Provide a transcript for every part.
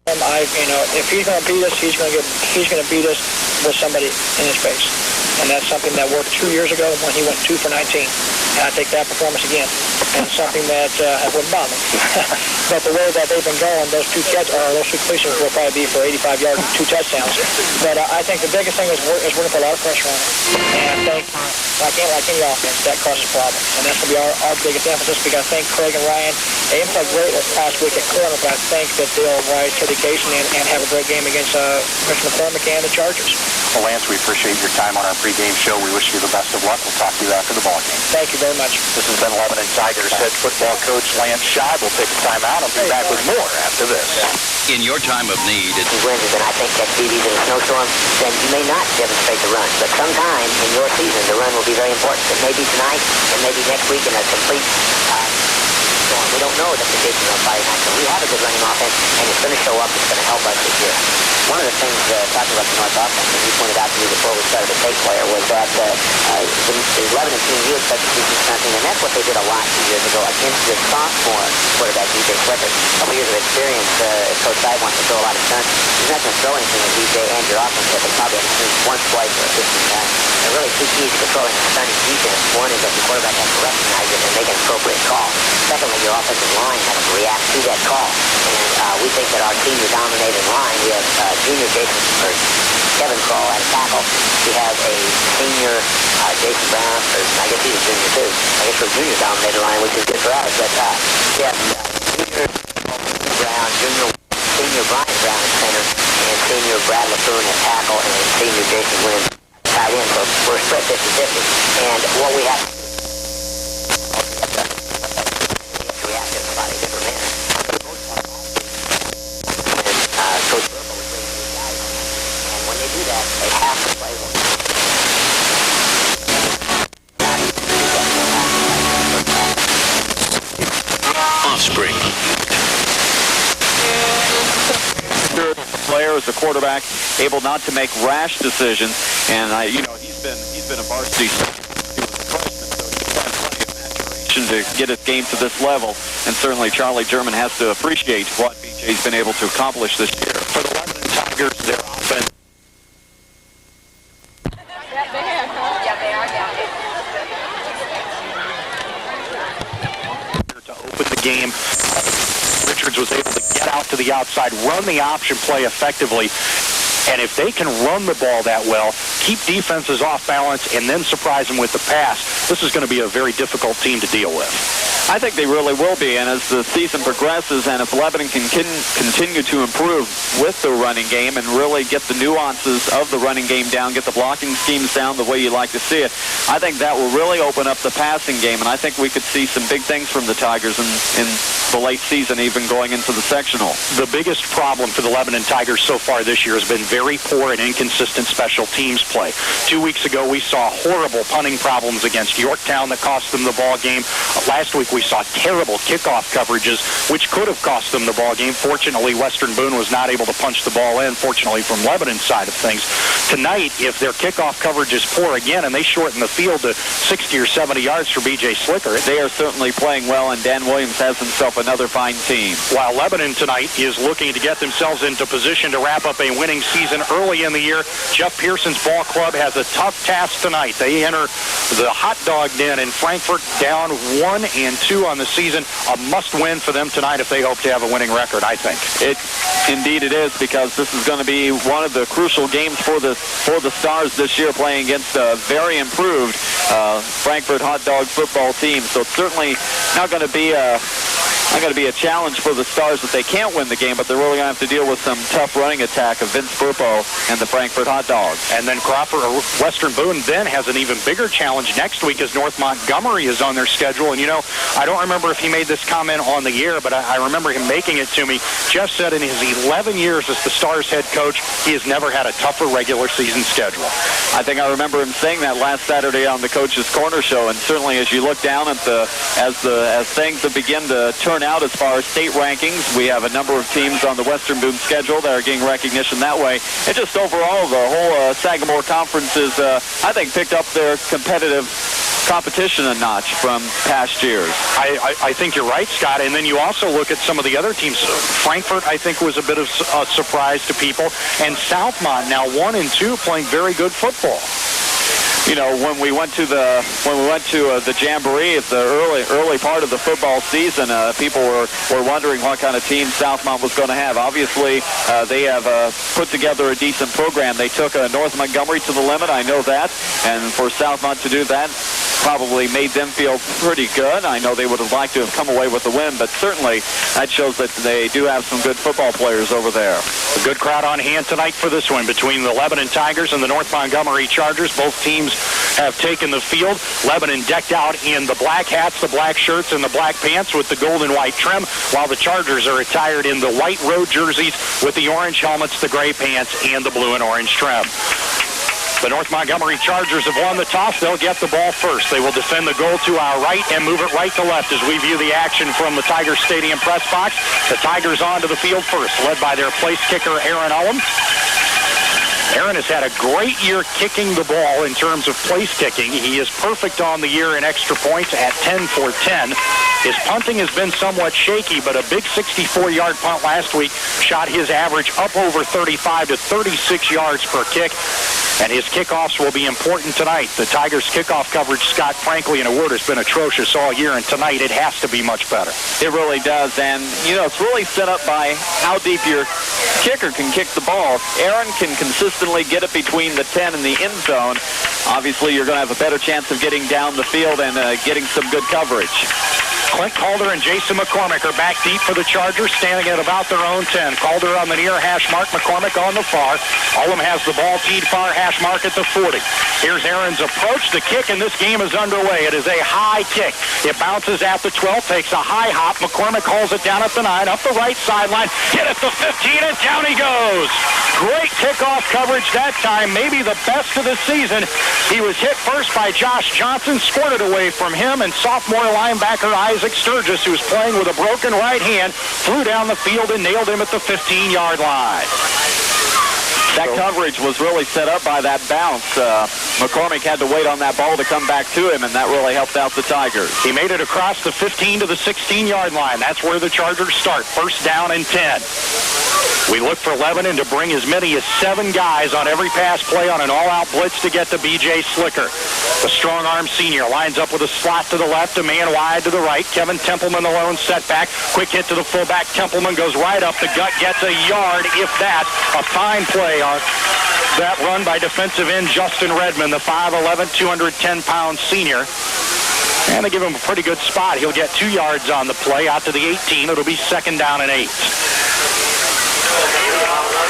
If he's going to beat us, he's going to beat us with somebody in his face. And that's something that worked 2 years ago when he went 2 for 19. And I take that performance again. And it's something that wouldn't bother me. But the way that they've been going, those two completions will probably be for 85 yards and 2 touchdowns. But I think the biggest thing is we're going to put a lot of pressure on it. And I think, like any offense, that causes problems. And that's going to be our biggest emphasis, because I think Craig and Ryan, they didn't play great last week at corner, but I think that they'll rise to the occasion and have a great game against Mr. McCormick and the Chargers. Well, Lance, we appreciate your time on our pregame show. We wish you the best of luck. We'll talk to you after the ball game. Thank you very much. This has been Lebanon Tigers head football coach Lance Scheib. We'll take a timeout. I'll be back with more after this. In your time of need, it's wins, and I think that TV's in a snowstorm, then you may not demonstrate the run. But sometime in your season, the run will be very important. It may be tonight, and maybe next week in a complete storm. We don't know the condition on Friday night, so we have a good running offense, and it's going to show up. It's going to help us this year. One of the things talking about the North offense, and you pointed out to me before we started the take player, was that the Lebanon team used special teams stunting, and that's what they did a lot 2 years ago against the sophomore quarterback, DJ Slicker. A couple years of experience, Coach Scheib wants to throw a lot of stunts. He's not going to throw anything at DJ and your offense, but they probably have to swing once, twice, or 15 times. There are really two keys to controlling a stunning defense. One is that the quarterback has to recognize it and make an appropriate call. Secondly, your offensive line has to react to that call. And we think that our senior-dominated line, we have junior Kevin Kroll at tackle. We have a senior Jason Brown, or I guess he's a junior too. I guess we're a junior-dominated line, which is good for us. But we have senior Brown, senior Brian Brown at center, and senior Brad LaFoon at tackle, and senior Jason Wynn tied in. So we're split 50-50. And what we have to react in a lot of different manners. And Coach Burkle was bringing these guys in. And when they do that, they have to play one. Offspring. The player as a quarterback, able not to make rash decisions, and he's been a varsity. He was a freshman, so he's had plenty of maturation to get his game to this level, and certainly Charlie German has to appreciate what BJ's been able to accomplish this year. For the Lebanon Tigers, their offense. To open the game, Richards was able to get out to the outside, run the option play effectively. And if they can run the ball that well, keep defenses off balance, and then surprise them with the pass, this is going to be a very difficult team to deal with. I think they really will be, and as the season progresses, and if Lebanon can continue to improve with the running game and really get the nuances of the running game down, get the blocking schemes down the way you like to see it, I think that will really open up the passing game, and I think we could see some big things from the Tigers in the late season, even going into the sectional. The biggest problem for the Lebanon Tigers so far this year has been very poor and inconsistent special teams play. 2 weeks ago, we saw horrible punting problems against Yorktown that cost them the ball game. Last week, we saw terrible kickoff coverages, which could have cost them the ball game. Fortunately, Western Boone was not able to punch the ball in, fortunately, from Lebanon's side of things. Tonight, if their kickoff coverage is poor again and they shorten the field to 60 or 70 yards for B.J. Slicker, they are certainly playing well, and Dan Williams has himself another fine team. While Lebanon tonight is looking to get themselves into position to wrap up a winning season early in the year, Jeff Pearson's ball club has a tough task tonight. They enter the hot dog den in Frankfort down 1-2 on the season. A must-win for them tonight if they hope to have a winning record, I think. Indeed it is, because this is going to be one of the crucial games for the Stars this year, playing against a very improved Frankfort hot dog football team. So it's certainly not going to be a challenge for the Stars that they can't win the game, but they're really going to have to deal with some tough running attack of Vince Burpo and the Frankfort Hot Dogs. And then Crawford or Western Boone then has an even bigger challenge next week as North Montgomery is on their schedule. And, I don't remember if he made this comment on the air, but I remember him making it to me. Jeff said in his 11 years as the Stars head coach, he has never had a tougher regular season schedule. I think I remember him saying that last Saturday on the Coach's Corner show, and certainly as you look down at as things begin to turn out as far as state rankings, we have a number of teams on the Western Boone schedule that are getting recognition that way. And just overall, the whole Sagamore Conference is, I think, picked up their competitive competition a notch from past years. I think you're right, Scott. And then you also look at some of the other teams. Frankfurt, I think, was a bit of a surprise to people. And Southmont, now 1-2, playing very good football. You know, when we went to the Jamboree at the early part of the football season, people were wondering what kind of team Southmont was going to have. Obviously, they have put together a decent program. They took North Montgomery to the limit, I know that, and for Southmont to do that probably made them feel pretty good. I know they would have liked to have come away with the win, but certainly that shows that they do have some good football players over there. A good crowd on hand tonight for this one between the Lebanon Tigers and the North Montgomery Chargers. Both teams have taken the field. Lebanon decked out in the black hats, the black shirts, and the black pants with the gold and white trim, while the Chargers are attired in the white road jerseys with the orange helmets, the gray pants, and the blue and orange trim. The North Montgomery Chargers have won the toss. They'll get the ball first. They will defend the goal to our right and move it right to left as we view the action from the Tiger Stadium press box. The Tigers onto the field first, led by their place kicker, Aaron Ullum. Aaron has had a great year kicking the ball in terms of place kicking. He is perfect on the year in extra points at 10 for 10. His punting has been somewhat shaky, but a big 64-yard punt last week shot his average up over 35 to 36 yards per kick. And his kickoffs will be important tonight. The Tigers' kickoff coverage, Scott, frankly, in a word, has been atrocious all year, and tonight it has to be much better. It really does, and, you know, it's really set up by how deep your kicker can kick the ball. If Aaron can consistently get it between the 10 and the end zone, obviously you're going to have a better chance of getting down the field and getting some good coverage. Clint Calder and Jason McCormick are back deep for the Chargers, standing at about their own 10. Calder on the near hash mark, McCormick on the far. Ullum has the ball teed far hash mark at the 40. Here's Aaron's approach. The kick, and this game is underway. It is a high kick. It bounces at the 12, takes a high hop. McCormick hauls it down at the 9, up the right sideline, hit at the 15, and down he goes. Great kickoff coverage that time, maybe the best of the season. He was hit first by Josh Johnson, squirted away from him, and sophomore linebacker Isaac Sturgis, who was playing with a broken right hand, flew down the field and nailed him at the 15-yard line. That coverage was really set up by that bounce. McCormick had to wait on that ball to come back to him, and that really helped out the Tigers. He made it across the 15 to the 16-yard line. That's where the Chargers start. First down and 10. We look for Lebanon to bring as many as 7 guys on every pass play on an all-out blitz to get to B.J. Slicker. The strong-arm senior lines up with a slot to the left, a man wide to the right. Kevin Templeman, the lone setback. Quick hit to the fullback. Templeman goes right up the gut, gets a yard, if that. A fine play on that run by defensive end Justin Redmond, the 5'11", 210-pound senior. And they give him a pretty good spot. He'll get 2 yards on the play out to the 18. It'll be second down and 8.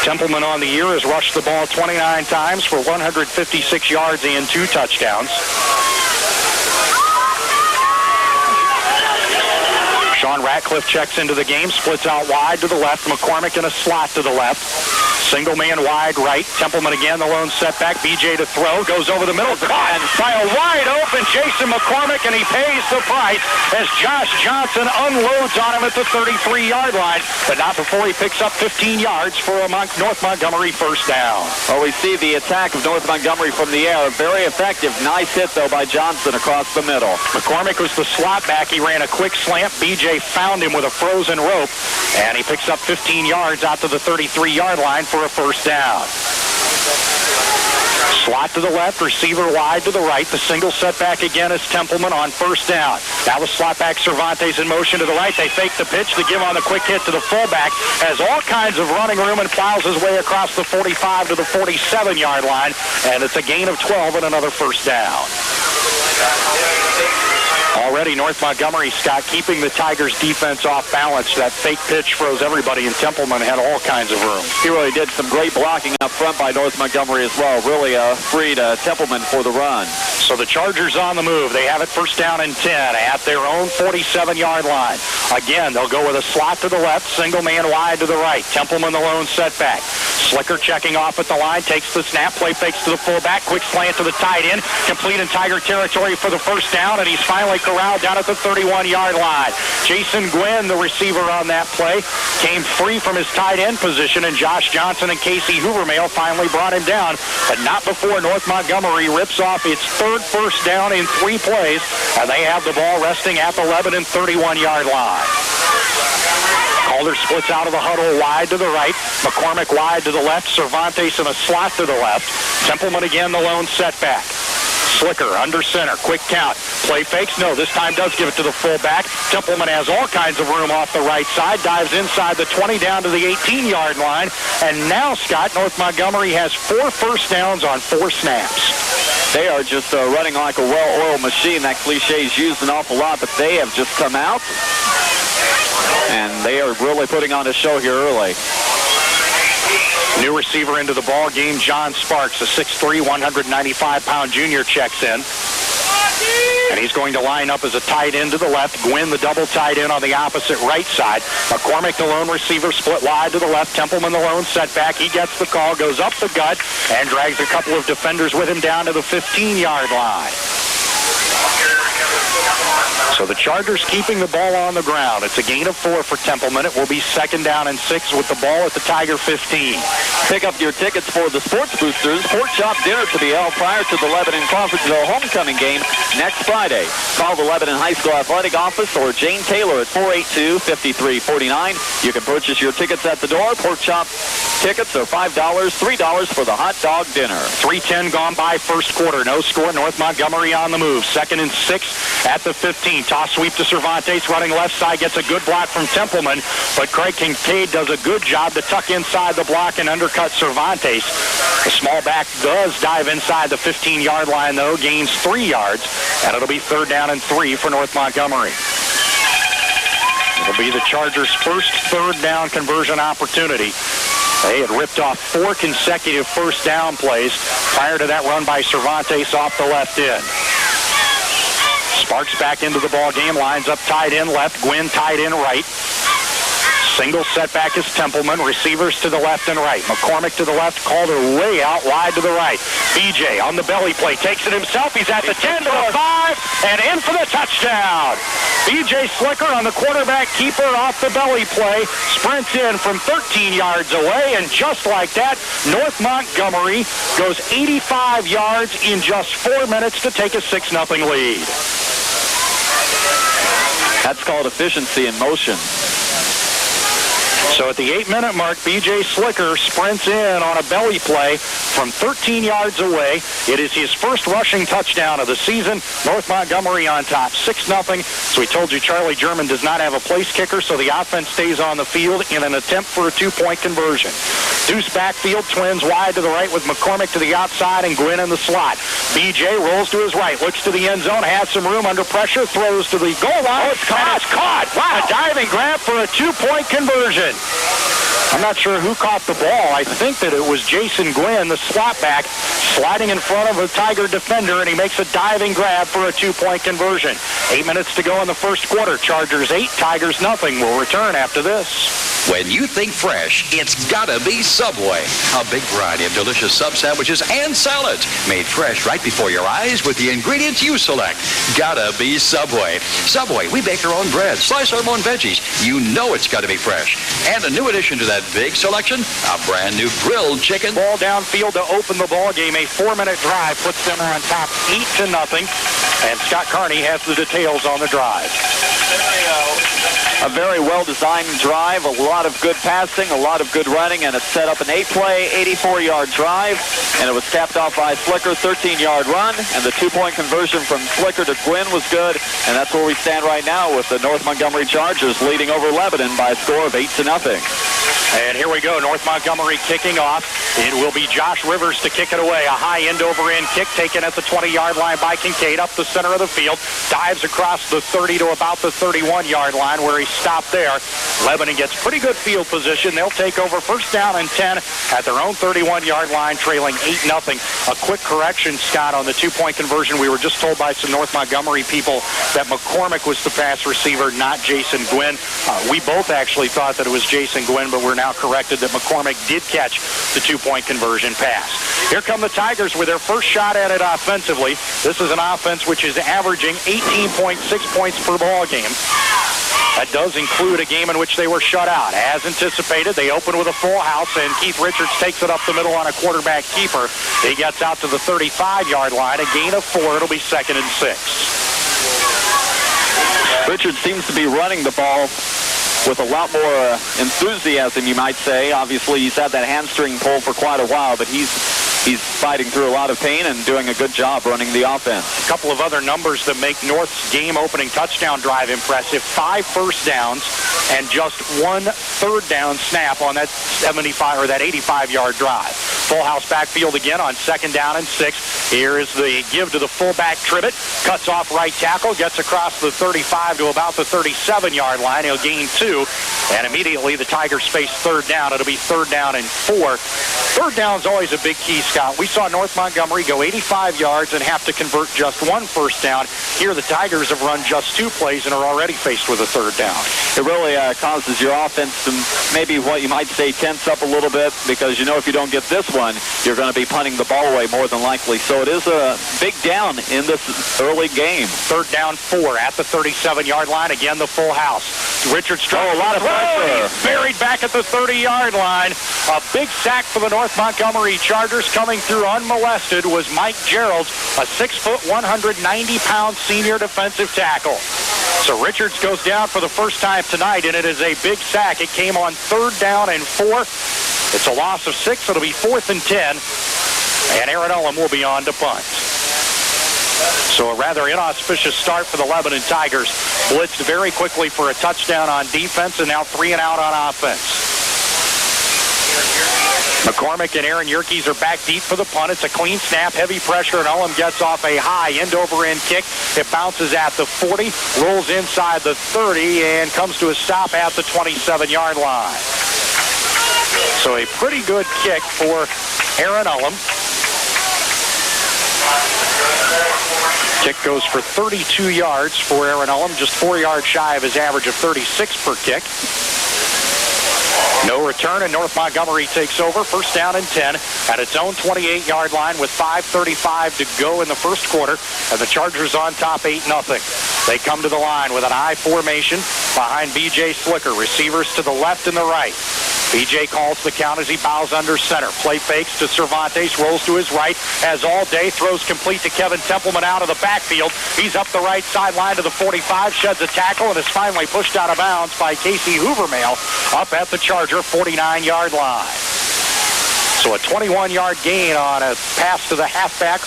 Templeman on the year has rushed the ball 29 times for 156 yards and 2 touchdowns. Sean Ratcliffe checks into the game, splits out wide to the left. McCormick in a slot to the left. Single man wide right. Templeman again, the lone setback. B.J. to throw. Goes over the middle. Caught by a wide open Jason McCormick, and he pays the price as Josh Johnson unloads on him at the 33-yard line, but not before he picks up 15 yards for a North Montgomery first down. Well, we see the attack of North Montgomery from the air. Very effective. Nice hit, though, by Johnson across the middle. McCormick was the slot back. He ran a quick slant. B.J. found him with a frozen rope, and he picks up 15 yards out to the 33-yard line for a first down. Slot to the left, receiver wide to the right. The single setback again is Templeman on first down. Now the slot back, Cervantes in motion to the right. They fake the pitch to give on the quick hit to the fullback. Has all kinds of running room and plows his way across the 45 to the 47-yard line. And it's a gain of 12 and another first down. Already North Montgomery, Scott, keeping the Tigers' defense off balance. That fake pitch froze everybody, and Templeman had all kinds of room. He really did some great blocking up front by North Montgomery as well. Really freed Templeman for the run. So the Chargers on the move. They have it first down and 10 at their own 47-yard line. Again, they'll go with a slot to the left, single man wide to the right. Templeman the lone setback. Slicker checking off at the line, takes the snap, play fakes to the fullback, quick slant to the tight end, complete in Tiger territory for the first down, and he's finally corralled down at the 31-yard line. Jason Gwynn, the receiver on that play, came free from his tight end position, and Josh Johnson and Casey Hoovermail finally brought him down, but not before North Montgomery rips off its third first down in 3 plays, and they have the ball resting at the Lebanon 31-yard line. Calder splits out of the huddle wide to the right. McCormick wide to the left. Cervantes in a slot to the left. Templeman again the lone setback. Slicker under center. Quick count. Play fakes. No, this time does give it to the fullback. Templeman has all kinds of room off the right side. Dives inside the 20 down to the 18-yard line. And now, Scott, North Montgomery has 4 first downs on 4 snaps. They are just running like a well-oiled machine. That cliche is used an awful lot, but they have just come out. And they are really putting on a show here early. New receiver into the ball game, John Sparks, a 6'3", 195-pound junior checks in. And he's going to line up as a tight end to the left. Gwynn, the double tight end on the opposite right side. McCormick, the lone receiver, split wide to the left. Templeman, the lone setback. He gets the call, goes up the gut, and drags a couple of defenders with him down to the 15-yard line. So the Chargers keeping the ball on the ground. It's a gain of 4 for Templeman. It will be 2nd down and 6 with the ball at the Tiger 15. Pick up your tickets for the Sports Boosters Pork Chop Dinner to be held prior to the Lebanon Crawfordsville homecoming game next Friday. Call the Lebanon High School Athletic Office or Jane Taylor at 482-5349. You can purchase your tickets at the door. Pork Chop tickets are $5, $3 for the hot dog dinner. 3:10 gone by first quarter. No score. North Montgomery on the move. 2nd and 6 at the 15. Toss sweep to Cervantes, running left side, gets a good block from Templeman, but Craig Kincaid does a good job to tuck inside the block and undercut Cervantes. The small back does dive inside the 15-yard line, though, gains 3 yards, and it'll be 3rd down and 3 for North Montgomery. It'll be the Chargers' first 3rd down conversion opportunity. They had ripped off 4 consecutive first down plays prior to that run by Cervantes off the left end. Sparks back into the ball game, lines up tight end left, Gwynn tight end right. Single setback is Templeman, receivers to the left and right. McCormick to the left, Calder way out wide to the right. BJ on the belly play, takes it himself. He's at the 10 to the 5 and in for the touchdown. BJ Slicker on the quarterback keeper off the belly play, sprints in from 13 yards away, and just like that, North Montgomery goes 85 yards in just 4 minutes to take a 6-0 lead. That's called efficiency in motion. So at the 8-minute mark, B.J. Slicker sprints in on a belly play from 13 yards away. It is his first rushing touchdown of the season. North Montgomery on top, 6-0. So we told you Charlie German does not have a place kicker, so the offense stays on the field in an attempt for a 2-point conversion. Deuce backfield, twins wide to the right with McCormick to the outside and Gwynn in the slot. B.J. rolls to his right, looks to the end zone, has some room under pressure, throws to the goal line. Oh, it's caught. It's caught. Wow. A diving grab for a 2-point conversion. I'm not sure who caught the ball. I think that it was Jason Gwynn, the slot back, sliding in front of a Tiger defender, and he makes a diving grab for a 2-point conversion. 8 minutes to go in the first quarter. Chargers 8, Tigers nothing. We'll return after this. When you think fresh, it's gotta be Subway. A big variety of delicious sub sandwiches and salads made fresh right before your eyes with the ingredients you select. Gotta be Subway. Subway, we bake our own bread, slice our own veggies. You know it's gotta be fresh. And a new addition to that big selection, a brand new grilled chicken. Ball downfield to open the ball game. A 4-minute drive puts them on top 8-0. And Scott Carney has the details on the drive. A very well-designed drive, a lot of good passing, a lot of good running, and it set up an 8-play, 84-yard drive, and it was capped off by Slicker, 13-yard run, and the 2-point conversion from Slicker to Gwynn was good, and that's where we stand right now with the North Montgomery Chargers leading over Lebanon by a score of 8-0. And here we go, North Montgomery kicking off. It will be Josh Rivers to kick it away. A high end-over-end kick taken at the 20-yard line by Kincaid up the center of the field. Dives across the 30 to about the 31-yard line where he stopped there. Lebanon gets pretty good field position. They'll take over first down and 10 at their own 31-yard line, trailing 8-0. A quick correction, Scott, on the two-point conversion. We were just told by some North Montgomery people that McCormick was the pass receiver, not Jason Gwynn. We both actually thought that it was Jason Gwynn, but we're now corrected that McCormick did catch the two-point conversion pass. Here come the Tigers with their first shot at it offensively. This is an offense which is averaging 18.6 points per ball game. That does include a game in which they were shut out. As anticipated, they open with a full house, and Keith Richards takes it up the middle on a quarterback keeper. He gets out to the 35-yard line, a gain of 4. It'll be 2nd and 6. Richards seems to be running the ball with a lot more enthusiasm, you might say. Obviously, he's had that hamstring pull for quite a while, but he's fighting through a lot of pain and doing a good job running the offense. A couple of other numbers that make North's game-opening touchdown drive impressive. 5 first downs and just 1 third down snap on that 75 or that 85-yard drive. Full house backfield again on 2nd down and 6. Here is the give to the fullback Tribbett. Cuts off right tackle, gets across the 35 to about the 37-yard line. He'll gain 2, and immediately the Tigers face 3rd down. It'll be 3rd down and 4. 3rd down's always a big key, Scott. We saw North Montgomery go 85 yards and have to convert just 1 first down. Here the Tigers have run just 2 plays and are already faced with a 3rd down. It really causes your offense to maybe what you might say tense up a little bit, because you know if you don't get this one, you're going to be punting the ball away more than likely. So it is a big down in this early game. 3rd down 4 at the 37-yard line. Again, the full house. Richards a lot of pressure. Buried back at the 30-yard line. A big sack for the North Montgomery Chargers. Coming through unmolested was Mike Gerald, a 6-foot, 190-pound senior defensive tackle. So Richards goes down for the first time tonight, and it is a big sack. It came on 3rd down and 4. It's a loss of 6. It'll be 4th and 10, and Aaron Ullum will be on to punt. So a rather inauspicious start for the Lebanon Tigers. Blitzed very quickly for a touchdown on defense, and now 3 and out on offense. McCormick and Aaron Yerkes are back deep for the punt. It's a clean snap, heavy pressure, and Ullum gets off a high end-over-end kick. It bounces at the 40, rolls inside the 30, and comes to a stop at the 27-yard line. So a pretty good kick for Aaron Ullum. Kick goes for 32 yards for Aaron Ullum, just 4 yards shy of his average of 36 per kick. No return, and North Montgomery takes over. First down and 10 at its own 28-yard line with 5:35 to go in the first quarter, and the Chargers on top 8-0. They come to the line with an I formation behind B.J. Slicker. Receivers to the left and the right. B.J. calls the count as he bows under center. Play fakes to Cervantes, rolls to his right, as all day, throws complete to Kevin Templeman out of the backfield. He's up the right sideline to the 45, sheds a tackle, and is finally pushed out of bounds by Casey Hoovermail up at the Charger 49-yard line. So a 21-yard gain on a pass to the halfback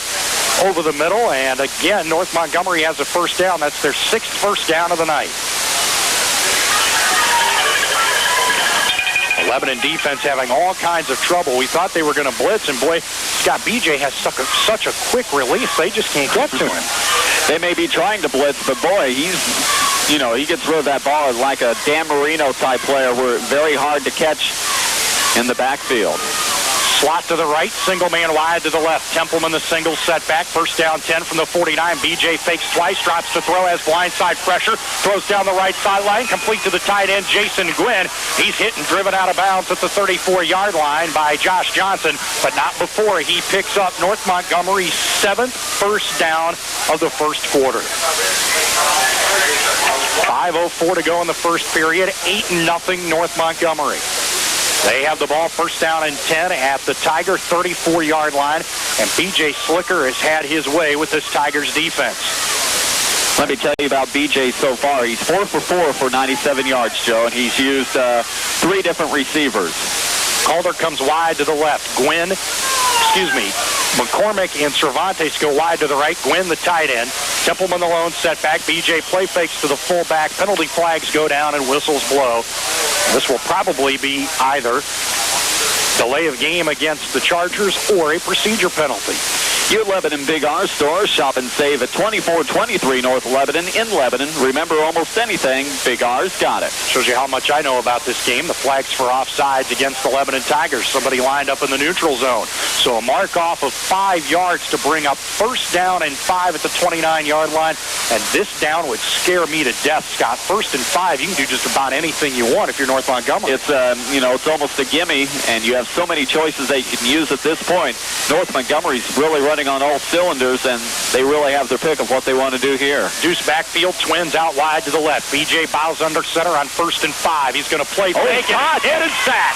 over the middle, and again, North Montgomery has a first down. That's their 6th first down of the night. The Lebanon defense having all kinds of trouble. We thought they were going to blitz, and boy, Scott, BJ has such a quick release, they just can't get to him. They may be trying to blitz, but boy, he gets rid of that ball like a Dan Marino-type player. We're very hard to catch in the backfield. Slot to the right, single man wide to the left. Templeman the single setback. First down 10 from the 49. BJ fakes twice, drops to throw, has blindside pressure, throws down the right sideline, complete to the tight end, Jason Gwynn. He's hit and driven out of bounds at the 34-yard line by Josh Johnson, but not before he picks up North Montgomery's 7th first down of the first quarter. 5:04 to go in the first period. 8-0 North Montgomery. They have the ball first down and 10 at the Tiger 34-yard line, and B.J. Slicker has had his way with this Tigers defense. Let me tell you about B.J. so far. He's 4 for 4 for 97 yards, Joe, and he's used 3 different receivers. Calder comes wide to the left. McCormick and Cervantes go wide to the right. Gwynn, the tight end. Templeman, the lone setback. B.J. play fakes to the fullback. Penalty flags go down and whistles blow. This will probably be either delay of game against the Chargers, or a procedure penalty. U Lebanon Big R store. Shop and save at 2423 North Lebanon in Lebanon. Remember, almost anything, Big R's got it. Shows you how much I know about this game. The flags for offsides against the Lebanon Tigers. Somebody lined up in the neutral zone. So a mark off of 5 yards to bring up first down and 5 at the 29-yard line. And this down would scare me to death, Scott. 1st and 5, you can do just about anything you want if you're North Montgomery. It's it's almost a gimme, and you have so many choices that you can use at this point. North Montgomery's really running on all cylinders, and they really have their pick of what they want to do here. Deuce backfield, twins out wide to the left. B.J. bows under center on 1st and 5. He's going to play fake and hit and sack.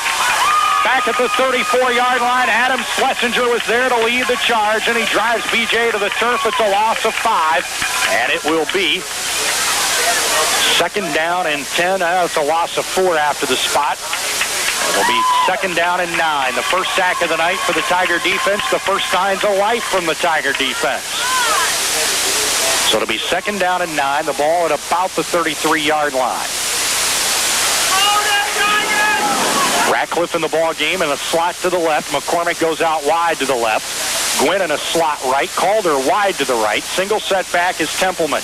Back at the 34-yard line, Adam Schlesinger was there to lead the charge, and he drives B.J. to the turf. It's a loss of 5, and it will be 2nd down and 10. It's a loss of 4 after the spot. It'll be 2nd down and 9. The first sack of the night for the Tiger defense. The first signs of life from the Tiger defense. So it'll be 2nd down and 9. The ball at about the 33-yard line. Ratcliffe in the ball game in a slot to the left. McCormick goes out wide to the left. Gwynn in a slot right. Calder wide to the right. Single setback is Templeman.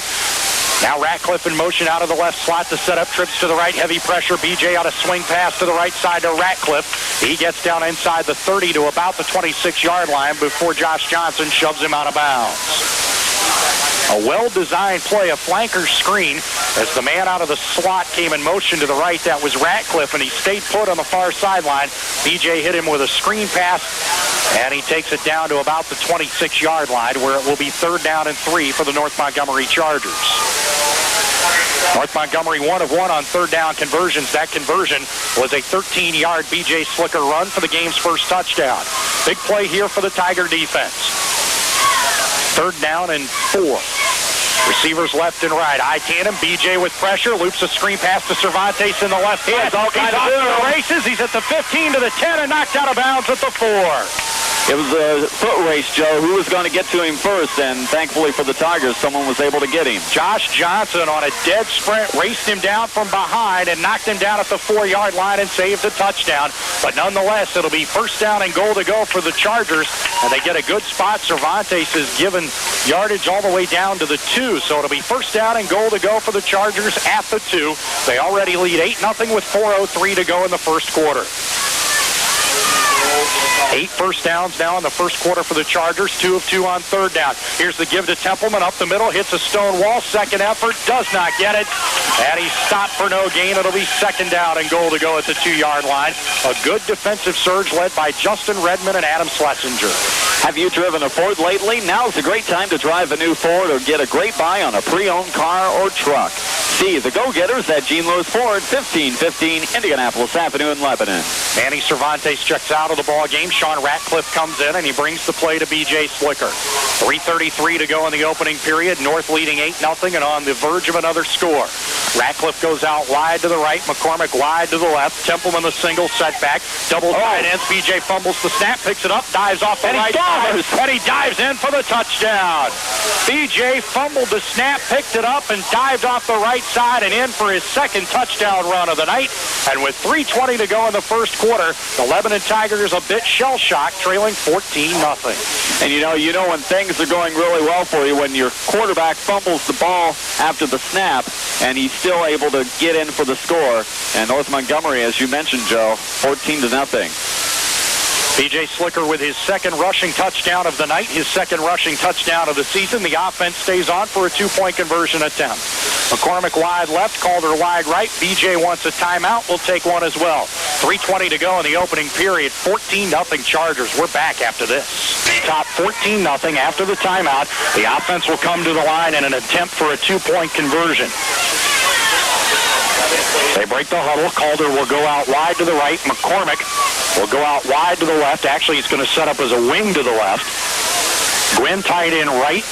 Now Ratcliffe in motion out of the left slot to set up trips to the right. Heavy pressure. B.J. on a swing pass to the right side to Ratcliffe. He gets down inside the 30 to about the 26-yard line before Josh Johnson shoves him out of bounds. A well-designed play, a flanker screen, as the man out of the slot came in motion to the right. That was Ratcliffe, and he stayed put on the far sideline. B.J. hit him with a screen pass, and he takes it down to about the 26-yard line, where it will be 3rd down and 3 for the North Montgomery Chargers. North Montgomery 1 of 1 on 3rd down conversions. That conversion was a 13-yard B.J. Slicker run for the game's first touchdown. Big play here for the Tiger defense. 3rd down and 4. Receivers left and right. I tandem. B.J. with pressure. Loops a screen pass to Cervantes in the left hand. He's off to the races. He's at the 15 to the 10 and knocked out of bounds at the 4. It was a foot race, Joe. Who was going to get to him first? And thankfully for the Tigers, someone was able to get him. Josh Johnson on a dead sprint raced him down from behind and knocked him down at the 4-yard line and saved a touchdown. But nonetheless, it'll be 1st down and goal to go for the Chargers, and they get a good spot. Cervantes is given yardage all the way down to the 2, so it'll be 1st down and goal to go for the Chargers at the 2. They already lead 8-0 with 4:03 to go in the first quarter. 8 first downs now in the first quarter for the Chargers, 2 of 2 on 3rd down. Here's the give to Templeman up the middle, hits a stone wall, second effort, does not get it, and he's stopped for no gain. It'll be 2nd down and goal to go at the 2-yard line. A good defensive surge led by Justin Redmond and Adam Schlesinger. Have you driven a Ford lately? Now's a great time to drive a new Ford or get a great buy on a pre-owned car or truck. See the go-getters at Gene Lewis Ford, 1515 Indianapolis Avenue in Lebanon. Manny Cervantes checks out of the ball game. Sean Ratcliffe comes in, and he brings the play to B.J. Slicker. 3:33 to go in the opening period. North leading 8-0 and on the verge of another score. Ratcliffe goes out wide to the right. McCormick wide to the left. Templeman the single setback. Double tight ends. B.J. fumbles the snap, picks it up, dives off the right side, and he dives in for the touchdown. B.J. fumbled the snap, picked it up, and dived off the right side and in for his 2nd touchdown run of the night. And with 3:20 to go in the first quarter, the Lebanon Tigers a bit shell-shocked, trailing 14-0. And you know when things are going really well for you, when your quarterback fumbles the ball after the snap, and he's still able to get in for the score. And North Montgomery, as you mentioned, Joe, 14-0. B.J. Slicker with his 2nd rushing touchdown of the night, his 2nd rushing touchdown of the season. The offense stays on for a 2-point conversion attempt. McCormick wide left, Calder wide right. B.J. wants a timeout. We'll take one as well. 3:20 to go in the opening period. 14-0 Chargers. We're back after this. Top 14-0 after the timeout. The offense will come to the line in an attempt for a 2-point conversion. They break the huddle. Calder will go out wide to the right. McCormick will go out wide to the left. Actually, he's going to set up as a wing to the left. Gwynn tight end right.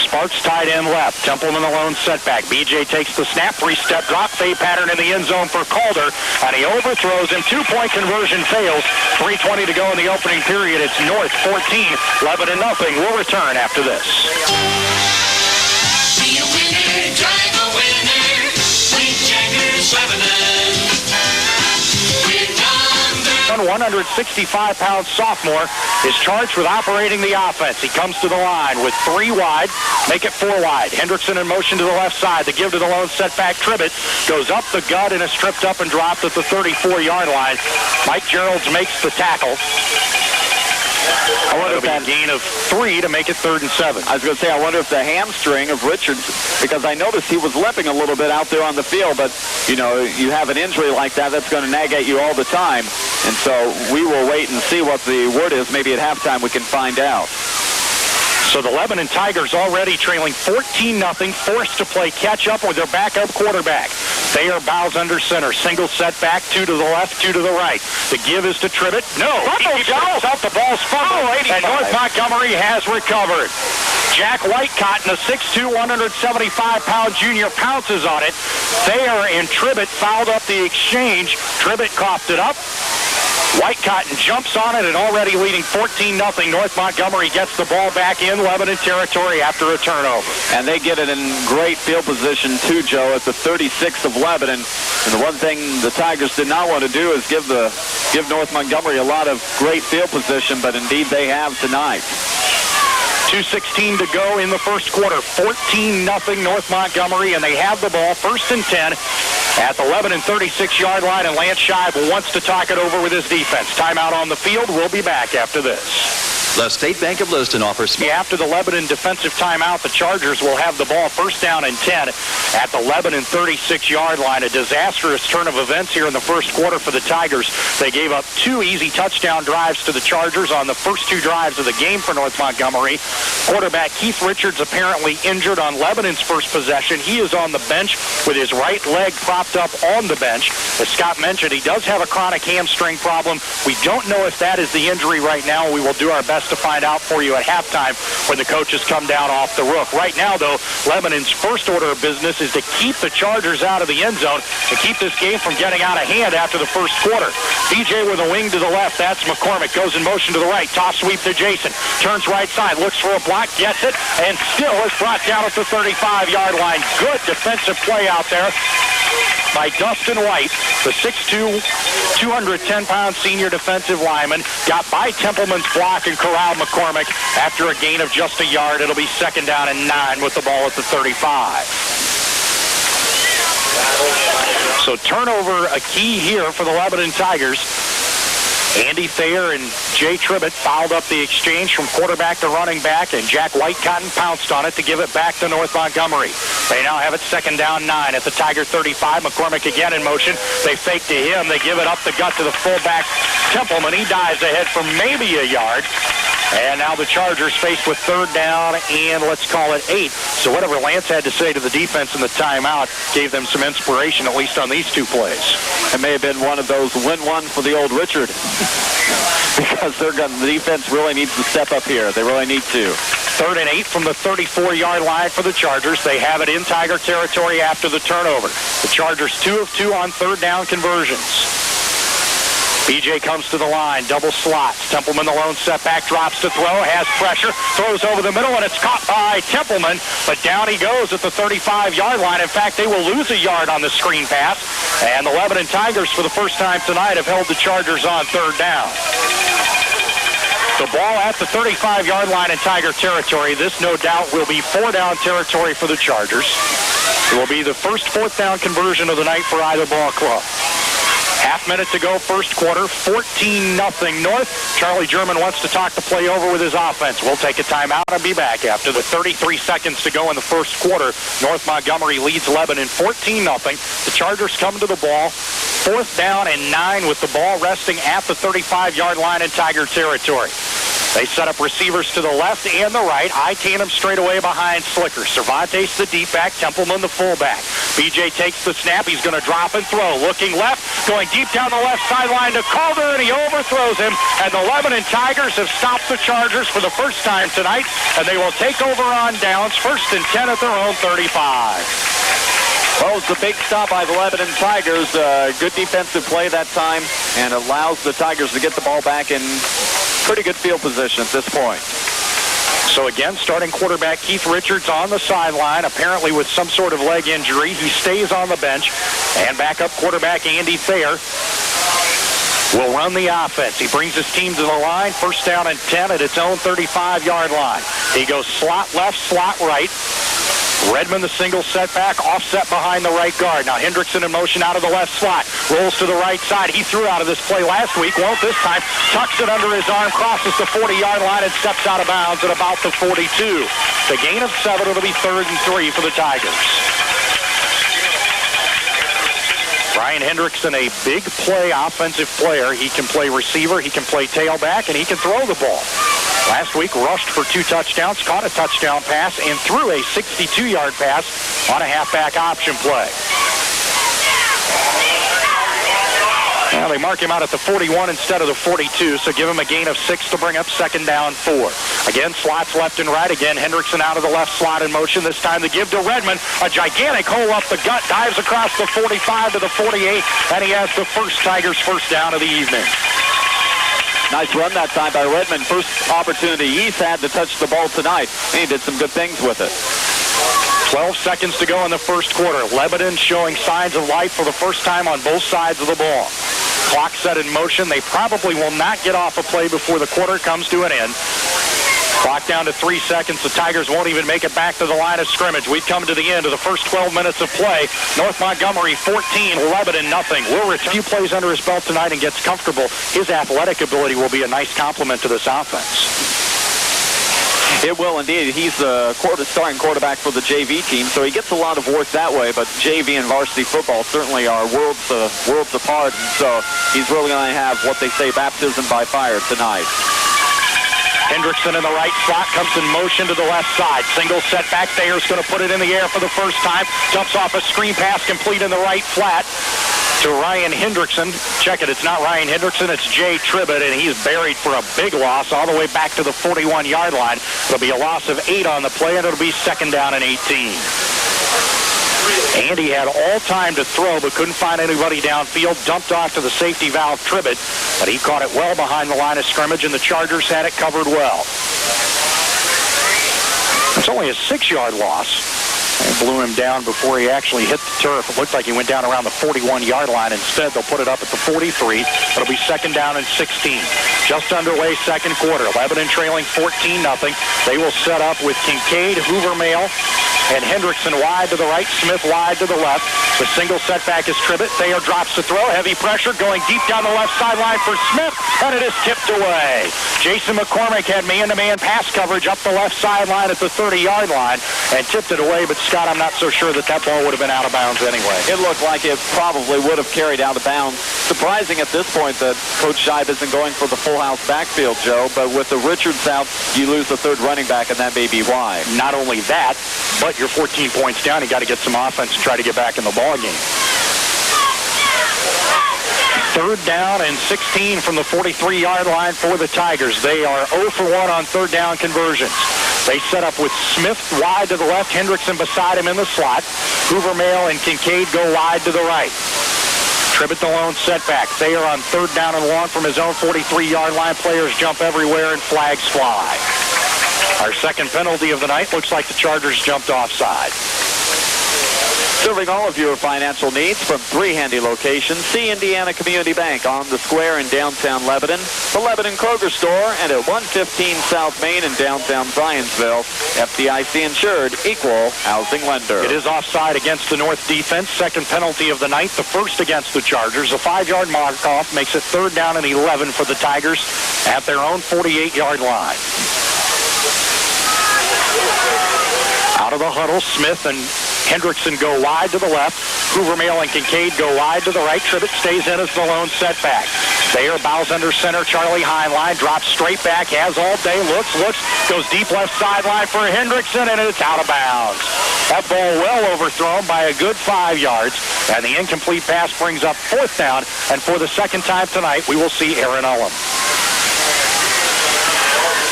Sparks tight end left. Templeman the lone setback. B.J. takes the snap. 3-step drop. Fade pattern in the end zone for Calder. And he overthrows him. 2-point conversion fails. 3:20 to go in the opening period. It's North 14, Lebanon 0. We'll return after this. Be a winner, drive a winner, with Jaggers Lebanon. We're not 165-pound sophomore is charged with operating the offense. He comes to the line with 3 wide, make it 4 wide. Hendrickson in motion to the left side. The give to the lone setback. Tribbett goes up the gut and is stripped up and dropped at the 34-yard line. Mike Geralds makes the tackle. I wonder if that gain of 3 to make it 3rd and 7. I was going to say, I wonder if the hamstring of Richards, because I noticed he was limping a little bit out there on the field, but, you know, you have an injury like that, that's going to nag at you all the time. And so we will wait and see what the word is. Maybe at halftime we can find out. So the Lebanon Tigers already trailing 14-0, forced to play catch-up with their backup quarterback. Thayer bows under center. Single setback, 2 to the left, 2 to the right. The give is to Tribbett. No, he keeps out. The ball's fumbled, and North Montgomery has recovered. Jack Whitecotton, a 6'2", 175-pound junior, pounces on it. Thayer and Tribbett fouled up the exchange. Tribbett coughed it up. Whitecotton jumps on it, and already leading 14-0. North Montgomery gets the ball back in Lebanon territory after a turnover. And they get it in great field position too, Joe, at the 36 of Lebanon. And the one thing the Tigers did not want to do is give North Montgomery a lot of great field position, but indeed they have tonight. 2:16 to go in the first quarter. 14-0 North Montgomery, and they have the ball 1st and 10 at the Lebanon 36-yard line, and Lance Scheib wants to talk it over with his defense. Timeout on the field. We'll be back after this. The State Bank of Liston offers... After the Lebanon defensive timeout, the Chargers will have the ball 1st down and 10 at the Lebanon 36-yard line. A disastrous turn of events here in the first quarter for the Tigers. They gave up 2 easy touchdown drives to the Chargers on the first 2 drives of the game for North Montgomery. Quarterback Keith Richards apparently injured on Lebanon's first possession. He is on the bench with his right leg propped up on the bench. As Scott mentioned, he does have a chronic hamstring problem. We don't know if that is the injury right now. We will do our best to find out for you at halftime when the coaches come down off the roof. Right now, though, Lebanon's first order of business is to keep the Chargers out of the end zone and keep this game from getting out of hand after the first quarter. BJ with a wing to the left. That's McCormick. Goes in motion to the right. Toss sweep to Jason. Turns right side. Looks for a block. Gets it. And still is brought down at the 35-yard line. Good defensive play out there by Dustin White, the 6'2", 210-pound senior defensive lineman. Got by Templeman's block and corralled McCormick after a gain of just a yard. It'll be 2nd down and 9 with the ball at the 35. So turnover a key here for the Lebanon Tigers. Andy Thayer and Jay Tribbett fouled up the exchange from quarterback to running back, and Jack Whitecotton pounced on it to give it back to North Montgomery. They now have it 2nd down 9 at the Tiger 35. McCormick again in motion. They fake to him. They give it up the gut to the fullback Templeman. He dives ahead for maybe a yard. And now the Chargers faced with 3rd down and let's call it 8. So whatever Lance had to say to the defense in the timeout gave them some inspiration, at least on these 2 plays. It may have been one of those win-ones for the old Richard. Because the defense really needs to step up here. They really need to. 3rd and 8 from the 34-yard line for the Chargers. They have it in Tiger territory after the turnover. The Chargers 2 of 2 on 3rd down conversions. BJ comes to the line, double slots. Templeman, the lone setback, drops to throw, has pressure, throws over the middle, and it's caught by Templeman, but down he goes at the 35-yard line. In fact, they will lose a yard on the screen pass, and the Lebanon Tigers, for the first time tonight, have held the Chargers on 3rd down. The ball at the 35-yard line in Tiger territory. This, no doubt, will be 4-down territory for the Chargers. It will be the first 4th down conversion of the night for either ball club. Half minute to go, first quarter, 14-0 North. Charlie German wants to talk the play over with his offense. We'll take a timeout and be back after the 33 seconds to go in the first quarter. North Montgomery leads Lebanon 14-0. The Chargers come to the ball, 4th down and 9 with the ball resting at the 35-yard line in Tiger territory. They set up receivers to the left and the right. Tandem straight away behind Slicker. Cervantes the deep back, Templeman the fullback. BJ takes the snap. He's going to drop and throw. Looking left, going deep down the left sideline to Calder, and he overthrows him. And the Lebanon Tigers have stopped the Chargers for the first time tonight, and they will take over on downs, 1st and 10 at their own 35. Well, it's a big stop by the Lebanon Tigers. Good defensive play that time, and allows the Tigers to get the ball back in pretty good field position at this point. So again, starting quarterback Keith Richards on the sideline, apparently with some sort of leg injury. He stays on the bench. And backup quarterback Andy Thayer will run the offense. He brings his team to the line, first down and 10 at its own 35-yard line. He goes slot left, slot right. Redmond, the single setback, offset behind the right guard. Now Hendrickson in motion out of the left slot. Rolls to the right side. He threw out of this play last week. Won't this time. Tucks it under his arm, crosses the 40-yard line, and steps out of bounds at about the 42. The gain of 7. It'll be 3rd and 3 for the Tigers. Ryan Hendrickson, a big play offensive player. He can play receiver, he can play tailback, and he can throw the ball. Last week, rushed for 2 touchdowns, caught a touchdown pass, and threw a 62-yard pass on a halfback option play. Now they mark him out at the 41 instead of the 42, so give him a gain of 6 to bring up 2nd down 4. Again, slots left and right. Again, Hendrickson out of the left slot in motion. This time the give to Redmond. A gigantic hole up the gut, dives across the 45 to the 48, and he has the first Tigers first down of the evening. Nice run that time by Redmond. First opportunity he's had to touch the ball tonight, and he did some good things with it. 12 seconds to go in the first quarter. Lebanon showing signs of life for the first time on both sides of the ball. Clock set in motion. They probably will not get off a play before the quarter comes to an end. Clock down to 3 seconds. The Tigers won't even make it back to the line of scrimmage. We've come to the end of the first 12 minutes of play. North Montgomery 14, Lebanon nothing. We'll return a few plays under his belt tonight and gets comfortable. His athletic ability will be a nice complement to this offense. It will indeed. He's the starting quarterback for the JV team, so he gets a lot of work that way, but JV and varsity football certainly are worlds apart, and so he's really going to have what they say baptism by fire tonight. Hendrickson in the right slot, comes in motion to the left side. Single setback. Thayer's going to put it in the air for the first time. Jumps off a screen pass complete in the right flat to Ryan Hendrickson. Check it, it's not Ryan Hendrickson, it's Jay Tribbett, and he's buried for a big loss all the way back to the 41-yard line. It'll be a loss of 8 on the play, and it'll be 2nd down and 18. Andy had all time to throw, but couldn't find anybody downfield. Dumped off to the safety valve, Tribbett, but he caught it well behind the line of scrimmage, and the Chargers had it covered well. It's only a 6-yard loss. They blew him down before he actually hit the turf. It looked like he went down around the 41-yard line. Instead, they'll put it up at the 43. It'll be 2nd down and 16. Just underway, second quarter. Lebanon trailing 14-0. They will set up with Kincaid, Hoovermail, and Hendrickson wide to the right, Smith wide to the left. The single setback is Tribbett. Thayer drops the throw. Heavy pressure going deep down the left sideline for Smith, and it is tipped away. Jason McCormick had man-to-man pass coverage up the left sideline at the 30-yard line and tipped it away, but Scott, I'm not so sure that ball would have been out of bounds anyway. It looked like it probably would have carried out of bounds. Surprising at this point that Coach Scheib isn't going for the full house backfield, Joe, but with the Richards out, you lose the third running back, and that may be why. Not only that, but you're 14 points down. You got to get some offense and try to get back in the ball game. 3rd down and 16 from the 43-yard line for the Tigers. They are 0 for 1 on 3rd down conversions. They set up with Smith wide to the left, Hendrickson beside him in the slot. Hoovermail and Kincaid go wide to the right. Tribbett the lone setback. Thayer on 3rd down and long from his own 43-yard line. Players jump everywhere and flags fly. Our second penalty of the night. Looks like the Chargers jumped offside. Serving all of your financial needs from 3 handy locations. See Indiana Community Bank on the square in downtown Lebanon, the Lebanon Kroger store, and at 115 South Main in downtown Zionsville. FDIC insured, equal housing lender. It is offside against the North defense. Second penalty of the night, the first against the Chargers. A 5-yard mark-off makes it 3rd down and 11 for the Tigers at their own 48-yard line. Out of the huddle, Smith and Hendrickson go wide to the left. Hoovermail and Kincaid go wide to the right. Tribbett stays in as the lone setback. Thayer bows under center. Charlie Heinlein drops straight back. Has all day. Looks. Goes deep left sideline for Hendrickson, and it's out of bounds. That ball well overthrown by a good 5 yards. And the incomplete pass brings up 4th down. And for the second time tonight, we will see Aaron Ullum.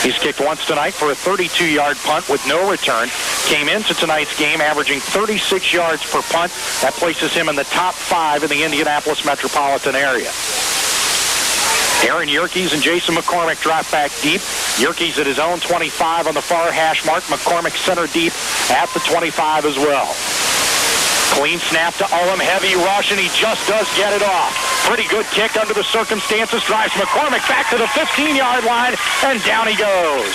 He's kicked once tonight for a 32-yard punt with no return. Came into tonight's game averaging 36 yards per punt. That places him in the top 5 in the Indianapolis metropolitan area. Aaron Yerkes and Jason McCormick drop back deep. Yerkes at his own 25 on the far hash mark. McCormick center deep at the 25 as well. Clean snap to Ullum. Heavy rush, and he just does get it off. Pretty good kick under the circumstances. Drives McCormick back to the 15-yard line, and down he goes.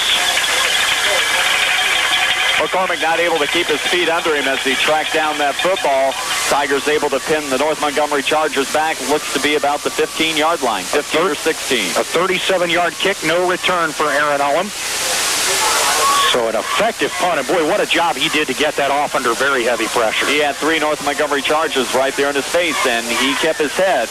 McCormick not able to keep his feet under him as he tracked down that football. Tigers able to pin the North Montgomery Chargers back. Looks to be about the 15-yard line, 15 or 16. A 37-yard kick, no return for Aaron Ullum. So an effective punt, and boy, what a job he did to get that off under very heavy pressure. He had 3 North Montgomery Chargers right there in his face, and he kept his head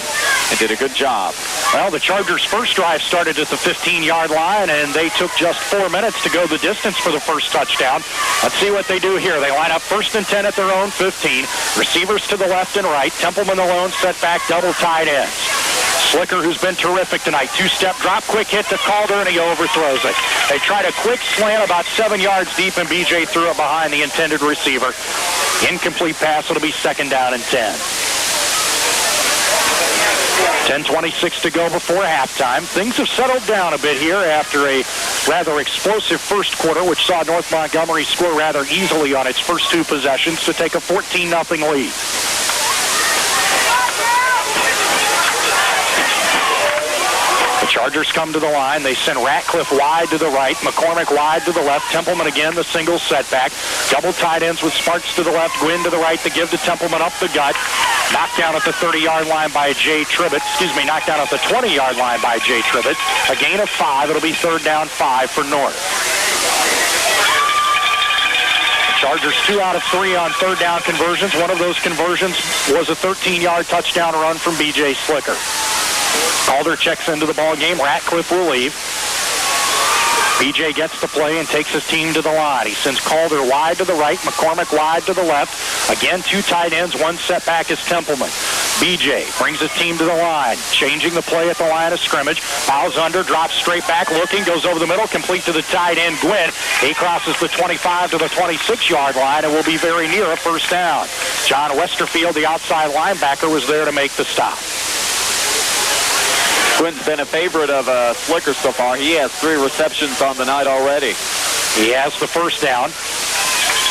and did a good job. Well, the Chargers' first drive started at the 15-yard line, and they took just 4 minutes to go the distance for the first touchdown. Let's see what they do here. They line up 1st and 10 at their own 15. Receivers to the left and right. Templeman alone, set back, double tight ends. Slicker, who's been terrific tonight. 2-step drop, quick hit to Calder, and he overthrows it. They tried a quick slant about 7 yards deep, and B.J. threw it behind the intended receiver. Incomplete pass. It'll be 2nd down and 10. 10:26 to go before halftime. Things have settled down a bit here after a rather explosive first quarter, which saw North Montgomery score rather easily on its first 2 possessions to take a 14-0 lead. Chargers come to the line. They send Ratcliffe wide to the right, McCormick wide to the left, Templeman again the single setback. Double tight ends with Sparks to the left, Gwynn to the right to give to Templeman up the gut. Knocked down at the 30-yard line by Jay Tribbett. Knocked down at the 20-yard line by Jay Tribbett. A gain of 5. It'll be 3rd down 5 for North. Chargers 2 out of 3 on 3rd down conversions. One of those conversions was a 13-yard touchdown run from B.J. Slicker. Calder checks into the ball game. Ratcliffe will leave. B.J. gets the play and takes his team to the line. He sends Calder wide to the right, McCormick wide to the left. Again, 2 tight ends, 1 setback is Templeman. B.J. brings his team to the line, changing the play at the line of scrimmage. Fouls under, drops straight back, looking, goes over the middle, complete to the tight end, Gwynn. He crosses the 25 to the 26-yard line and will be very near a 1st down. John Westerfield, the outside linebacker, was there to make the stop. Gwynn's been a favorite of Slicker so far. He has 3 receptions on the night already. He has the 1st down.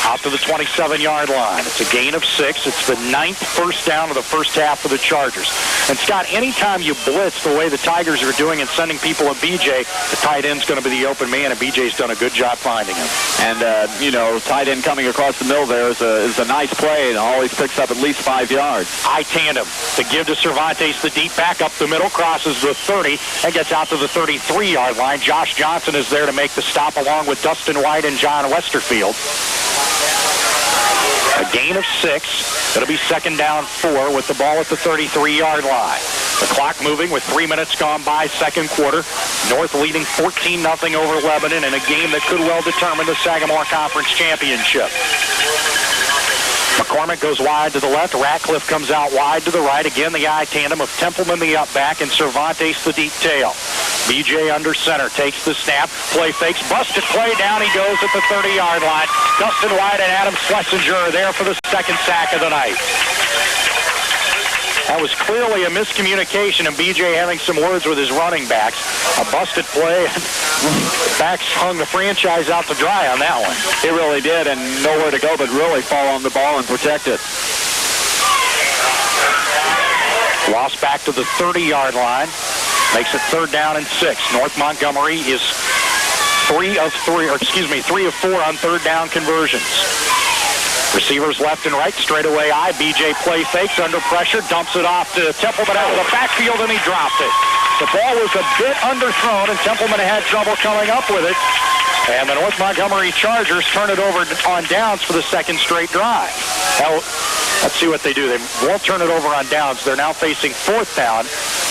Out to the 27-yard line. It's a gain of 6. It's the 9th 1st down of the first half for the Chargers. And, Scott, anytime you blitz the way the Tigers are doing and sending people at B.J., the tight end's going to be the open man, and B.J.'s done a good job finding him. And, tight end coming across the middle there is a nice play and always picks up at least 5 yards. I tandem to give to Cervantes the deep back up the middle, crosses the 30, and gets out to the 33-yard line. Josh Johnson is there to make the stop along with Dustin White and John Westerfield. A gain of 6. It'll be 2nd down 4 with the ball at the 33-yard line. The clock moving with 3 minutes gone by, 2nd quarter. North leading 14-0 over Lebanon in a game that could well determine the Sagamore Conference Championship. McCormick goes wide to the left. Ratcliffe comes out wide to the right. Again, the I tandem of Templeman, the up back, and Cervantes, the deep tail. B.J. under center, takes the snap, play fakes, busted play, down he goes at the 30-yard line. Dustin White and Adam Schlesinger are there for the 2nd sack of the night. That was clearly a miscommunication, and B.J. having some words with his running backs. A busted play, and backs hung the franchise out to dry on that one. It really did, and nowhere to go but really fall on the ball and protect it. Lost back to the 30-yard line. Makes it 3rd down and 6. North Montgomery is 3 of 4 on 3rd down conversions. Receivers left and right, straightaway eye. B.J. play fakes under pressure, dumps it off to Templeman out of the backfield, and he dropped it. The ball was a bit underthrown, and Templeman had trouble coming up with it. And the North Montgomery Chargers turn it over on downs for the 2nd straight drive. Now, let's see what they do. They won't turn it over on downs. They're now facing 4th down.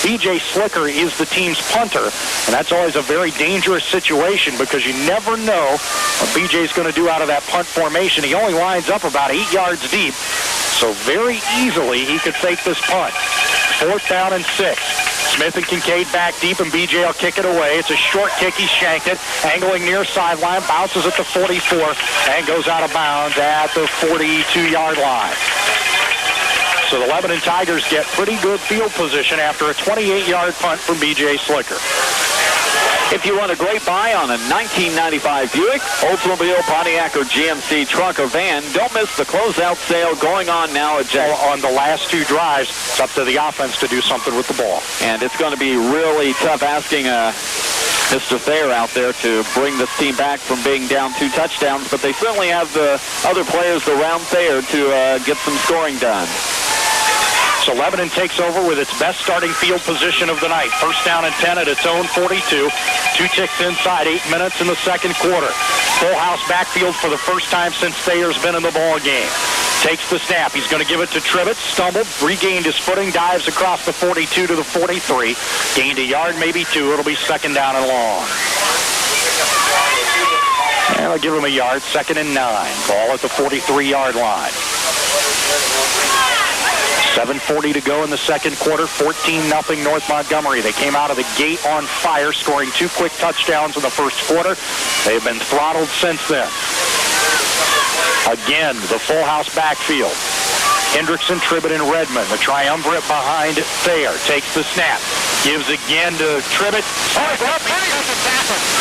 B.J. Slicker is the team's punter, and that's always a very dangerous situation because you never know what B.J.'s going to do out of that punt formation. He only lines up about 8 yards deep, so very easily he could fake this punt. 4th down and 6. Smith and Kincaid back deep, and B.J. will kick it away. It's a short kick. He shanked it, angling near sideline, bounces at the 44, and goes out of bounds at the 42-yard line. So the Lebanon Tigers get pretty good field position after a 28-yard punt from B.J. Slicker. If you want a great buy on a 1995 Buick, Oldsmobile, Pontiac, or GMC truck or van, don't miss the closeout sale going on now at Jay. On the last two drives, it's up to the offense to do something with the ball. And it's going to be really tough asking Mr. Thayer out there to bring this team back from being down 2 touchdowns, but they certainly have the other players around Thayer to get some scoring done. So Lebanon takes over with its best starting field position of the night. First down and 10 at its own 42. 2 ticks inside, 8 minutes in the second quarter. Full house backfield for the first time since Thayer's been in the ball game. Takes the snap. He's going to give it to Tribbett. Stumbled, regained his footing, dives across the 42 to the 43. Gained a yard, maybe 2. It'll be second down and long. And I'll give him a yard, 2nd and 9. Ball at the 43-yard line. 7:40 to go in the second quarter, 14-0 North Montgomery. They came out of the gate on fire, scoring 2 quick touchdowns in the first quarter. They've been throttled since then. Again, the full house backfield. Hendrickson, Tribbett, and Redmond. The triumvirate behind Thayer takes the snap. Gives again to Tribbett.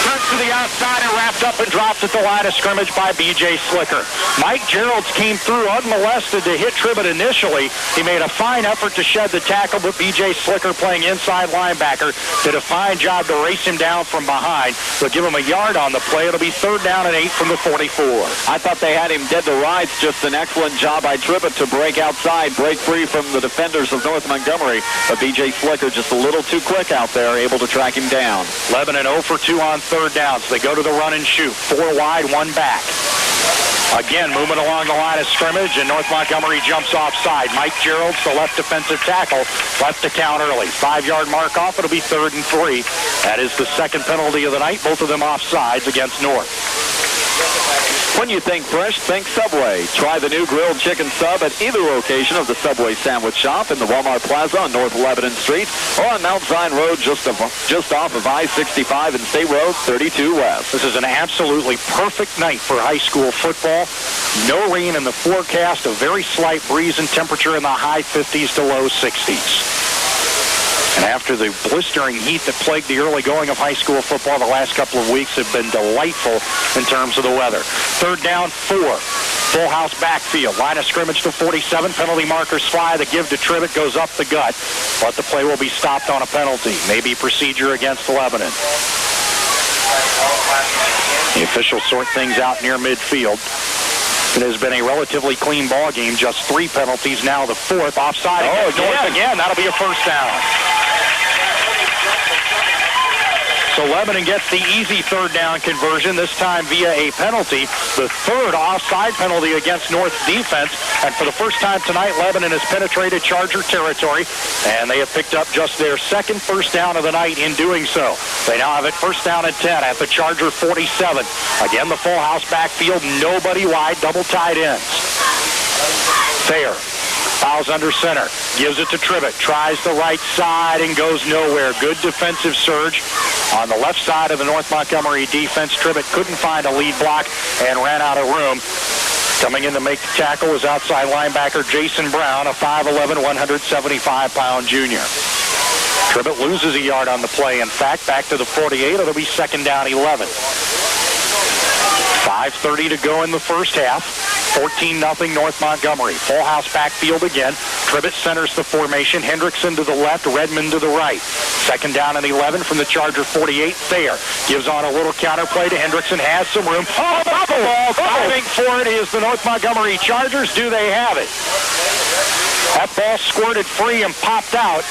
Turns to the outside and wrapped up and dropped at the line of scrimmage by B.J. Slicker. Mike Geralds came through unmolested to hit Tribbett initially. He made a fine effort to shed the tackle, but B.J. Slicker, playing inside linebacker, did a fine job to race him down from behind. They'll give him a yard on the play. It'll be 3rd down and 8 from the 44. I thought they had him dead to rights. Just an excellent job by Tribbett to break outside, break free from the defenders of North Montgomery. But B.J. Slicker just a little too quick out there, able to track him down. Lebanon 0 for 2 on 3rd down, so they go to the run and shoot. 4 wide, 1 back. Again, movement along the line of scrimmage, and North Montgomery jumps offside. Mike Geralds, the left defensive tackle, left to count early. 5-yard mark off. It'll be 3rd and 3. That is the second penalty of the night. Both of them offsides against North. When you think fresh, think Subway. Try the new grilled chicken sub at either location of the Subway Sandwich Shop in the Walmart Plaza on North Lebanon Street or on Mount Zion Road just off of I-65 and State Road 32 West. This is an absolutely perfect night for high school football. No rain in the forecast, a very slight breeze and temperature in the high 50s to low 60s. And after the blistering heat that plagued the early going of high school football, the last couple of weeks have been delightful in terms of the weather. 3rd down, 4. Full house backfield. Line of scrimmage to 47. Penalty markers fly. The give to Tribbett goes up the gut. But the play will be stopped on a penalty. Maybe procedure against Lebanon. The officials sort things out near midfield. It has been a relatively clean ball game. Just 3 penalties. Now the 4th. Offside again. That'll be a first down. So Lebanon gets the easy 3rd down conversion, this time via a penalty. The 3rd offside penalty against North's defense. And for the first time tonight, Lebanon has penetrated Charger territory. And they have picked up just their 2nd first down of the night in doing so. They now have it 1st down and 10 at the Charger 47. Again, the full house backfield, nobody wide, double tight ends. Thayer fouls under center, gives it to Tribbett, tries the right side and goes nowhere. Good defensive surge on the left side of the North Montgomery defense. Tribbett couldn't find a lead block and ran out of room. Coming in to make the tackle was outside linebacker Jason Brown, a 5'11", 175-pound junior. Tribbett loses a yard on the play. In fact, back to the 48, it'll be 2nd down 11. 5:30 to go in the first half. 14-0 North Montgomery. Full house backfield again. Tribbett centers the formation. Hendrickson to the left, Redmond to the right. 2nd down and 11 from the Charger 48. Thayer gives on a little counter play to Hendrickson. Has some room. Oh, ball! Diving for it is the North Montgomery Chargers. Do they have it? That ball squirted free and popped out.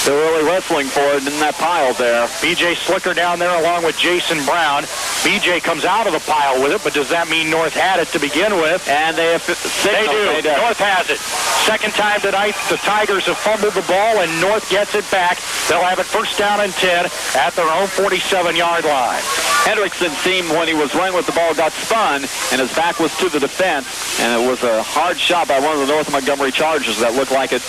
They're really wrestling for it in that pile there. B.J. Slicker down there along with Jason Brown. B.J. comes out of the pile with it, but does that mean North had it to begin with? And they do. North has it. 2nd time tonight, the Tigers have fumbled the ball, and North gets it back. They'll have it 1st down and 10 at their own 47-yard line. Hendrickson seemed, when he was running with the ball, got spun, and his back was to the defense, and it was a hard shot by one of the North Montgomery Chargers that looked like it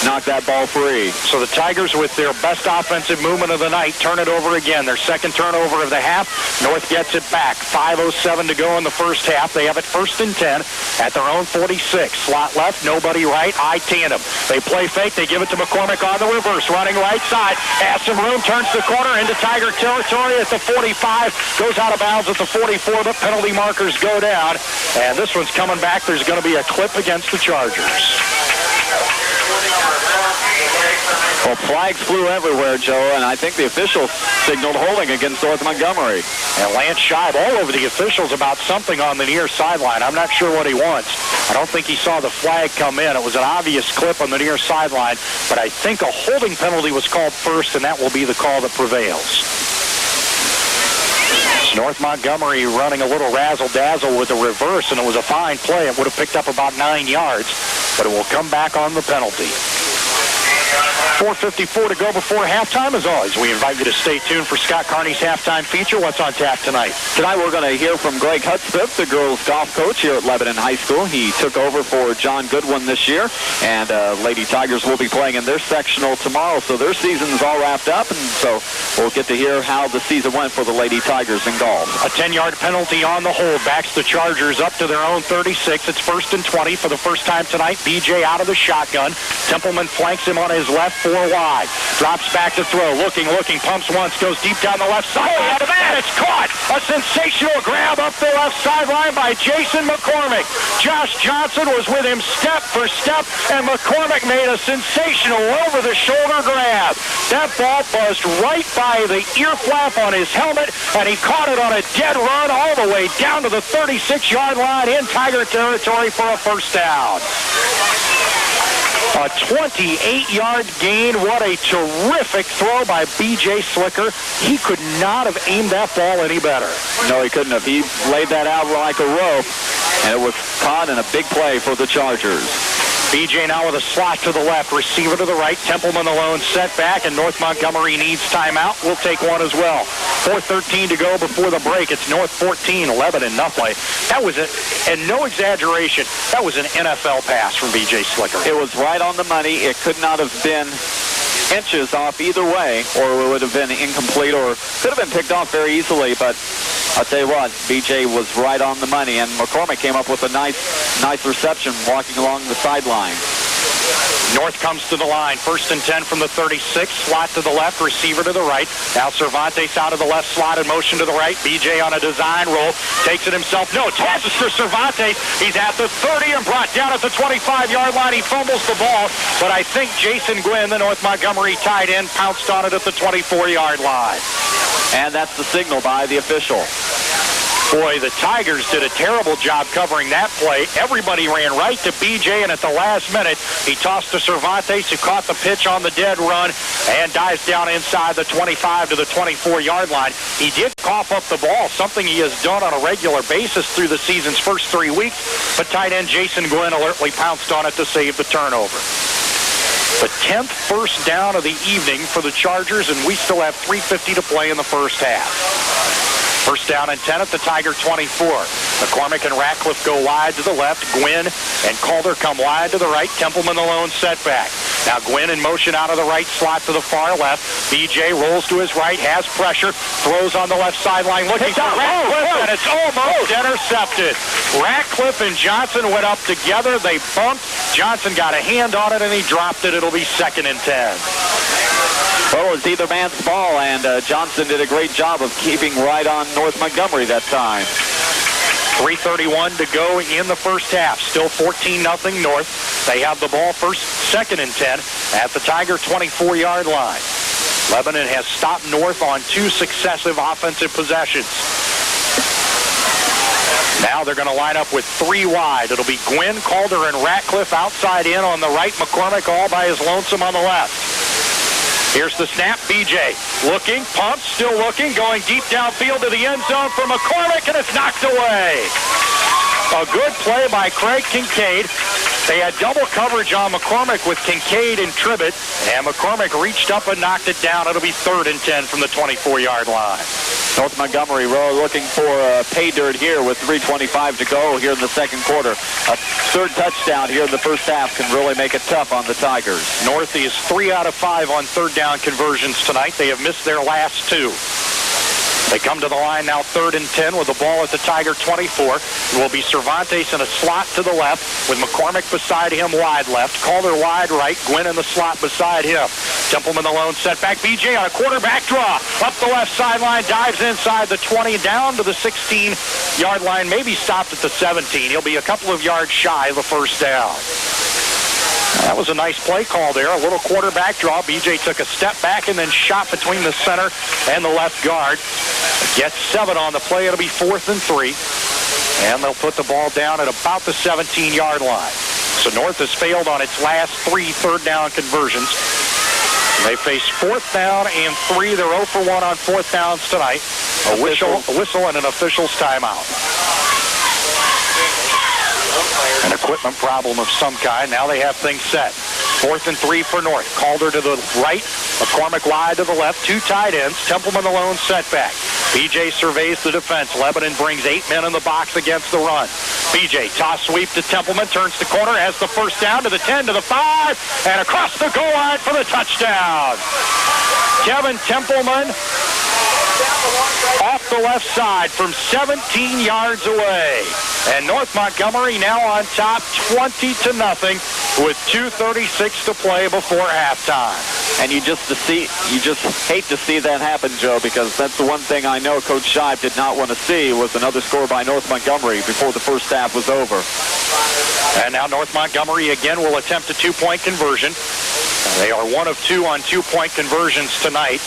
knocked that ball free. So the Tigers, with their best offensive movement of the night, turn it over again. Their second turnover of the half. North gets it back. 5:07 to go in the first half. They have it 1st and 10 at their own 46. Slot left, nobody right, I tandem. They play fake. They give it to McCormick on the reverse, running right side. Has some room, turns the corner into Tiger territory at the 45. Goes out of bounds at the 44. The penalty markers go down. And this one's coming back. There's going to be a clip against the Chargers. Well, flags flew everywhere, Joe, and I think the officials signaled holding against North Montgomery. And Lance Scheib all over the officials about something on the near sideline. I'm not sure what he wants. I don't think he saw the flag come in. It was an obvious clip on the near sideline, but I think a holding penalty was called first, and that will be the call that prevails. North Montgomery running a little razzle-dazzle with the reverse, and it was a fine play. It would have picked up about 9 yards, but it will come back on the penalty. 4:54 to go before halftime. As always, we invite you to stay tuned for Scott Carney's halftime feature. What's on tap tonight? Tonight we're going to hear from Greg Hudspeth, the girls' golf coach here at Lebanon High School. He took over for John Goodwin this year, and Lady Tigers will be playing in their sectional tomorrow, so their season's all wrapped up, and so we'll get to hear how the season went for the Lady Tigers in golf. A 10-yard penalty on the hold backs the Chargers up to their own 36. It's 1st and 20 for the first time tonight. BJ out of the shotgun. Templeman flanks him on his left, 4 wide. Drops back to throw. Looking, pumps once, goes deep down the left side. And it's caught. A sensational grab up the left sideline by Jason McCormick. Josh Johnson was with him step for step, and McCormick made a sensational over-the-shoulder grab. That ball buzzed right by the ear flap on his helmet, and he caught it on a dead run all the way down to the 36-yard line in Tiger territory for a first down. A 28-yard gain. What a terrific throw by B.J. Slicker. He could not have aimed that ball any better. No, he couldn't have. He laid that out like a rope, and it was caught in a big play for the Chargers. BJ now with a slot to the left, receiver to the right. Templeman alone set back, and North Montgomery needs timeout. We'll take one as well. 4:13 to go before the break. It's North 14, Lebanon nothing. That was it, and no exaggeration, that was an NFL pass from BJ Slicker. It was right on the money. It could not have been inches off either way, or it would have been incomplete, or could have been picked off very easily, but I'll tell you what, BJ was right on the money, and McCormick came up with a nice reception walking along the sideline. North comes to the line. 1st and 10 from the 36. Slot to the left, receiver to the right. Now Cervantes out of the left slot in motion to the right. BJ on a design roll. Takes it himself. No, tosses to Cervantes. He's at the 30 and brought down at the 25-yard line. He fumbles the ball, but I think Jason Gwynn, the North Montgomery tight end, pounced on it at the 24-yard line. And that's the signal by the official. Boy, the Tigers did a terrible job covering that play. Everybody ran right to BJ, and at the last minute, he tossed to Cervantes, who caught the pitch on the dead run and dives down inside the 25 to the 24-yard line. He did cough up the ball, something he has done on a regular basis through the season's first 3 weeks, but tight end Jason Gwynn alertly pounced on it to save the turnover. The 10th first down of the evening for the Chargers, and we still have 3:50 to play in the first half. First down and 10 at the Tiger 24. McCormick and Ratcliffe go wide to the left. Gwynn and Calder come wide to the right. Templeman alone setback. Now Gwynn in motion out of the right slot to the far left. BJ rolls to his right, has pressure, throws on the left sideline, looking for Ratcliffe, and it's almost intercepted. Ratcliffe and Johnson went up together. They bumped. Johnson got a hand on it, and he dropped it. It'll be 2nd and 10. Well, it was either man's ball, and Johnson did a great job of keeping right on North Montgomery that time. 3:31 to go in the first half. Still 14-0 North. They have the ball first, 2nd and 10 at the Tiger 24-yard line. Lebanon has stopped North on 2 successive offensive possessions. Now they're going to line up with 3 wide. It'll be Gwynn, Calder, and Ratcliffe outside in on the right. McCormick all by his lonesome on the left. Here's the snap. BJ looking, pumps, still looking, going deep downfield to the end zone for McCormick, and it's knocked away. A good play by Craig Kincaid. They had double coverage on McCormick with Kincaid and Tribbett, and McCormick reached up and knocked it down. It'll be 3rd and 10 from the 24-yard line. North Montgomery looking for pay dirt here with 3:25 to go here in the second quarter. A third touchdown here in the first half can really make it tough on the Tigers. North is 3 out of 5 on third down conversions tonight. They have missed their last 2. They come to the line now 3rd and 10 with the ball at the Tiger 24. It will be Cervantes in a slot to the left with McCormick beside him wide left. Calder wide right. Gwynn in the slot beside him. Templeman the lone setback. BJ on a quarterback draw. Up the left sideline. Dives inside the 20 down to the 16-yard line. Maybe stopped at the 17. He'll be a couple of yards shy of the first down. That was a nice play call there. A little quarterback draw. BJ took a step back and then shot between the center and the left guard. Gets 7 on the play. It'll be 4th and 3. And they'll put the ball down at about the 17-yard line. So North has failed on its last 3 third down conversions. They face 4th down and 3. They're 0 for 1 on 4th downs tonight. A whistle and an official's timeout. An equipment problem of some kind. Now they have things set. 4th and 3 for North. Calder to the right. McCormick wide to the left. 2 tight ends. Templeman the lone setback. BJ surveys the defense. Lebanon brings 8 men in the box against the run. BJ toss sweep to Templeman. Turns the corner. Has the first down to the 10 to the 5. And across the goal line for the touchdown. Kevin Templeman off the left side from 17 yards away. And North Montgomery now on top 20-0 with 2:36 to play before halftime. And you just hate to see that happen, Joe, because that's the one thing I know Coach Shive did not want to see was another score by North Montgomery before the first half was over. And now North Montgomery again will attempt a 2-point conversion. They are 1 of 2 on 2-point conversions tonight.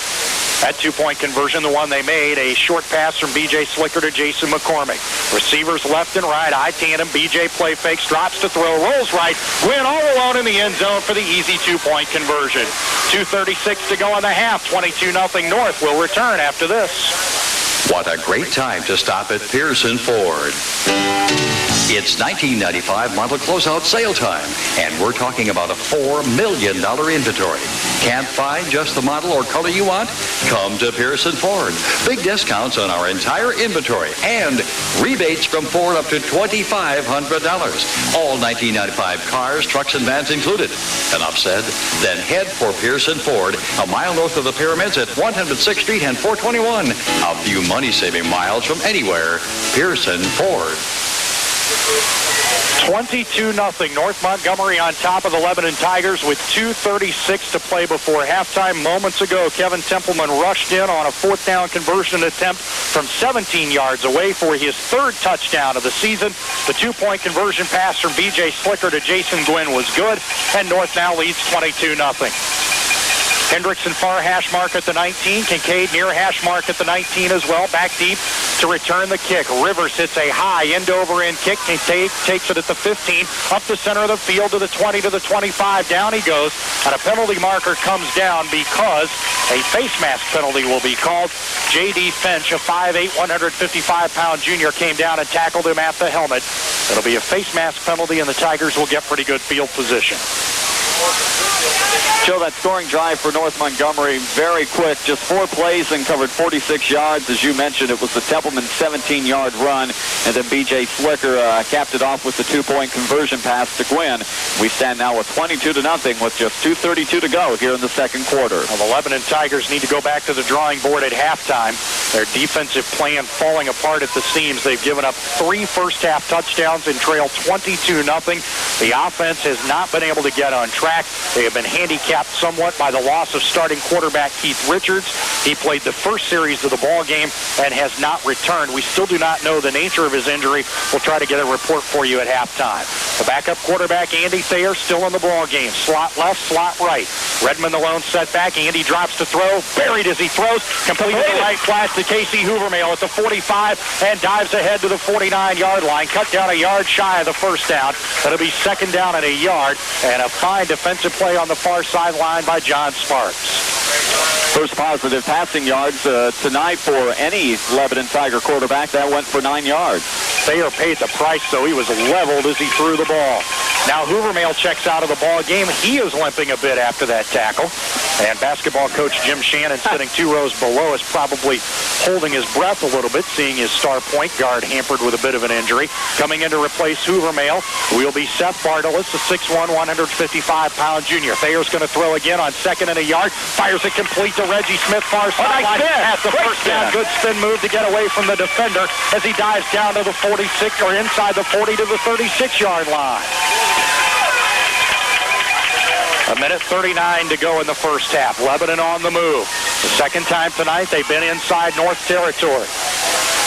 That 2-point conversion, the one they made, a short pass from B.J. Slicker to Jason McCormick. Receivers left and right, eye tandem. B.J. play fakes, drops to throw, rolls right. Gwynn all alone in the end zone for the easy 2-point conversion. 2:36 to go in the half. 22-0 North will return after this. What a great time to stop at Pearson Ford. It's 1995 model closeout sale time, and we're talking about a $4 million inventory. Can't find just the model or color you want? Come to Pearson Ford. Big discounts on our entire inventory and rebates from Ford up to $2,500. All 1995 cars, trucks, and vans included. Enough said? Then head for Pearson Ford, a mile north of the Pyramids at 106th Street and 421. A few money-saving miles from anywhere. Pearson Ford. 22-0 North Montgomery on top of the Lebanon Tigers with 2:36 to play before halftime. Moments ago, Kevin Templeman rushed in on a 4th down conversion attempt from 17 yards away for his 3rd touchdown of the season. The 2-point conversion pass from B.J. Slicker to Jason Gwynn was good, and North now leads 22-0. Hendrickson far hash mark at the 19. Kincaid near hash mark at the 19 as well. Back deep to return the kick. Rivers hits a high end-over-end kick. Kincaid takes it at the 15. Up the center of the field to the 20 to the 25. Down he goes. And a penalty marker comes down because a face mask penalty will be called. J.D. Finch, a 5'8", 155-pound junior, came down and tackled him at the helmet. It'll be a face mask penalty, and the Tigers will get pretty good field position. Joe, that scoring drive for North Montgomery, very quick, just 4 plays and covered 46 yards. As you mentioned, it was the Templeman 17-yard run, and then B.J. Slicker capped it off with the 2-point conversion pass to Gwynn. We stand now with 22-0 with just 2:32 to go here in the second quarter. Well, the Lebanon Tigers need to go back to the drawing board at halftime. Their defensive plan falling apart at the seams. They've given up 3 first-half touchdowns and trail 22-0. The offense has not been able to get on track. They have been handicapped somewhat by the loss of starting quarterback Keith Richards. He played the first series of the ball game and has not returned. We still do not know the nature of his injury. We'll try to get a report for you at halftime. The backup quarterback, Andy Thayer, still in the ball game. Slot left, slot right. Redmond the lone setback. Andy drops to throw. Buried as he throws. Completed the right flash to Casey Hoovermail at the 45 and dives ahead to the 49-yard line. Cut down a yard shy of the first down. That'll be 2nd down and a yard. And a fine defensive play on the far sideline by John Sparks. First positive passing yards tonight for any Lebanon Tiger quarterback. That went for 9 yards. Thayer paid the price, though. He was leveled as he threw the ball. Now Hoovermail checks out of the ball game. He is limping a bit after that tackle. And basketball coach Jim Shannon, sitting 2 rows below, is probably holding his breath a little bit, seeing his star point guard hampered with a bit of an injury. Coming in to replace Hoovermail will be Seth Bartolus, a 6'1", 155-pound junior. Thayer's going to throw again on second and a yard. Fires it complete to Reggie Smith, far sideline. Has the first down. Good spin move to get away from the defender as he dives down to the 46, or inside the 40 to the 36-yard line. A minute 39 to go in the first half. Lebanon on the move. The second time tonight they've been inside North territory.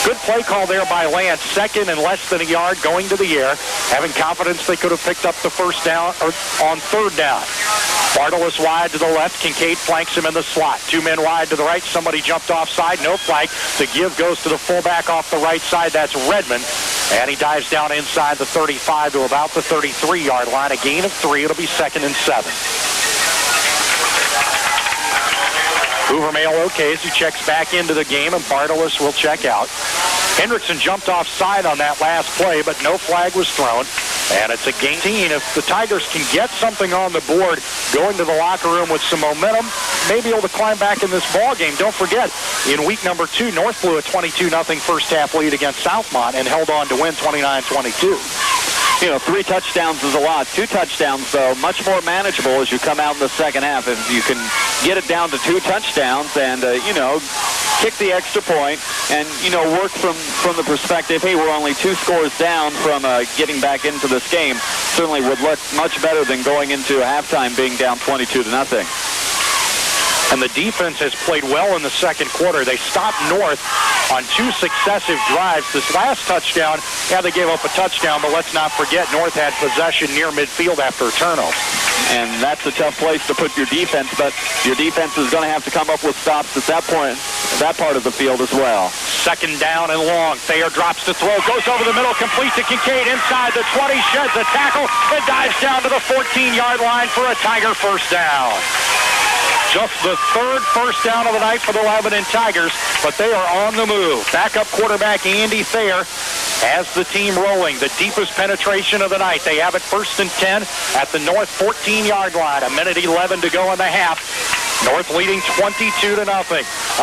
Good play call there by Lance. Second and less than a yard going to the air. Having confidence they could have picked up the first down or on third down. Bartolus wide to the left. Kincaid flanks him in the slot. 2 men wide to the right. Somebody jumped offside. No flag. The give goes to the fullback off the right side. That's Redmond. And he dives down inside the 35 to about the 33-yard line. A gain of 3. It'll be 2nd and 7. Hoovermail okay as he checks back into the game, and Bartolus will check out. Hendrickson jumped offside on that last play, but no flag was thrown. And it's a gain. If the Tigers can get something on the board, going to the locker room with some momentum, may be able to climb back in this ball game. Don't forget, in week number 2, North blew a 22-0 first half lead against Southmont and held on to win 29-22. 3 touchdowns is a lot. 2 touchdowns, though, much more manageable as you come out in the second half. If you can get it down to 2 touchdowns and, kick the extra point and, work from the perspective, hey, we're only 2 scores down from getting back into this game, certainly would look much better than going into halftime being down 22-0. And the defense has played well in the second quarter. They stopped North on 2 successive drives. This last touchdown, they gave up a touchdown, but let's not forget North had possession near midfield after a turnover. And that's a tough place to put your defense, but your defense is going to have to come up with stops at that point, that part of the field as well. Second down and long. Thayer drops to throw, goes over the middle, complete to Kincaid inside the 20, sheds a tackle, and dives down to the 14-yard line for a Tiger first down. Just the 3rd first down of the night for the Lebanon Tigers, but they are on the move. Backup quarterback Andy Thayer has the team rolling. The deepest penetration of the night. They have it 1st and 10 at the North 14-yard line. A minute 11 to go in the half. North leading 22-0.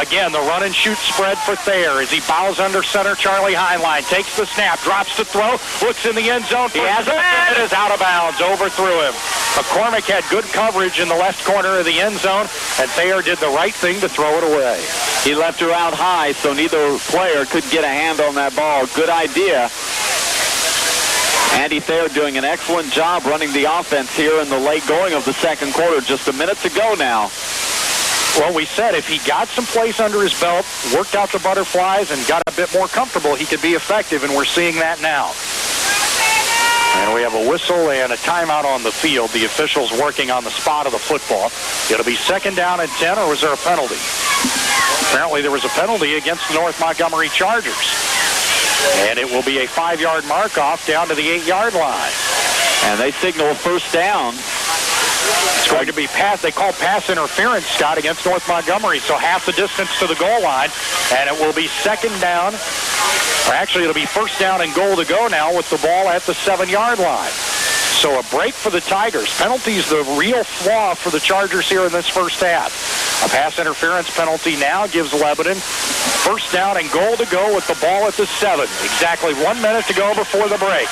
Again, the run and shoot spread for Thayer as he bows under center. Charlie Heinlein takes the snap, drops to throw, looks in the end zone. He has it. It is out of bounds. Overthrew him. McCormick had good coverage in the left corner of the end zone, and Thayer did the right thing to throw it away. He left her out high, so neither player could get a hand on that ball. Good idea. Andy Thayer doing an excellent job running the offense here in the late going of the second quarter. Just a minute to go now. Well, we said if he got some plays under his belt, worked out the butterflies, and got a bit more comfortable, he could be effective, and we're seeing that now. And we have a whistle and a timeout on the field. The officials working on the spot of the football. It'll be 2nd down and 10, or was there a penalty? Apparently there was a penalty against the North Montgomery Chargers. And it will be a 5-yard mark-off down to the 8-yard line. And they signal first down. It's going to be pass. They call pass interference, Scott, against North Montgomery. So half the distance to the goal line. And it will be 2nd down. Or actually, it'll be 1st down and goal to go now with the ball at the 7-yard line. So a break for the Tigers. Penalties, the real flaw for the Chargers here in this first half. A pass interference penalty now gives Lebanon 1st down and goal to go with the ball at the 7. Exactly 1 minute to go before the break.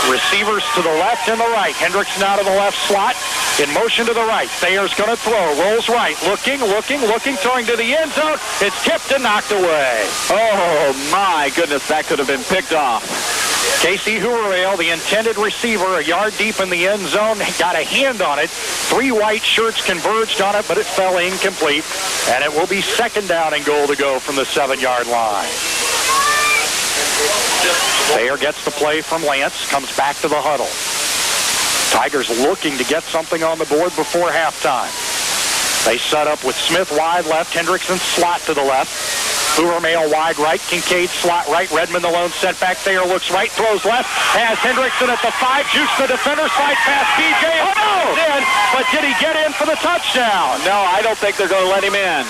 Receivers to the left and the right. Hendrickson out of the left slot. In motion to the right. Thayer's going to throw. Rolls right. Looking. Throwing to the end zone. It's tipped and knocked away. Oh, my goodness. That could have been picked off. Casey Hoovermail, the intended receiver, a yard deep in the end zone, got a hand on it. 3 white shirts converged on it, but it fell incomplete. And it will be 2nd down and goal to go from the 7-yard line. Thayer gets the play from Lance, comes back to the huddle. Tigers looking to get something on the board before halftime. They set up with Smith wide left, Hendrickson slot to the left. Hoovermail wide right, Kincaid slot right, Redmond the lone setback. Thayer looks right, throws left, has Hendrickson at the 5, jukes the defender, slides past BJ. Oh no! In, but did he get in for the touchdown? No, I don't think they're going to let him in.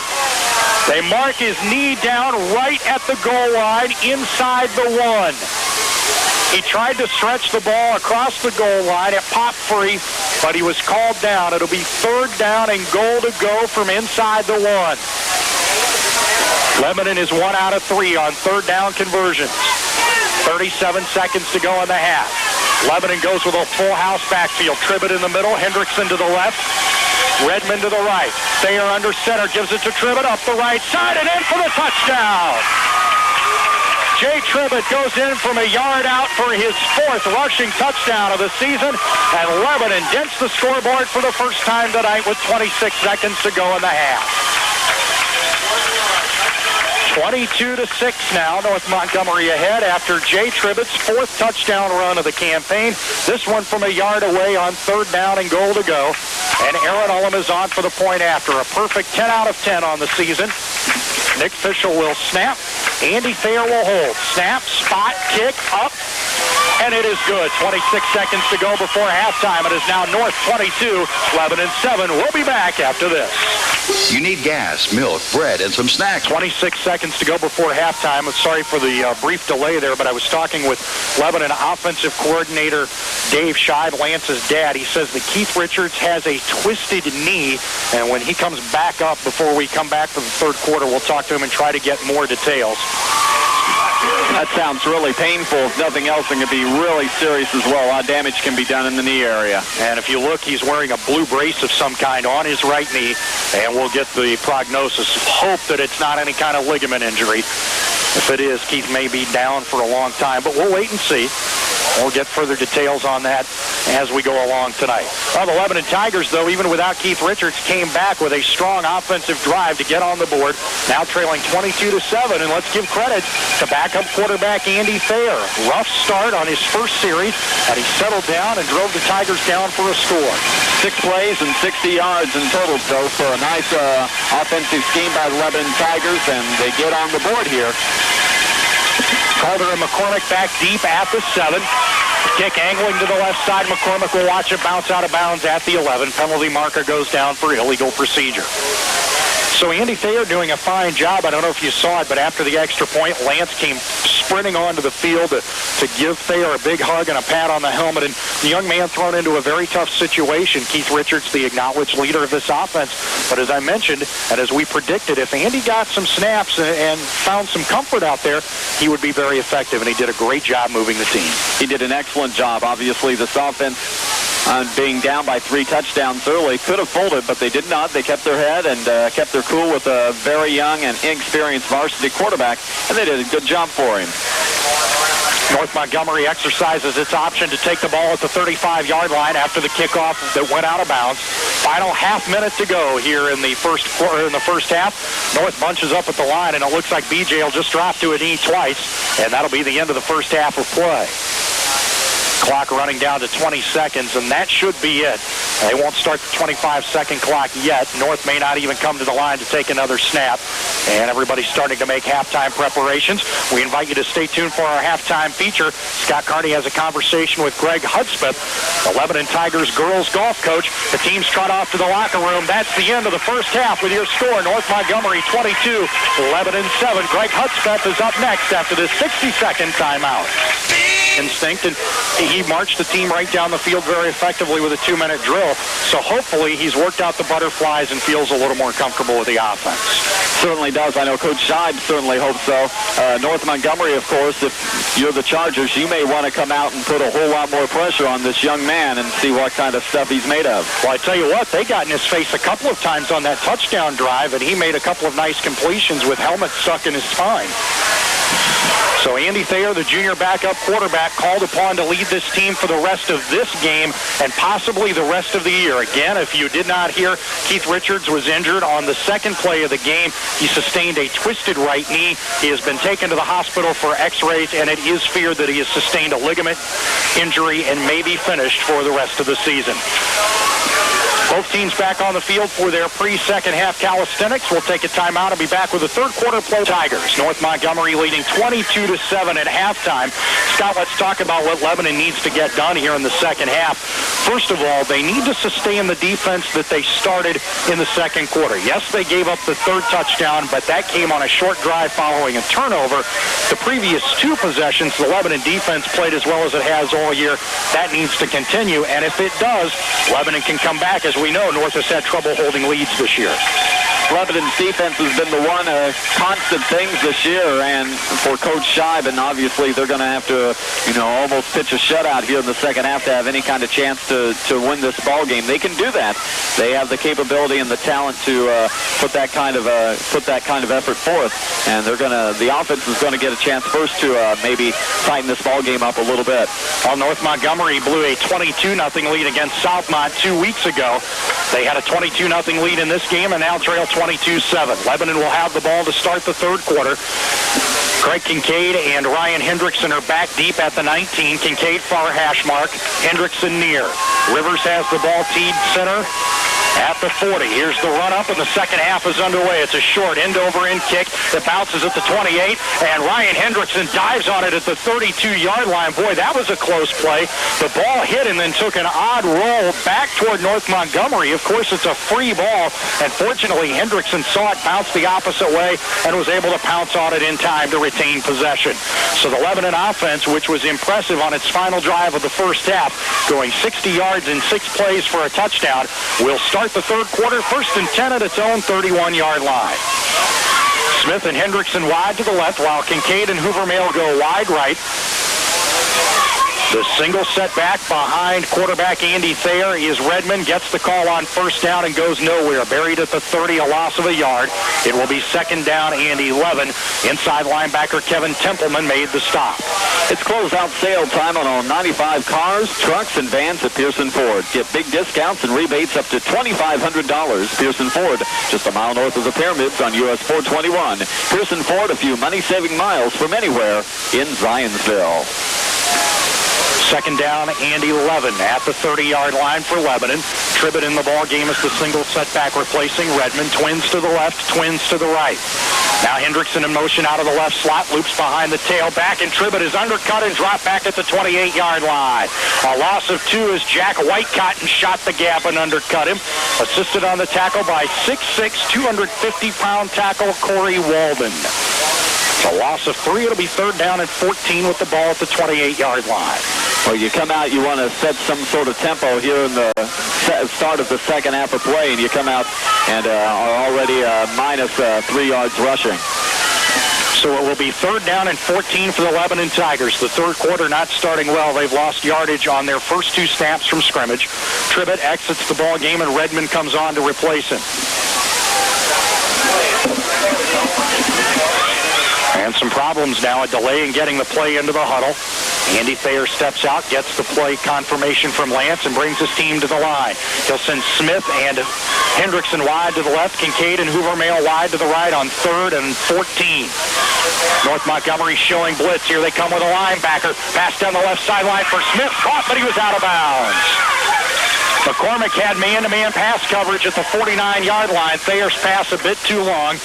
They mark his knee down right at the goal line inside the 1. He tried to stretch the ball across the goal line. It popped free, but he was called down. It'll be 3rd down and goal to go from inside the 1. Lebanon is 1 out of 3 on 3rd down conversions. 37 seconds to go in the half. Lebanon goes with a full house backfield. Tribbett in the middle, Hendrickson to the left, Redmond to the right. Thayer under center, gives it to Tribbett up the right side and in for the touchdown. Jay Tribbett goes in from a yard out for his 4th rushing touchdown of the season, and Lebanon dents the scoreboard for the first time tonight with 26 seconds to go in the half. 22-6 now, North Montgomery ahead after Jay Tribbett's 4th touchdown run of the campaign. This one from a yard away on 3rd down and goal to go. And Aaron Ullum is on for the point after. A perfect 10 out of 10 on the season. Nick Fischel will snap. Andy Thayer will hold. Snap, spot, kick, up. And it is good. 26 seconds to go before halftime. It is now North 22, Lebanon 7. We'll be back after this. You need gas, milk, bread, and some snacks. 26 seconds to go before halftime. I'm sorry for the brief delay there, but I was talking with Lebanon offensive coordinator Dave Scheib, Lance's dad. He says that Keith Richards has a twisted knee, and when he comes back up before we come back for the 3rd quarter, we'll talk to him and try to get more details. That sounds really painful. If nothing else, it can be really serious as well. A lot of damage can be done in the knee area. And if you look, he's wearing a blue brace of some kind on his right knee, and we'll get the prognosis. Hope that it's not any kind of ligament injury. If it is, Keith may be down for a long time, but we'll wait and see. We'll get further details on that as we go along tonight. Well, the Lebanon Tigers, though, even without Keith Richards, came back with a strong offensive drive to get on the board. Now trailing 22-7, and let's give credit to backup quarterback Andy Thayer. Rough start on his first series, and he settled down and drove the Tigers down for a score. 6 plays and 60 yards in total, so for a nice offensive scheme by the Lebanon Tigers, and they get on the board here. Calder and McCormick back deep at the 7. Kick angling to the left side. McCormick will watch it bounce out of bounds at the 11. Penalty marker goes down for illegal procedure. So Andy Thayer doing a fine job. I don't know if you saw it, but after the extra point, Lance came sprinting onto the field to give Thayer a big hug and a pat on the helmet. And the young man thrown into a very tough situation. Keith Richards, the acknowledged leader of this offense. But as I mentioned, and as we predicted, if Andy got some snaps and found some comfort out there, he would be very effective. And he did a great job moving the team. He did an excellent job. Obviously, this offense, being down by 3 touchdowns early, could have folded, but they did not. They kept their head and kept their cool with a very young and inexperienced varsity quarterback, and they did a good job for him. North Montgomery exercises its option to take the ball at the 35-yard line after the kickoff that went out of bounds. Final half minute to go here in the first quarter, in the first half. North bunches up at the line, and it looks like BJ will just drop to a knee twice, and that'll be the end of the first half of play. Clock running down to 20 seconds, and that should be it. They won't start the 25-second clock yet. North may not even come to the line to take another snap, and everybody's starting to make halftime preparations. We invite you to stay tuned for our halftime feature. Scott Carney has a conversation with Greg Hudspeth, the Lebanon Tigers girls golf coach. The teams trot off to the locker room. That's the end of the first half with your score. North Montgomery 22, Lebanon 7. Greg Hudspeth is up next after this 60-second timeout. Instinct, and he marched the team right down the field very effectively with a 2-minute drill. So hopefully he's worked out the butterflies and feels a little more comfortable with the offense. Certainly does. I know Coach Scheib certainly hopes so. North Montgomery, of course, if you're the Chargers, you may want to come out and put a whole lot more pressure on this young man and see what kind of stuff he's made of. Well, I tell you what, they got in his face a couple of times on that touchdown drive, and he made a couple of nice completions with helmet stuck in his spine. So Andy Thayer, the junior backup quarterback, called upon to lead this team for the rest of this game and possibly the rest of the year. Again, if you did not hear, Keith Richards was injured on the second play of the game. He sustained a twisted right knee. He has been taken to the hospital for x-rays, and it is feared that he has sustained a ligament injury and may be finished for the rest of the season. Both teams back on the field for their pre-second half calisthenics. We'll take a timeout and be back with the third quarter play. Tigers. North Montgomery leading 22-7 at halftime. Scott, let's talk about what Lebanon needs to get done here in the second half. First of all, they need to sustain the defense that they started in the second quarter. Yes, they gave up the third touchdown, but that came on a short drive following a turnover. The previous two possessions, the Lebanon defense played as well as it has all year. That needs to continue, and if it does, Lebanon can come back. As we know, North has had trouble holding leads this year. Lebanon's defense has been the one constant things this year, and for Coach Scheiben, obviously they're going to have to, almost pitch a shutout here in the second half to have any kind of chance to win this ball game. They can do that. They have the capability and the talent to put that kind of effort forth, and the offense is going to get a chance first to maybe tighten this ball game up a little bit. Well, North Montgomery blew a 22-0 lead against Southmont 2 weeks ago. They had a 22-0 lead in this game and now trail 22-7. Lebanon will have the ball to start the third quarter. Craig Kincaid and Ryan Hendrickson are back deep at the 19. Kincaid far hash mark. Hendrickson near. Rivers has the ball teed center at the 40. Here's the run-up, and the second half is underway. It's a short end-over-end kick that bounces at the 28, and Ryan Hendrickson dives on it at the 32-yard line. Boy, that was a close play. The ball hit and then took an odd roll back toward North Montgomery. Of course, it's a free ball, and fortunately, Hendrickson saw it bounce the opposite way and was able to pounce on it in time to retain possession. So the Lebanon offense, which was impressive on its final drive of the first half, going 60 yards in 6 plays for a touchdown, will start the third quarter, 1st and 10 at its own 31-yard line. Smith and Hendrickson wide to the left, while Kincaid and Hoovermail go wide right. The single set back behind quarterback Andy Thayer is Redmond, gets the call on first down and goes nowhere. Buried at the 30, a loss of a yard. It will be second down and 11. Inside linebacker Kevin Templeman made the stop. It's closeout sale time on all 95 cars, trucks, and vans at Pearson Ford. Get big discounts and rebates up to $2,500. Pearson Ford, just a mile north of the Pyramids on US 421. Pearson Ford, a few money-saving miles from anywhere in Zionsville. Second down and 11 at the 30-yard line for Lebanon. Tribbett in the ball game as the single setback replacing Redmond. Twins to the left, twins to the right. Now Hendrickson in motion out of the left slot, loops behind the tailback, and Tribbett is undercut and dropped back at the 28-yard line. A loss of 2 as Jack Whitecotton shot the gap and undercut him. Assisted on the tackle by 6'6", 250-pound tackle Corey Walden. A loss of 3. It'll be third down and 14 with the ball at the 28-yard line. Well, you come out, you want to set some sort of tempo here in the start of the second half of play, and you come out and are already minus 3 yards rushing. So it will be third down and 14 for the Lebanon Tigers. The third quarter not starting well. They've lost yardage on their first 2 snaps from scrimmage. Tribbett exits the ball game, and Redmond comes on to replace him. And some problems now, a delay in getting the play into the huddle. Andy Thayer steps out, gets the play confirmation from Lance, and brings his team to the line. He'll send Smith and Hendrickson wide to the left, Kincaid and Hoovermail wide to the right on 3rd and 14. North Montgomery showing blitz. Here they come with a linebacker. Pass down the left sideline for Smith. Caught, but he was out of bounds. McCormick had man-to-man pass coverage at the 49-yard line. Thayer's pass a bit too long.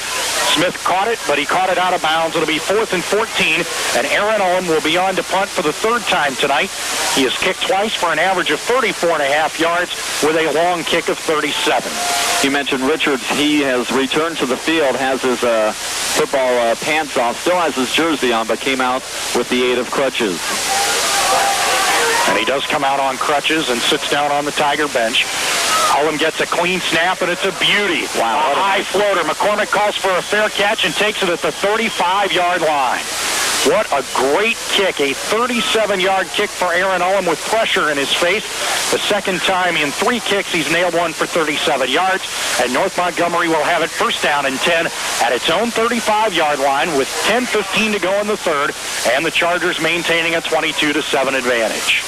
Smith caught it, but he caught it out of bounds. It'll be 4th and 14, and Aaron Owen will be on to punt for the 3rd time tonight. He has kicked twice for an average of 34.5 yards with a long kick of 37. You mentioned Richards. He has returned to the field, has his football pants off, still has his jersey on, but came out with the aid of crutches. And he does come out on crutches and sits down on the Tiger bench. Ullum gets a clean snap, and it's a beauty. Wow, a high floater. McCormick calls for a fair catch and takes it at the 35-yard line. What a great kick. A 37-yard kick for Aaron Ullum with pressure in his face. The second time in 3 kicks, he's nailed one for 37 yards. And North Montgomery will have it first down and 10 at its own 35-yard line with 10:15 to go in the third, and the Chargers maintaining a 22-7 advantage.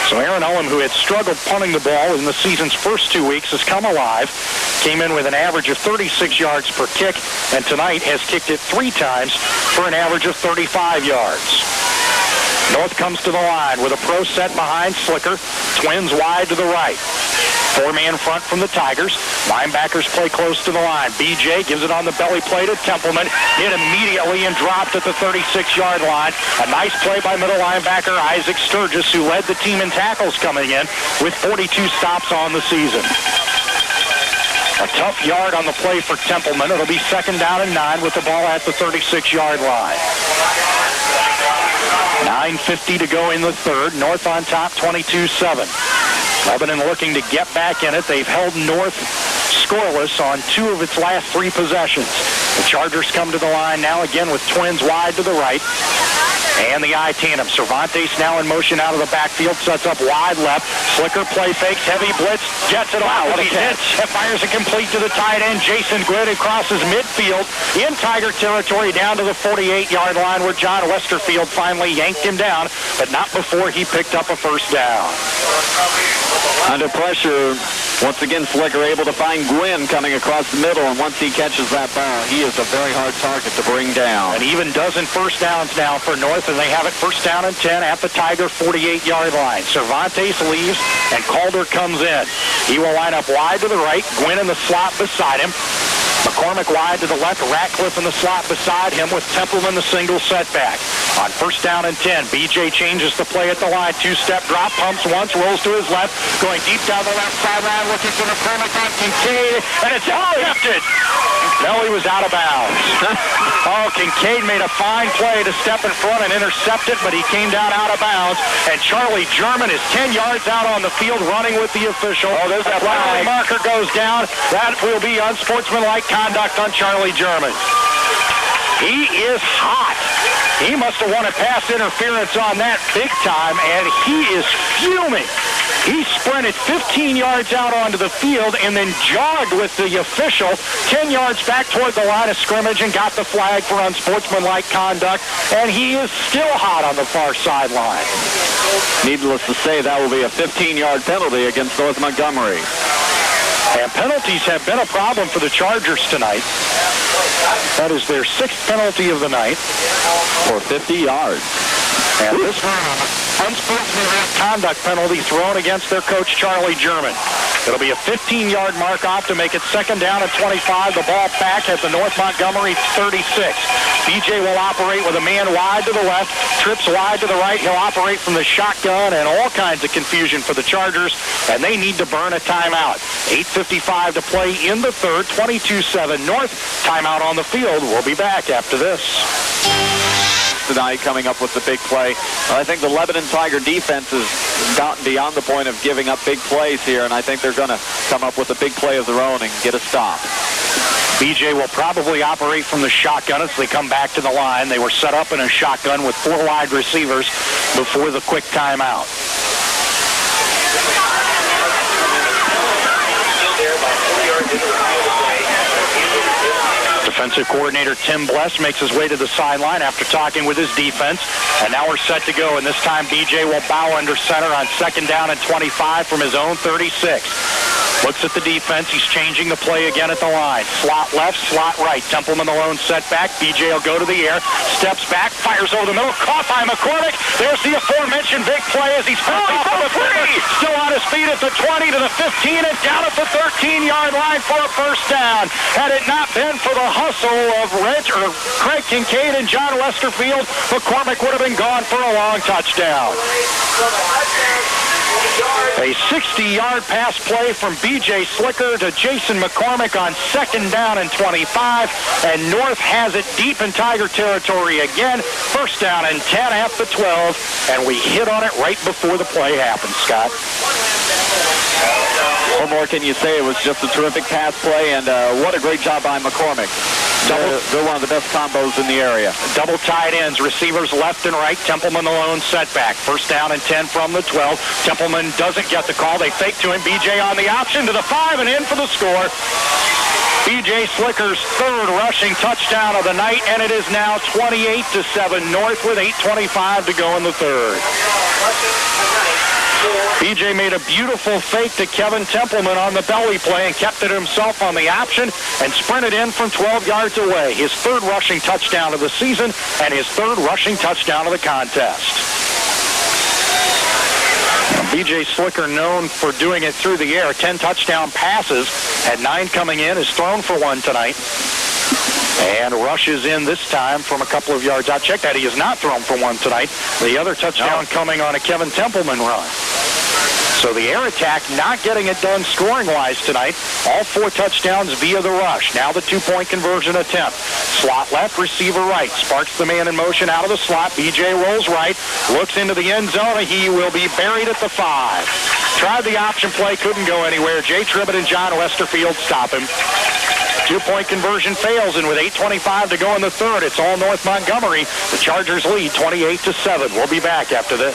So Aaron Ullum, who had struggled punting the ball in the season's first 2 weeks, has come alive. Came in with an average of 36 yards per kick, and tonight has kicked it 3 times for an average of 35 yards. North comes to the line with a pro set behind Slicker. Twins wide to the right. Four-man front from the Tigers. Linebackers play close to the line. BJ gives it on the belly plate to Templeman. Hit immediately and dropped at the 36-yard line. A nice play by middle linebacker Isaac Sturgis, who led the team in tackles coming in with 42 stops on the season. A tough yard on the play for Templeman. It'll be 2nd down and 9 with the ball at the 36-yard line. 9:50 to go in the third. North on top, 22-7. Lebanon looking to get back in it. They've held North scoreless on 2 of its last 3 possessions. The Chargers come to the line now again with twins wide to the right. And the I tandem. Cervantes now in motion out of the backfield, sets up wide left. Slicker play fakes, heavy blitz, jets it off. He's hit and fires it complete to the tight end. Jason Gwynn crosses midfield in Tiger territory down to the 48-yard line where John Westerfield finally yanked him down, but not before he picked up a first down. Under pressure, once again, Slicker able to find Gwynn coming across the middle, and once he catches that ball, he is a very hard target to bring down. An even dozen first downs now for North, and they have it 1st down and 10 at the Tiger 48-yard line. Cervantes leaves, and Calder comes in. He will line up wide to the right, Gwynn in the slot beside him. McCormick wide to the left, Ratcliffe in the slot beside him with Templeman the single setback. On 1st down and 10, BJ changes the play at the line. 2-step drop, pumps once, rolls to his left, going deep down the left sideline, looking for McCormick on Kincaid, and it's intercepted. No, he was out of bounds. Kincaid made a fine play to step in front and intercept it, but he came down out of bounds, and Charlie German is 10 yards out on the field running with the official. There's that flag. Marker goes down. That will be unsportsmanlike conduct on Charlie German. He is hot. He must have wanted pass interference on that big time, and he is fuming. He sprinted 15 yards out onto the field and then jogged with the official 10 yards back toward the line of scrimmage and got the flag for unsportsmanlike conduct, and he is still hot on the far sideline. Needless to say, that will be a 15-yard penalty against North Montgomery. And penalties have been a problem for the Chargers tonight. That is their 6th penalty of the night. For 50 yards. And this unsportsmanlike conduct penalty thrown against their coach, Charlie German. It'll be a 15-yard mark off to make it 2nd down and 25. The ball back at the North Montgomery 36. BJ will operate with a man wide to the left, trips wide to the right. He'll operate from the shotgun, and all kinds of confusion for the Chargers, and they need to burn a timeout. 8:55 to play in the third, 22-7 North. Timeout on the field. We'll be back after this. Tonight coming up with the big play. I think the Lebanon Tiger defense has gotten beyond the point of giving up big plays here, and I think they're going to come up with a big play of their own and get a stop. BJ will probably operate from the shotgun as they come back to the line. They were set up in a shotgun with 4 wide receivers before the quick timeout. Defensive coordinator Tim Bless makes his way to the sideline after talking with his defense. And now we're set to go. And this time BJ will bow under center on 2nd down and 25 from his own 36. Looks at the defense. He's changing the play again at the line. Slot left, slot right. Templeman the lone setback. BJ will go to the air. Steps back, fires over the middle. Caught by McCormick. There's the aforementioned big play as he's off the 3. Still on his feet at the 20 to the 15 and down at the 13-yard line for a first down. Had it not been for the hustle of Craig Kincaid and John Westerfield, McCormick would have been gone for a long touchdown. A 60-yard pass play from B.J. Slicker to Jason McCormick on 2nd down and 25, and North has it deep in Tiger territory again. 1st down and 10 at the 12, and we hit on it right before the play happened, Scott. What more can you say? It was just a terrific pass play, and what a great job by McCormick. They're one of the best combos in the area. Double tight ends, receivers left and right. Templeman the lone setback. 1st down and 10 from the 12. Templeman doesn't get the call. They fake to him. BJ on the option to the 5 and in for the score. B.J. Slicker's 3rd rushing touchdown of the night, and it is now 28-7 North with 8:25 to go in the 3rd. B.J. made a beautiful fake to Kevin Templeman on the belly play and kept it himself on the option and sprinted in from 12 yards away. His 3rd rushing touchdown of the season and his 3rd rushing touchdown of the contest. B.J. Slicker known for doing it through the air. 10 touchdown passes, had 9 coming in, has thrown for 1 tonight. And rushes in this time from a couple of yards out. Check that, he has not thrown for 1 tonight. The other touchdown coming on a Kevin Templeman run. So the air attack not getting it done scoring-wise tonight. All 4 touchdowns via the rush. Now the 2-point conversion attempt. Slot left, receiver right. Sparks the man in motion out of the slot. B.J. rolls right, looks into the end zone. He will be buried at the 5. Tried the option play, couldn't go anywhere. Jay Tribbett and John Westerfield stop him. 2-point conversion fails, and with 8:25 to go in the third, it's all North Montgomery. The Chargers lead 28-7. We'll be back after this.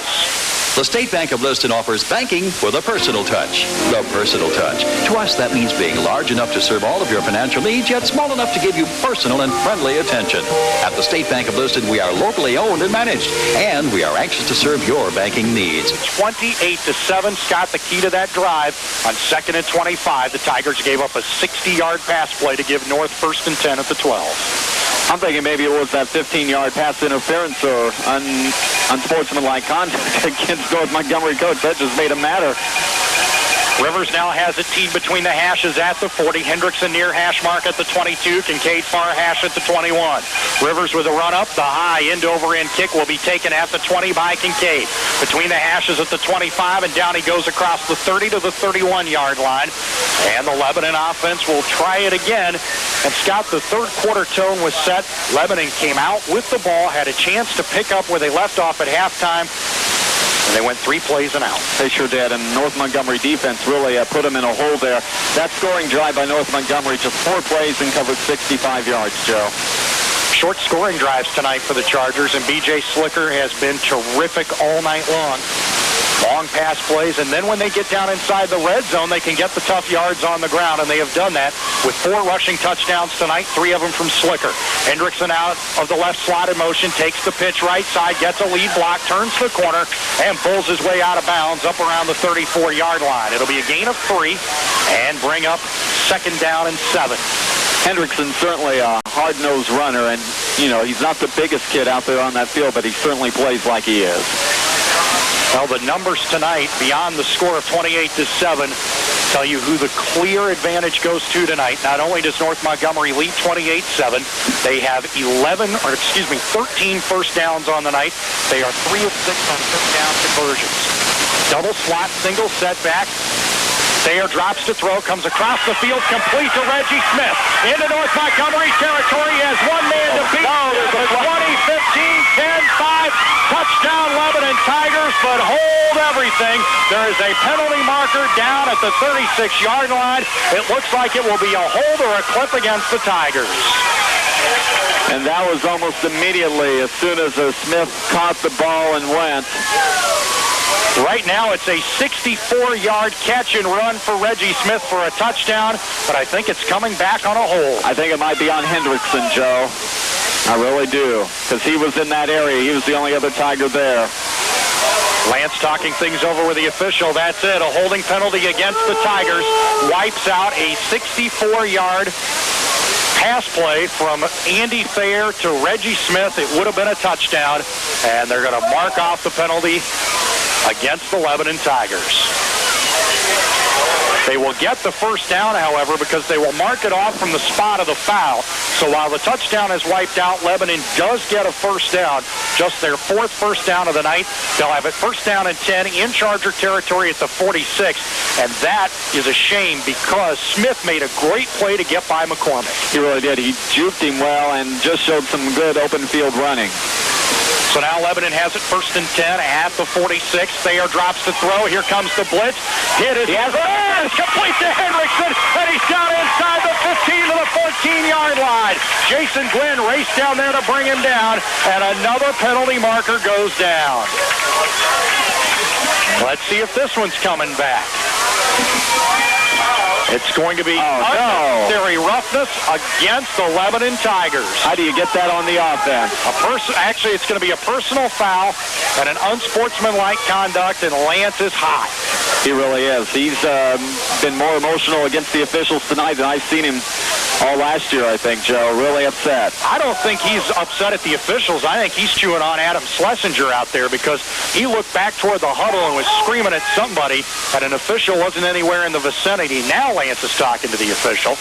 The State Bank of Liston offers banking with a personal touch. The personal touch. To us, that means being large enough to serve all of your financial needs, yet small enough to give you personal and friendly attention. At the State Bank of Liston, we are locally owned and managed, and we are anxious to serve your banking needs. 28-7. Scott, the key to that drive on 2nd and 25. The Tigers gave up a 60-yard pass play to give North 1st and 10 at the 12. I'm thinking maybe it was that 15-yard pass interference or unsportsmanlike conduct against North Montgomery coach. That just made it matter. Rivers now has it teed between the hashes at the 40. Hendrickson near hash mark at the 22. Kincaid far hash at the 21. Rivers with a run up. The high end-over-end kick will be taken at the 20 by Kincaid. Between the hashes at the 25, and down he goes across the 30 to the 31-yard line. And the Lebanon offense will try it again. And Scott, the third quarter tone was set. Lebanon came out with the ball, had a chance to pick up where they left off at halftime. And they went 3 plays and out. They sure did, and North Montgomery defense really put them in a hole there. That scoring drive by North Montgomery, just 4 plays and covered 65 yards, Joe. Short scoring drives tonight for the Chargers, and B.J. Slicker has been terrific all night long. Long pass plays, and then when they get down inside the red zone, they can get the tough yards on the ground, and they have done that with 4 rushing touchdowns tonight, 3 of them from Slicker. Hendrickson out of the left slot in motion, takes the pitch right side, gets a lead block, turns the corner, and pulls his way out of bounds up around the 34-yard line. It'll be a gain of 3 and bring up 2nd down and 7. Hendrickson certainly a hard-nosed runner, and, you know, he's not the biggest kid out there on that field, but he certainly plays like he is. Well, the numbers tonight, beyond the score of 28-7, tell you who the clear advantage goes to tonight. Not only does North Montgomery lead 28-7, they have 13 first downs on the night. They are 3 of 6 on third down conversions. Double slot, single setback. Thayer drops to throw, comes across the field, complete to Reggie Smith. Into North Montgomery territory, he has one man to beat. The 20, 15, 10, 5, touchdown Lebanon Tigers, but hold everything. There is a penalty marker down at the 36-yard line. It looks like it will be a hold or a clip against the Tigers. And that was almost immediately as soon as Smith caught the ball and went. Right now, it's a 64-yard catch and run for Reggie Smith for a touchdown, but I think it's coming back on a hold. I think it might be on Hendrickson, Joe. I really do, because he was in that area. He was the only other Tiger there. Lance talking things over with the official. That's it. A holding penalty against the Tigers. Wipes out a 64-yard pass play from Andy Thayer to Reggie Smith. It would have been a touchdown, and they're going to mark off the penalty against the Lebanon Tigers. They will get the first down, however, because they will mark it off from the spot of the foul. So while the touchdown is wiped out, Lebanon does get a first down, just their 4th first down of the night. They'll have it first down and 10 in Charger territory at the 46, and that is a shame because Smith made a great play to get by McCormick. He really did. He juked him well and just showed some good open field running. So now Lebanon has it first and 10 at the 46. Thayer drops to throw. Here comes the blitz. Hit is complete to Hendrickson, and he's down inside the 15 to the 14-yard line. Jason Glenn raced down there to bring him down, and another penalty marker goes down. Let's see if this one's coming back. It's going to be unnecessary roughness against the Lebanon Tigers. How do you get that on the offense? Actually, it's going to be a personal foul and an unsportsmanlike conduct, and Lance is hot. He really is. He's been more emotional against the officials tonight than I've seen him all last year, I think, Joe. Really upset. I don't think he's upset at the officials. I think he's chewing on Adam Schlesinger out there because he looked back toward the huddle and was screaming at somebody, and an official wasn't anywhere in the vicinity. Now Lance is talking to the official.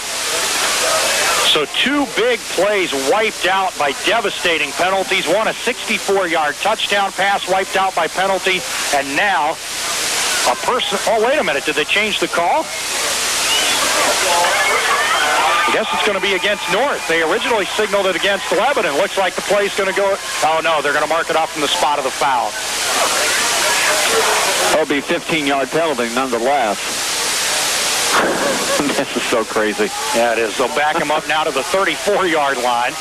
So two big plays wiped out by devastating penalties. One, a 64-yard touchdown pass wiped out by penalty. And now a person... Oh, wait a minute. Did they change the call? I guess it's going to be against North. They originally signaled it against Lebanon. Looks like the play's going to go... Oh, no. They're going to mark it off from the spot of the foul. It'll be a 15-yard penalty nonetheless. This is so crazy. Yeah, it is. They'll back him up now to the 34-yard line.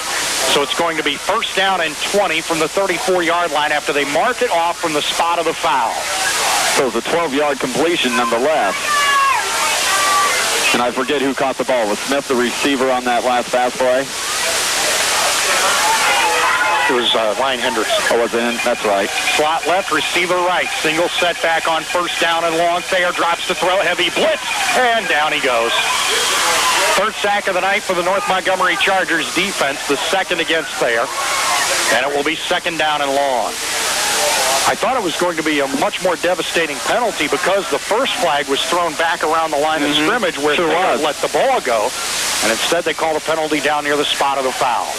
So it's going to be first down and 20 from the 34-yard line after they mark it off from the spot of the foul. So it's a 12-yard completion nonetheless. And I forget who caught the ball. Was Smith the receiver on that last pass play? It was Ryan Hendrickson. Oh, was it? That's right. Slot left, receiver right. Single setback on first down and long. Thayer drops to throw. Heavy blitz. And down he goes. Third sack of the night for the North Montgomery Chargers defense. The second against Thayer. And it will be second down and long. I thought it was going to be a much more devastating penalty because the first flag was thrown back around the line of scrimmage where Thayer let the ball go. And instead they called a penalty down near the spot of the foul.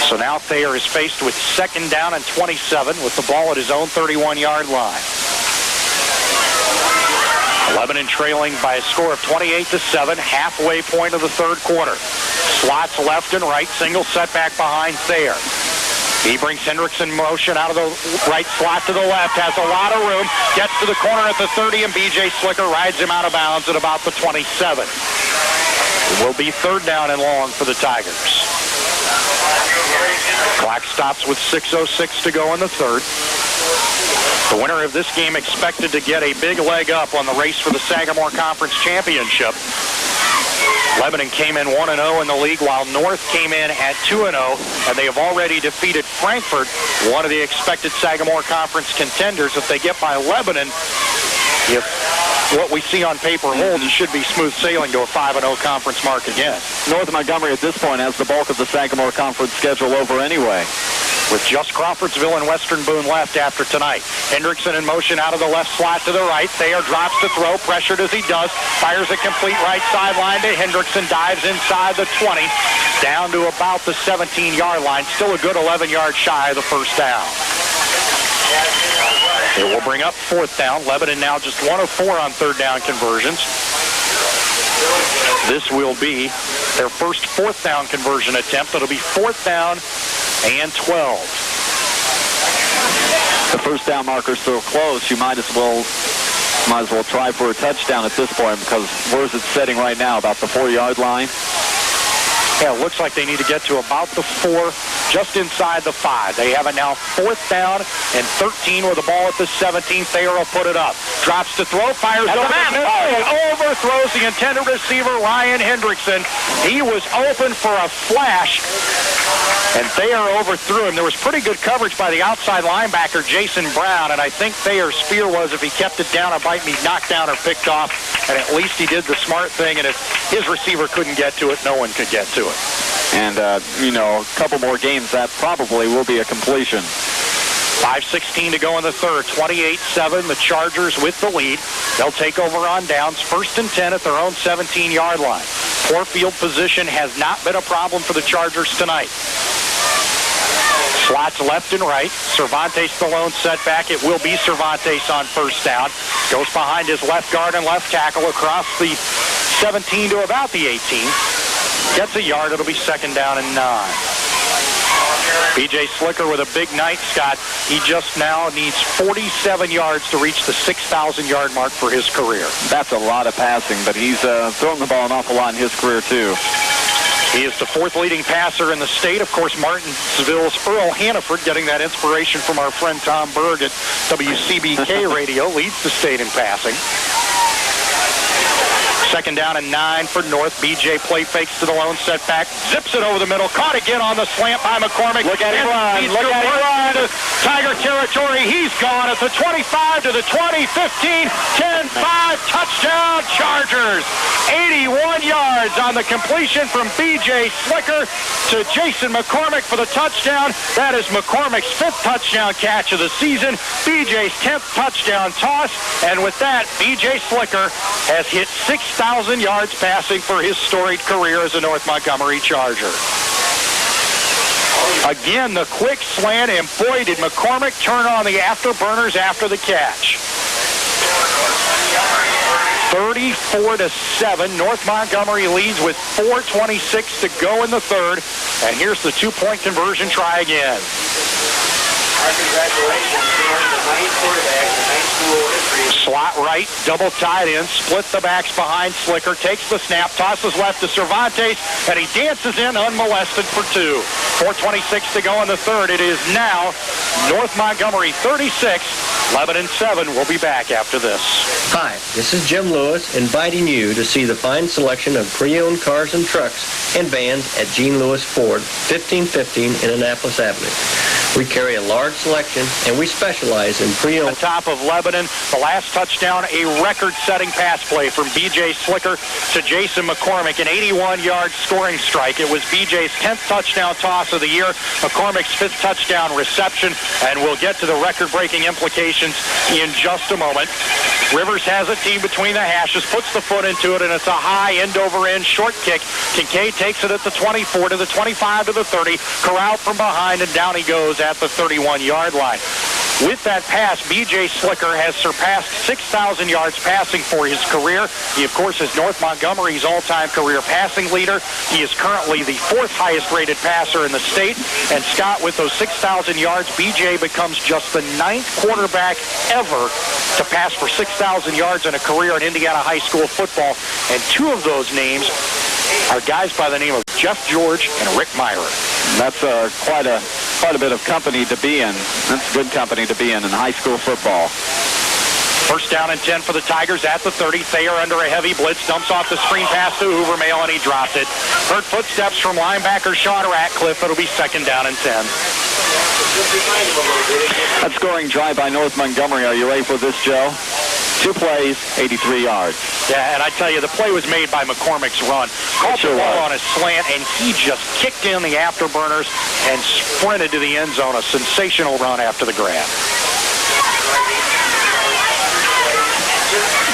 So now Thayer is faced with second down and 27 with the ball at his own 31-yard line. Lebanon trailing by a score of 28-7, halfway point of the third quarter. Slots left and right, single setback behind Thayer. He brings Hendrickson motion out of the right slot to the left, has a lot of room, gets to the corner at the 30, and B.J. Slicker rides him out of bounds at about the 27. It will be third down and long for the Tigers. Clock stops with 6:06 to go in the third. The winner of this game expected to get a big leg up on the race for the Sagamore Conference Championship. Lebanon came in 1-0 in the league, while North came in at 2-0, and they have already defeated Frankfort, one of the expected Sagamore Conference contenders. If they get by Lebanon, if what we see on paper holds, it should be smooth sailing to a 5-0 conference mark again. North Montgomery at this point has the bulk of the Sagamore Conference schedule over anyway, with just Crawfordsville and Western Boone left after tonight. Hendrickson in motion out of the left slot to the right. Thayer drops to throw, pressured as he does. Fires a complete right sideline to Hendrickson. Dives inside the 20, down to about the 17-yard line. Still a good 11 yards shy of the first down. It will bring up fourth down. Lebanon now just 1 of 4 on third down conversions. This will be their first fourth down conversion attempt. It'll be fourth down and 12. The first down marker's so close, you might as well try for a touchdown at this point, because where's it setting right now? About the 4-yard line? Yeah, it looks like they need to get to about the 4, just inside the 5. They have it now fourth down and 13 with the ball at the 17. Thayer will put it up. Drops to throw, fires overthrows the intended receiver, Ryan Hendrickson. He was open for a flash, and Thayer overthrew him. There was pretty good coverage by the outside linebacker, Jason Brown, and I think Thayer's fear was if he kept it down, it might be knocked down or picked off, and at least he did the smart thing, and if his receiver couldn't get to it, no one could get to it. And, a couple more games, that probably will be a completion. 5:16 to go in the third. 28-7, the Chargers with the lead. They'll take over on downs. First and 10 at their own 17-yard line. Poor field position has not been a problem for the Chargers tonight. Slots left and right. Cervantes the lone setback. It will be Cervantes on first down. Goes behind his left guard and left tackle across the 17 to about the 18. Gets a yard. It'll be second down and 9. B.J. Slicker with a big night, Scott. He just now needs 47 yards to reach the 6,000-yard mark for his career. That's a lot of passing, but he's thrown the ball an awful lot in his career, too. He is the fourth leading passer in the state. Of course, Martinsville's Earl Hannaford, getting that inspiration from our friend Tom Berg at WCBK Radio, leads the state in passing. Second down and 9 for North. BJ play fakes to the lone setback. Zips it over the middle. Caught again on the slant by McCormick. Look at him run. He's Look at him run to Tiger territory. He's gone at the 25 to the 20, 15, 10, 5. Touchdown Chargers. 81 yards on the completion from BJ Slicker to Jason McCormick for the touchdown. That is McCormick's 5th touchdown catch of the season. BJ's 10th touchdown toss. And with that, BJ Slicker has hit 6,000 yards passing for his storied career as a North Montgomery Charger. Again, the quick slant, and boy, did McCormick turn on the afterburners after the catch. 34-7. North Montgomery leads with 4:26 to go in the third. And here's the two-point conversion try again. Our congratulations to the ninth quarterback, the ninth school history. Slot right, double tight end, split the backs behind Slicker, takes the snap, tosses left to Cervantes, and he dances in unmolested for 2. 4:26 to go in the third. It is now North Montgomery 36, Lebanon 7. We'll be back after this. Hi, this is Jim Lewis inviting you to see the fine selection of pre-owned cars and trucks and vans at Gene Lewis Ford, 1515 Indianapolis Avenue. We carry a large selection, and we specialize in pre-owned. On top of Lebanon, the last touchdown, a record-setting pass play from B.J. Slicker to Jason McCormick, an 81-yard scoring strike. It was B.J.'s 10th touchdown toss of the year, McCormick's 5th touchdown reception, and we'll get to the record-breaking implications in just a moment. Rivers has it, team between the hashes, puts the foot into it, and it's a high end-over-end short kick. Kincaid takes it at the 24 to the 25 to the 30, corralled from behind, and down he goes at the 31-yard line. With that pass, B.J. Slicker has surpassed 6,000 yards passing for his career. He, of course, is North Montgomery's all-time career passing leader. He is currently the 4th highest-rated passer in the state. And, Scott, with those 6,000 yards, B.J. becomes just the 9th quarterback ever to pass for 6,000 yards in a career in Indiana high school football. And 2 of those names are guys by the name of Jeff George and Rick Myra. That's quite a bit of company to be in. That's good company to be in high school football. First down and 10 for the Tigers at the 30. Thayer under a heavy blitz, dumps off the screen pass to Hoovermail, and he dropped it. Heard footsteps from linebacker Sean Ratcliffe. It'll be second down and 10. That scoring drive by North Montgomery. Are you ready for this, Joe? 2 plays, 83 yards. Yeah, and I tell you, the play was made by McCormick's run. Caught the ball on a slant, and he just kicked in the afterburners and sprinted to the end zone. A sensational run after the grab.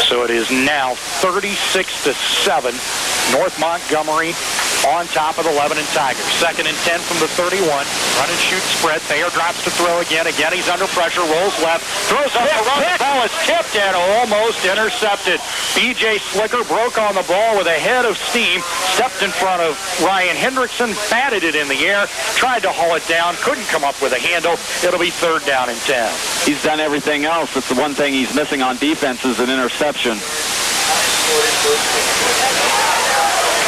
So it is now 36-7. North Montgomery on top of the Lebanon Tigers. Second and 10 from the 31. Run and shoot spread. Thayer drops to throw again. Again, he's under pressure. Rolls left. Throws up the run. The ball is tipped and almost intercepted. B.J. Slicker broke on the ball with a head of steam. Stepped in front of Ryan Hendrickson. Batted it in the air. Tried to haul it down. Couldn't come up with a handle. It'll be third down and 10. He's done everything else. It's the one thing he's missing on defense is an interception.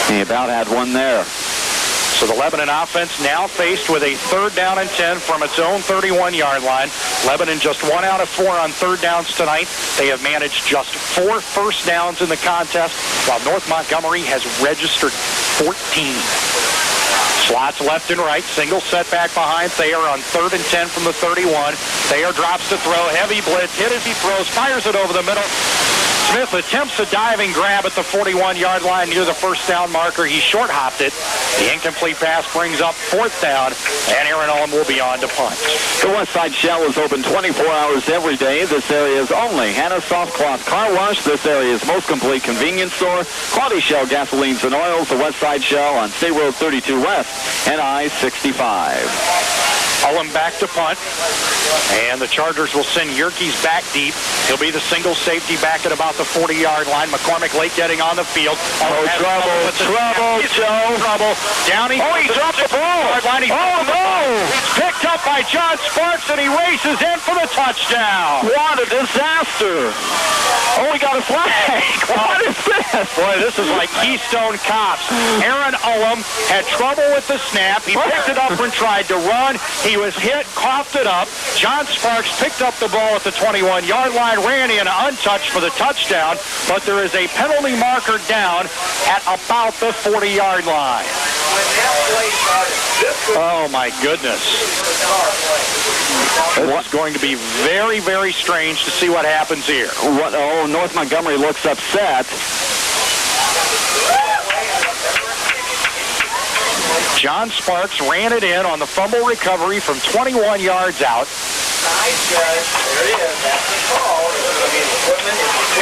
He about had one there. So the Lebanon offense now faced with a third down and 10 from its own 31-yard line. Lebanon just 1 out of 4 on third downs tonight. They have managed just 4 first downs in the contest, while North Montgomery has registered 14. Slots left and right. Single setback behind Thayer on third and 10 from the 31. Thayer drops to throw. Heavy blitz. Hit as he throws. Fires it over the middle. Smith attempts a diving grab at the 41-yard line near the first down marker. He short-hopped it. The incomplete pass brings up fourth down, and Aaron Ullum will be on to punt. The West Side Shell is open 24 hours every day. This area's only Hannah Soft Cloth Car Wash. This area's most complete convenience store. Quality Shell gasolines and oils. The West Side Shell on State Road 32 West and I-65. Ullum back to punt, and the Chargers will send Yerkes back deep. He'll be the single safety back at about the 40-yard line. McCormick late getting on the field. Trouble, Joe. Trouble. Down he dropped the ball. Oh, no. It's picked up by John Sparks, and he races in for the touchdown. What a disaster. Oh, we got a flag. What is this? Boy, this is like Keystone Cops. Aaron Ullum had trouble with the snap. He picked it up and tried to run. He He was hit, coughed it up. John Sparks picked up the ball at the 21-yard line, ran in untouched for the touchdown, but there is a penalty marker down at about the 40-yard line. Oh, my goodness. This is going to be very, very strange to see what happens here. North Montgomery looks upset. John Sparks ran it in on the fumble recovery from 21 yards out.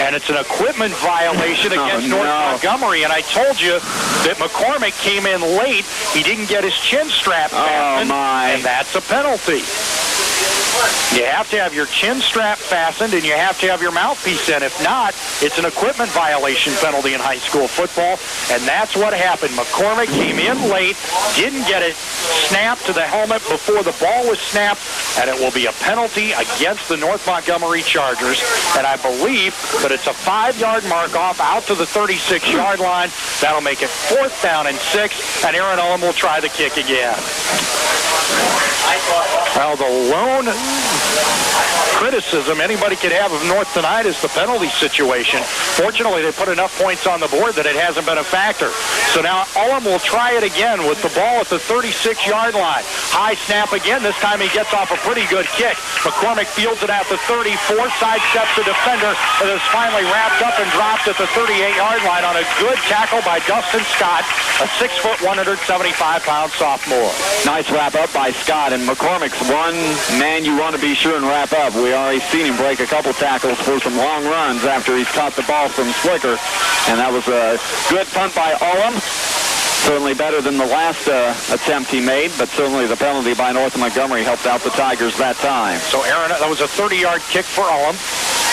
And it's an equipment violation against North Montgomery. And I told you that McCormick came in late. He didn't get his chin strap fastened, and that's a penalty. You have to have your chin strap fastened, and you have to have your mouthpiece in. If not, it's an equipment violation penalty in high school football, and that's what happened. McCormick came in late, didn't get it snapped to the helmet before the ball was snapped, and it will be a penalty against the North Montgomery Chargers. And I believe that it's a 5-yard mark-off out to the 36-yard line. That'll make it 4th down and 6, and Aaron Ullum will try the kick again. Well, the lone criticism anybody could have of North tonight is the penalty situation. Fortunately, they put enough points on the board that it hasn't been a factor. So now Ullum will try it again with the ball at the 36-yard line. High snap again. This time he gets off a pretty good kick. McCormick fields it at the 34, sidesteps the defender, and is finally wrapped up and dropped at the 38-yard line on a good tackle by Dustin Scott, a 6-foot, 175-pound sophomore. Nice wrap up by Scott, and McCormick's one man you want to be sure and wrap up. We already seen him break a couple tackles for some long runs after he's caught the ball from Slicker, and that was a good punt by Ullum. Certainly better than the last attempt he made, but certainly the penalty by North Montgomery helped out the Tigers that time. So, Aaron, that was a 30-yard kick for Ullum.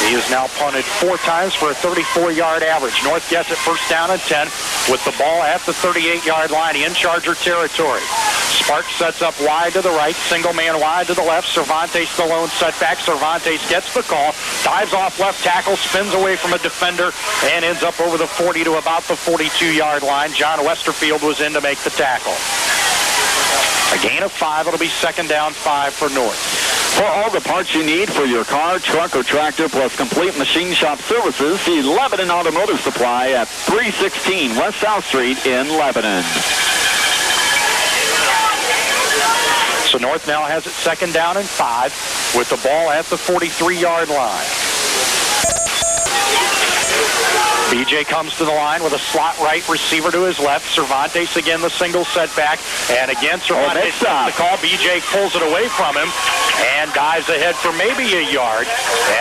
He has now punted 4 times for a 34-yard average. North gets it 1st down and 10 with the ball at the 38-yard line in Charger territory. Sparks sets up wide to the right, single man wide to the left. Cervantes the lone setback. Cervantes gets the call, dives off left tackle, spins away from a defender, and ends up over the 40 to about the 42-yard line. John Westerfield was in to make the tackle. A gain of 5. It'll be 2nd down 5 for North. For all the parts you need for your car, truck, or tractor, plus complete machine shop services, see Lebanon Automotive Supply at 316 West South Street in Lebanon. So North now has it 2nd down and 5 with the ball at the 43-yard line. BJ comes to the line with a slot right receiver to his left. Cervantes again the single setback. And again, Cervantes gets the call. BJ pulls it away from him and dives ahead for maybe a yard.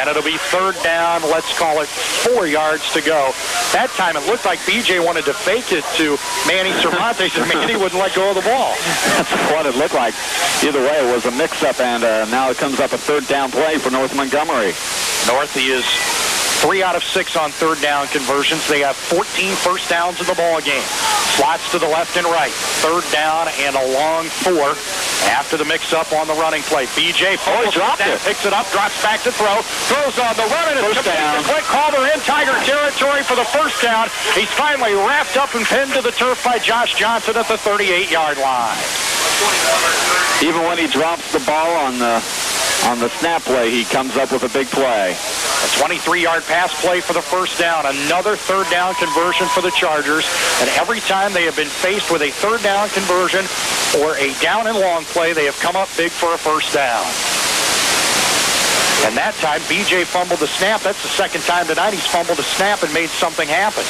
And it'll be 3rd down, let's call it 4 yards to go. That time it looked like BJ wanted to fake it to Manny Cervantes, and Manny wouldn't let go of the ball. That's what it looked like. Either way, it was a mix-up, and now it comes up a 3rd down play for North Montgomery. North is 3 out of 6 on 3rd down conversions. They have 14 first downs in the ball game. Slots to the left and right. 3rd down and a long 4 after the mix-up on the running play. BJ picks it up, drops back to throw, throws on the run, and it's complete. Quick Calder in Tiger territory for the 1st down. He's finally wrapped up and pinned to the turf by Josh Johnson at the 38-yard line. Even when he drops the ball on the snap play, he comes up with a big play. A 23-yard pass play for the 1st down. Another 3rd down conversion for the Chargers. And every time they have been faced with a 3rd down conversion or a down and long play, they have come up big for a 1st down. And that time, BJ fumbled the snap. That's the 2nd time tonight he's fumbled a snap and made something happen.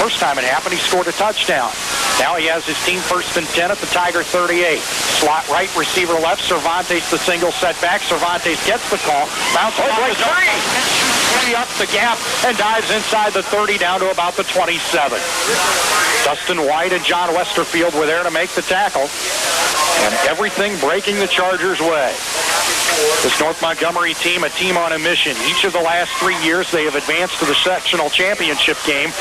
First time it happened, he scored a touchdown. Now he has his team 1st and 10 at the Tiger 38. Slot right, receiver left. Cervantes the single setback. Cervantes gets the call. Bounces off his three up the gap and dives inside the 30 down to about the 27. Dustin White and John Westerfield were there to make the tackle. And everything breaking the Chargers' way. This North Montgomery team, a team on a mission. Each of the last 3 years, they have advanced to the sectional championship game,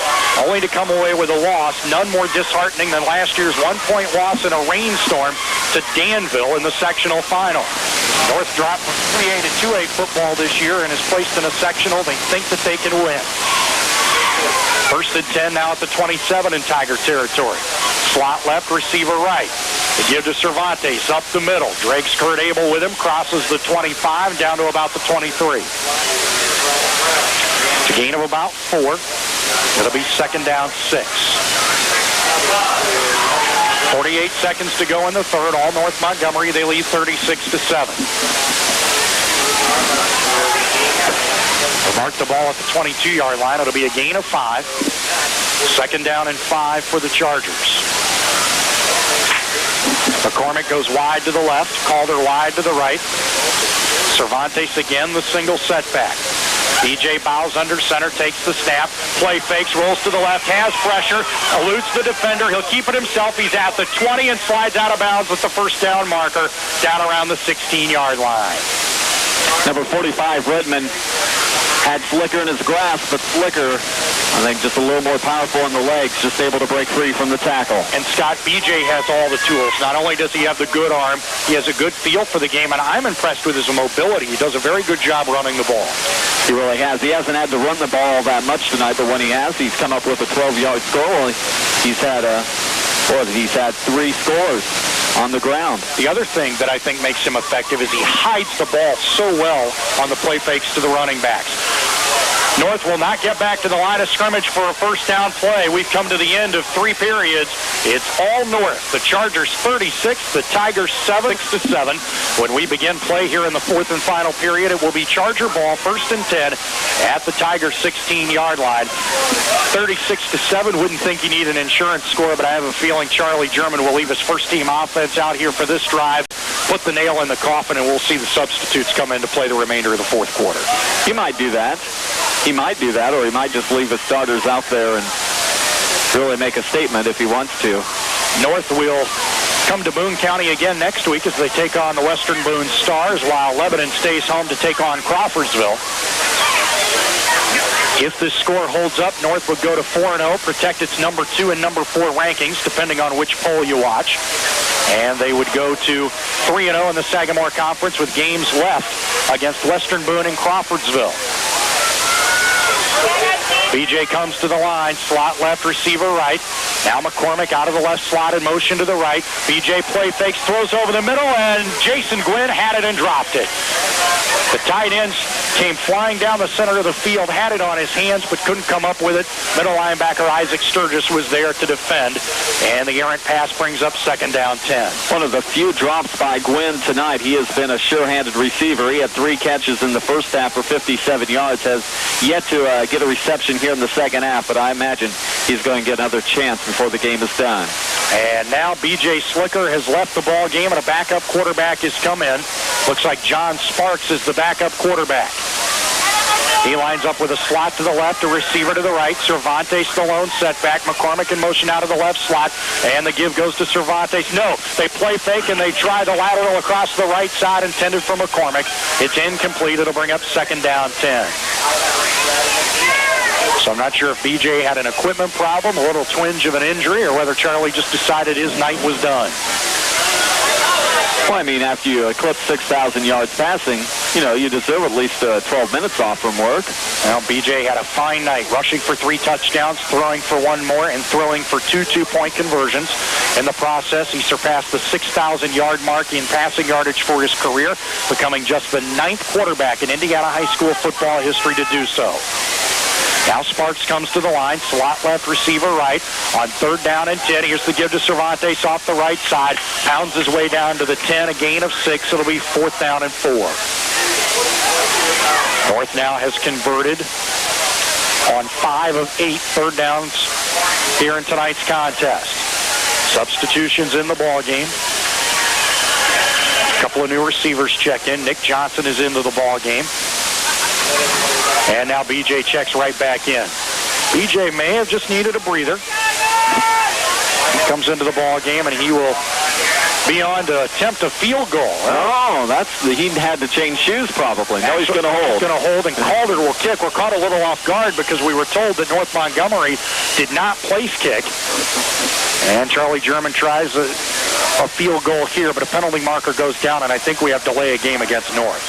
only to come away with a loss. None more disheartening than last year's 1-point loss in a rainstorm to Danville in the sectional final. North dropped from 3A to 2A football this year and is placed in a sectional. They think that they can win. 1st and 10 now at the 27 in Tiger territory. Slot left, receiver right. The give to Cervantes up the middle. Drake's Kurt Abel with him, crosses the 25 down to about the 23. It's a gain of about 4. It'll be second down 6. 48 seconds to go in the third. All North Montgomery. They lead 36-7. They'll mark the ball at the 22-yard line. It'll be a gain of 5. Second down and 5 for the Chargers. McCormick goes wide to the left. Calder wide to the right. Cervantes again, the single setback. BJ bows under center, takes the snap, play fakes, rolls to the left, has pressure, eludes the defender. He'll keep it himself. He's at the 20 and slides out of bounds with the first down marker down around the 16-yard line. Number 45, Redmond, had Flicker in his grasp, but Flicker, I think, just a little more powerful in the legs, just able to break free from the tackle. And Scott, BJ has all the tools. Not only does he have the good arm, he has a good feel for the game, and I'm impressed with his mobility. He does a very good job running the ball. He really has. He hasn't had to run the ball that much tonight, but when he has, he's come up with a 12-yard score. He's had 3 scores on the ground. The other thing that I think makes him effective is he hides the ball so well on the play fakes to the running backs. North will not get back to the line of scrimmage for a first down play. We've come to the end of 3 periods. It's all North. The Chargers 36, the Tigers 6-7. When we begin play here in the 4th and final period, it will be Charger ball, 1st and 10 at the Tigers 16-yard line. 36-7. Wouldn't think you need an insurance score, but I have a feeling Charlie German will leave his first-team offense out here for this drive, put the nail in the coffin, and we'll see the substitutes come in to play the remainder of the 4th quarter. He might do that. He might do that, or he might just leave his starters out there and really make a statement if he wants to. North will come to Boone County again next week as they take on the Western Boone Stars, while Lebanon stays home to take on Crawfordsville. If this score holds up, North would go to 4-0, protect its number 2 and number 4 rankings, depending on which poll you watch. And they would go to 3-0 in the Sagamore Conference with games left against Western Boone and Crawfordsville. BJ comes to the line, slot left, receiver right. Now McCormick out of the left slot in motion to the right. BJ play fakes, throws over the middle, and Jason Gwynn had it and dropped it. The tight ends came flying down the center of the field, had it on his hands, but couldn't come up with it. Middle linebacker Isaac Sturgis was there to defend, and the errant pass brings up second down 10. One of the few drops by Gwynn tonight. He has been a sure-handed receiver. He had 3 catches in the first half for 57 yards, has yet to get a reception here in the second half, but I imagine he's going to get another chance before the game is done. And now B.J. Slicker has left the ball game, and a backup quarterback has come in. Looks like John Sparks is the backup quarterback. He lines up with a slot to the left, a receiver to the right. Cervantes the lone setback. McCormick in motion out of the left slot, and the give goes to Cervantes. No, they play fake, and they try the lateral across the right side intended for McCormick. It's incomplete. It'll bring up second down 10. So I'm not sure if BJ had an equipment problem, a little twinge of an injury, or whether Charlie just decided his night was done. Well, I mean, after you eclipse 6,000 yards passing, you deserve at least 12 minutes off from work. Well, BJ had a fine night, rushing for 3 touchdowns, throwing for 1 more, and throwing for 2 two-point conversions. In the process, he surpassed the 6,000-yard mark in passing yardage for his career, becoming just the 9th quarterback in Indiana high school football history to do so. Now Sparks comes to the line, slot left, receiver right. On 3rd down and 10, here's the give to Cervantes off the right side. Pounds his way down to the 10, a gain of 6. It'll be 4th down and 4. North now has converted on 5 of 8 third downs here in tonight's contest. Substitutions in the ball game. A couple of new receivers check in. Nick Johnson is into the ball game. And now BJ checks right back in. BJ may have just needed a breather. He comes into the ball game, and he will be on to attempt a field goal. Oh, he had to change shoes probably. No, he's going to hold. He's going to hold, and Calder will kick. We're caught a little off guard because we were told that North Montgomery did not place kick. And Charlie German tries a field goal here, but a penalty marker goes down, and I think we have delay a game against North.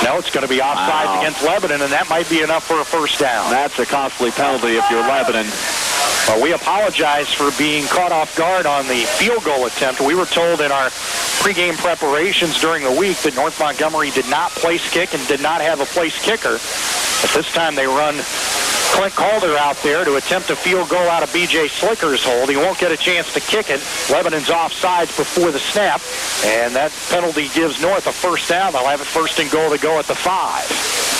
No, it's going to be offsides against Lebanon, and that might be enough for a first down. That's a costly penalty if you're Lebanon. Well, we apologize for being caught off guard on the field goal attempt. We were told in our pregame preparations during the week that North Montgomery did not place kick and did not have a place kicker. But this time they run Clint Calder out there to attempt a field goal out of B.J. Slicker's hold. He won't get a chance to kick it. Lebanon's offsides before the snap, and that penalty gives North a first down. They'll have it first and goal to go at the 5.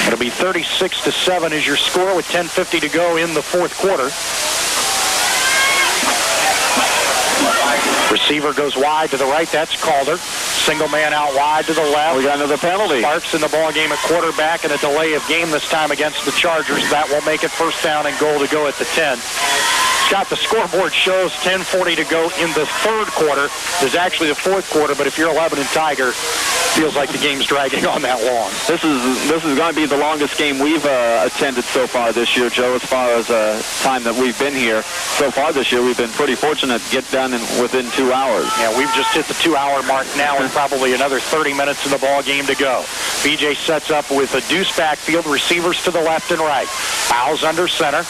It'll be 36-7 is your score with 10:50 to go in the fourth quarter. Receiver goes wide to the right. That's Calder. Single man out wide to the left. We got another penalty. Sparks in the ball game at quarterback and a delay of game this time against the Chargers. That will make it first down and goal to go at the 10. Scott, the scoreboard shows 10:40 to go in the third quarter. It's actually the fourth quarter, but if you're a Lebanon Tiger, feels like the game's dragging on that long. This is going to be the longest game we've attended so far this year, Joe, as far as time that we've been here. So far this year, we've been pretty fortunate to get done within 2 hours. Yeah, we've just hit the 2-hour mark now and probably another 30 minutes in the ball game to go. BJ sets up with a deuce backfield, receivers to the left and right. Fouls under center.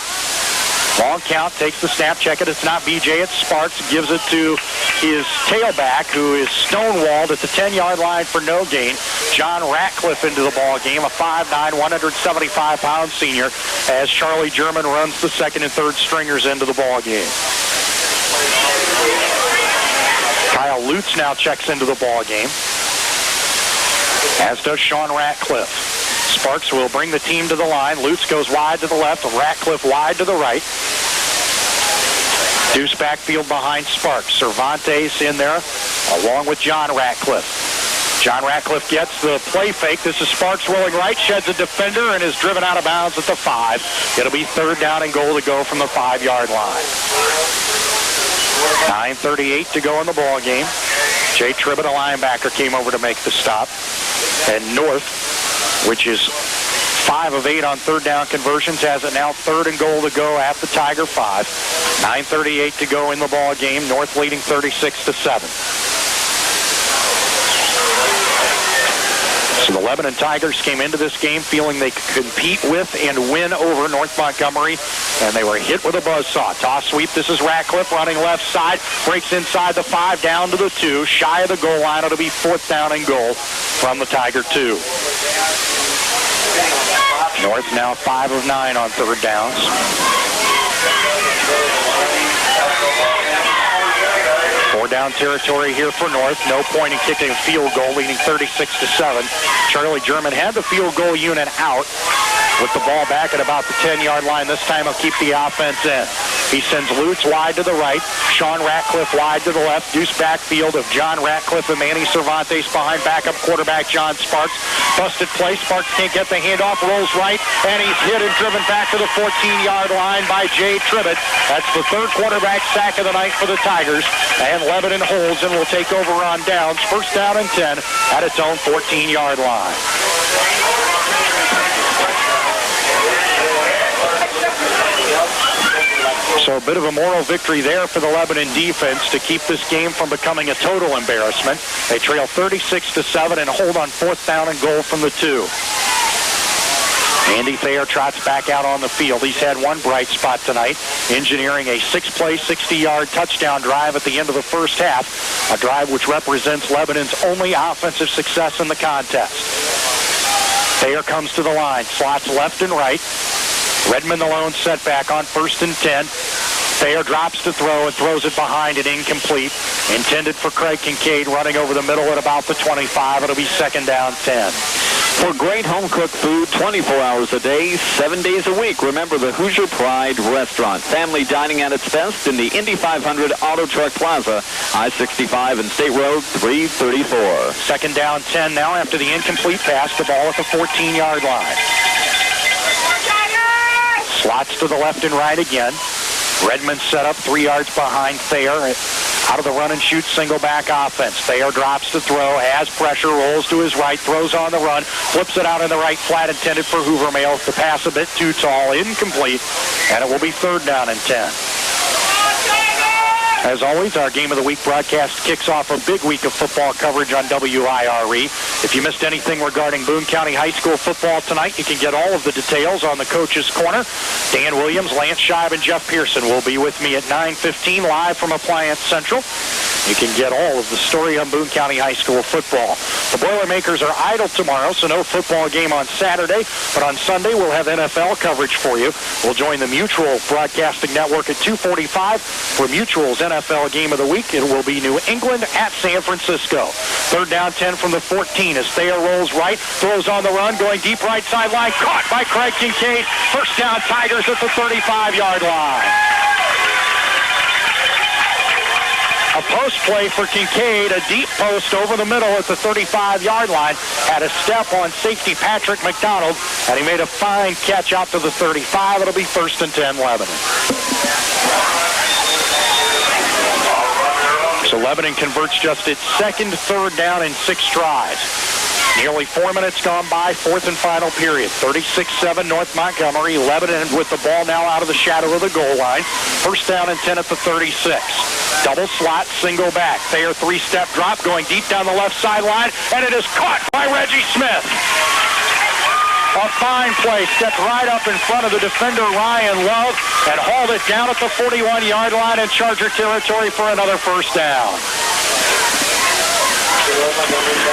Long count, takes the snap, check it. It's not BJ, it's Sparks. Gives it to his tailback, who is stonewalled at the 10-yard line for no gain. John Ratcliffe into the ball game, a 5'9", 175-pound senior, as Charlie German runs the second and third stringers into the ball game. Kyle Lutz now checks into the ball game, as does Sean Ratcliffe. Sparks will bring the team to the line. Lutz goes wide to the left, Ratcliffe wide to the right. Deuce backfield behind Sparks. Cervantes in there, along with John Ratcliffe. John Ratcliffe gets the play fake. This is Sparks rolling right, sheds a defender, and is driven out of bounds at the 5. It'll be third down and goal to go from the 5-yard line. 9:38 to go in the ball game. Jay Tribbett, a linebacker, came over to make the stop. And North, which is 5 of 8 on third down conversions, has it now third and goal to go at the Tiger 5. 9:38 to go in the ball game. North leading 36-7. So the Lebanon Tigers came into this game feeling they could compete with and win over North Montgomery, and they were hit with a buzzsaw. Toss sweep. This is Ratcliffe running left side. Breaks inside the 5, down to the 2. Shy of the goal line. It'll be fourth down and goal from the Tiger 2. North now 5 of 9 on third downs. Four-down territory here for North. No point in kicking a field goal, leading 36-7. Charlie German had the field goal unit out with the ball back at about the 10-yard line. This time he'll keep the offense in. He sends Lutz wide to the right. Sean Ratcliffe wide to the left. Deuce backfield of John Ratcliffe and Manny Cervantes behind backup quarterback John Sparks. Busted play. Sparks can't get the handoff. Rolls right, and he's hit and driven back to the 14-yard line by Jay Tribbett. That's the third quarterback sack of the night for the Tigers. And Lebanon holds and will take over on downs. First down and 10 at its own 14-yard line. So a bit of a moral victory there for the Lebanon defense to keep this game from becoming a total embarrassment. They trail 36-7 and hold on fourth down and goal from the 2. Andy Thayer trots back out on the field. He's had one bright spot tonight, engineering a 6-play, 60-yard touchdown drive at the end of the first half, a drive which represents Lebanon's only offensive success in the contest. Thayer comes to the line, slots left and right. Redmond the lone setback on first and 10. Thayer drops to throw and throws it behind and incomplete. Intended for Craig Kincaid, running over the middle at about the 25. It'll be second down 10. For great home-cooked food 24 hours a day, 7 days a week, remember the Hoosier Pride Restaurant. Family dining at its best in the Indy 500 Auto Truck Plaza, I-65 and State Road 334. Second down 10 now after the incomplete pass. The ball at the 14-yard line. Slots to the left and right again. Redmond set up 3 yards behind Thayer. Out of the run and shoot single back offense. Thayer drops to throw, has pressure, rolls to his right, throws on the run, flips it out in the right flat, intended for Hoovermail. The pass a bit too tall, incomplete, and it will be third down and 10. As always, our Game of the Week broadcast kicks off a big week of football coverage on WIRE. If you missed anything regarding Boone County High School football tonight, you can get all of the details on the Coach's Corner. Dan Williams, Lance Scheib, and Jeff Pearson will be with me at 9:15 live from Appliance Central. You can get all of the story on Boone County High School football. The Boilermakers are idle tomorrow, so no football game on Saturday, but on Sunday we'll have NFL coverage for you. We'll join the Mutual Broadcasting Network at 2:45 for Mutual's NFL Game of the Week. It will be New England at San Francisco. Third down 10 from the 14 as Thayer rolls right, throws on the run, going deep right sideline, caught by Craig Kincaid. First down Tigers at the 35-yard line. A post play for Kincaid, a deep post over the middle at the 35-yard line. Had a step on safety Patrick McDonald, and he made a fine catch out to the 35. It'll be 1st and 10 Lebanon. So Lebanon converts just its second third down in 6 tries. Nearly 4 minutes gone by, 4th and final period. 36-7 North Montgomery. Lebanon with the ball now out of the shadow of the goal line. First down and 10 at the 36. Double slot, single back. Thayer 3-step drop going deep down the left sideline, and it is caught by Reggie Smith. A fine play, stepped right up in front of the defender Ryan Love and hauled it down at the 41-yard line in Charger territory for another first down.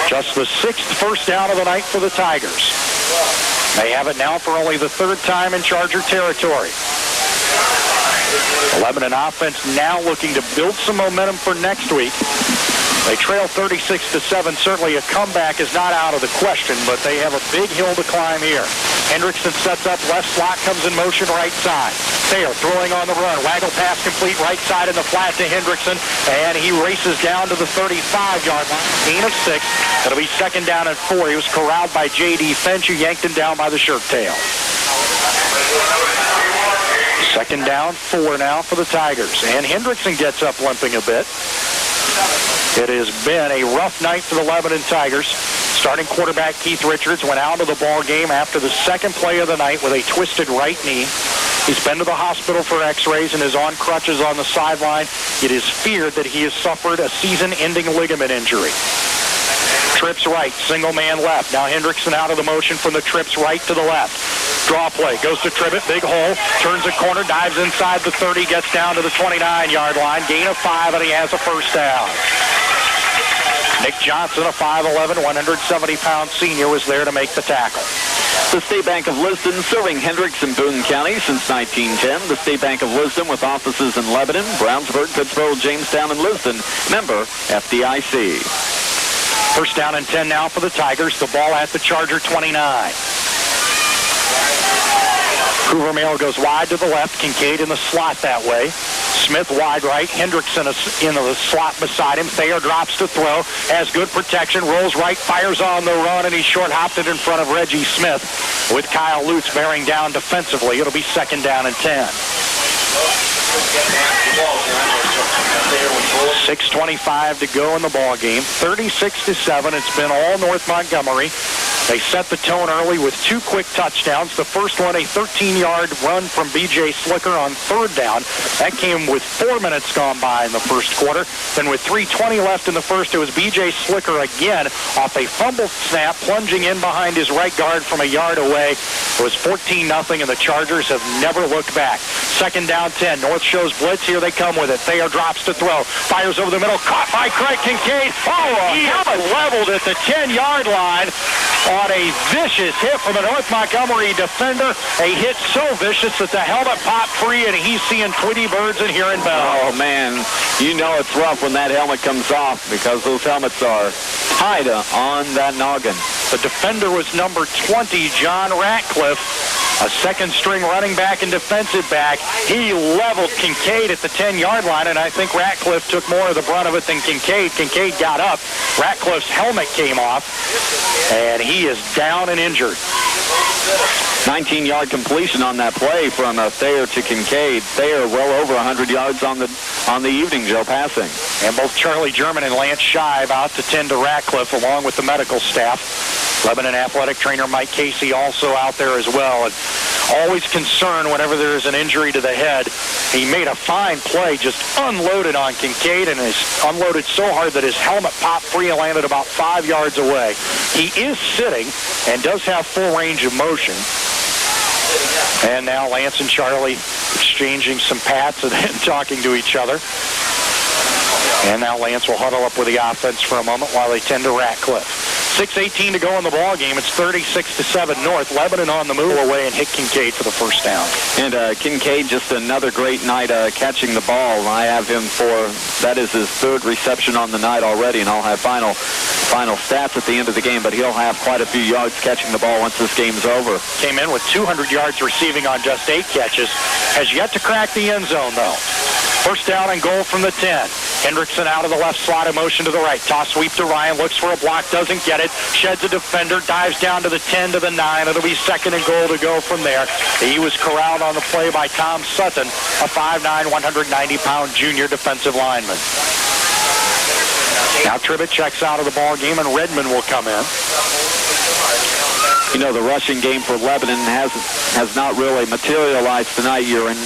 Just the 6th first down of the night for the Tigers. They have it now for only the 3rd time in Charger territory. The Lebanon offense now looking to build some momentum for next week. They trail 36-7. Certainly a comeback is not out of the question, but they have a big hill to climb here. Hendrickson sets up left slot, comes in motion right side. Thayer throwing on the run. Waggle pass complete right side in the flat to Hendrickson, and he races down to the 35-yard line. Gain of 6. It'll be 2nd down and 4. He was corralled by J.D. Finch, who yanked him down by the shirt tail. 2nd down, 4 now for the Tigers. And Hendrickson gets up limping a bit. It has been a rough night for the Lebanon Tigers. Starting quarterback Keith Richards went out of the ball game after the 2nd play of the night with a twisted right knee. He's been to the hospital for x-rays and is on crutches on the sideline. It is feared that he has suffered a season-ending ligament injury. Trips right, single man left. Now Hendrickson out of the motion from the trips right to the left. Draw play, goes to Tribbett, big hole, turns a corner, dives inside the 30, gets down to the 29-yard line, gain of 5, and he has a first down. Nick Johnson, a 5'11", 170-pound senior, was there to make the tackle. The State Bank of Lisbon serving Hendricks and Boone County since 1910. The State Bank of Lisbon with offices in Lebanon, Brownsburg, Pittsburgh, Jamestown, and Lisbon. Member FDIC. First down and 10 now for the Tigers. The ball at the Charger 29. Hoover Mail goes wide to the left. Kincaid in the slot that way. Smith wide right. Hendrickson in the slot beside him. Thayer drops to throw. Has good protection. Rolls right. Fires on the run. And he short-hopped it in front of Reggie Smith with Kyle Lutz bearing down defensively. It'll be 2nd down and 10. 6:25 to go in the ball game. 36-7. It's been all North Montgomery. They set the tone early with 2 quick touchdowns. The first one, a 13-yard run from B.J. Slicker on 3rd down. That came with 4 minutes gone by in the first quarter. Then with 3:20 left in the first, it was B.J. Slicker again off a fumble snap, plunging in behind his right guard from a yard away. It was 14-0, and the Chargers have never looked back. 2nd down 10. North shows blitz. Here they come with it. Thayer drops to throw. Fires over the middle. Caught by Craig Kincaid. He is leveled at the 10-yard line on a vicious hit from a North Montgomery defender. A hit so vicious that the helmet popped free, and he's seeing Tweety birds and hearing bells. Oh, man. You know it's rough when that helmet comes off because those helmets are tied on that noggin. The defender was number 20, John Ratcliffe, a second-string running back and defensive back. He leveled Kincaid at the 10-yard line, and I think Ratcliffe took more of the brunt of it than Kincaid. Kincaid got up. Ratcliffe's helmet came off, and he is down and injured. 19-yard completion on that play from Thayer to Kincaid. Thayer well over 100 yards on the evening, Joe, passing. And both Charlie German and Lance Scheib out to tend to Ratcliffe along with the medical staff. Lebanon athletic trainer Mike Casey also out there as well. And always concerned whenever there is an injury to the head. He made a fine play, just unloaded on Kincaid, and is unloaded so hard that his helmet popped free and landed about 5 yards away. He is sitting and does have full range of motion. And now Lance and Charlie exchanging some pats and then talking to each other. And now Lance will huddle up with the offense for a moment while they tend to Ratcliffe. 6:18 to go in the ball game. It's 36-7 North. Lebanon on the move away and hit Kincaid for the first down. And Kincaid, just another great night catching the ball. I have him that is his third reception on the night already, and I'll have final stats at the end of the game, but he'll have quite a few yards catching the ball once this game's over. Came in with 200 yards receiving on just 8 catches. Has yet to crack the end zone, though. First down and goal from the 10. Hendrickson out of the left slot, a motion to the right. Toss sweep to Ryan, looks for a block, doesn't get it. Sheds a defender, dives down to the 10 to the 9. It'll be second and goal to go from there. He was corralled on the play by Tom Sutton, a 5'9", 190-pound junior defensive lineman. Now Tribbett checks out of the ball game, and Redmond will come in. You know, the rushing game for Lebanon has not really materialized tonight. You're in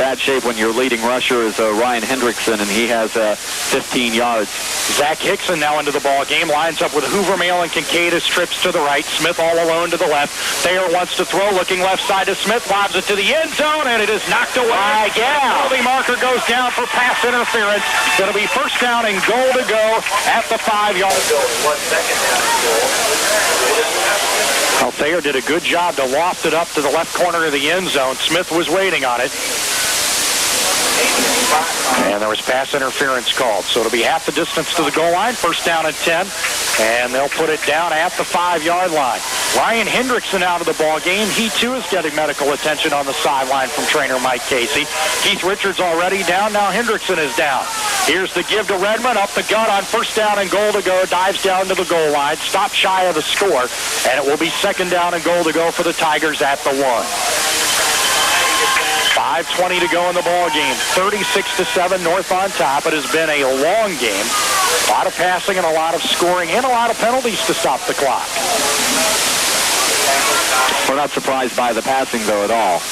bad shape when your leading rusher is Ryan Hendrickson, and he has 15 yards. Zach Hickson now into the ball game, lines up with Hoovermail and Kincaid as trips to the right. Smith all alone to the left. Thayer wants to throw, looking left side to Smith, lobs it to the end zone, and it is knocked away. Penalty marker goes down for pass interference. It'll be first down and goal to go at the 5-yard line. Well, Thayer did a good job to loft it up to the left corner of the end zone. Smith was waiting on it. And there was pass interference called. So it'll be half the distance to the goal line, first down and 10. And they'll put it down at the 5-yard line. Ryan Hendrickson out of the ball game. He, too, is getting medical attention on the sideline from trainer Mike Casey. Keith Richards already down. Now Hendrickson is down. Here's the give to Redmond. Up the gut on first down and goal to go. Dives down to the goal line. Stopped shy of the score. And it will be second down and goal to go for the Tigers at the 1. 5:20 to go in the ball game. 36-7 North on top. It has been a long game. A lot of passing and a lot of scoring and a lot of penalties to stop the clock. We're not surprised by the passing, though, at all.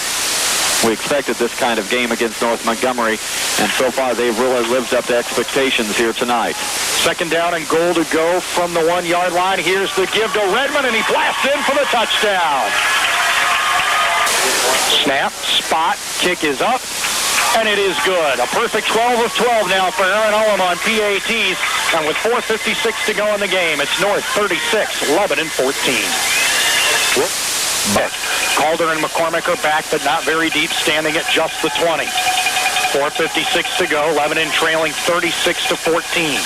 We expected this kind of game against North Montgomery, and so far they've really lived up to expectations here tonight. Second down and goal to go from the 1-yard line. Here's the give to Redmond, and he blasts in for the touchdown. Snap, spot, kick is up, and it is good. A perfect 12 of 12 now for Aaron Ullum on PATs, and with 4:56 to go in the game, it's North 36, Lebanon 14. Calder and McCormick are back, but not very deep, standing at just the 20. 4:56 to go, Lebanon trailing 36-14.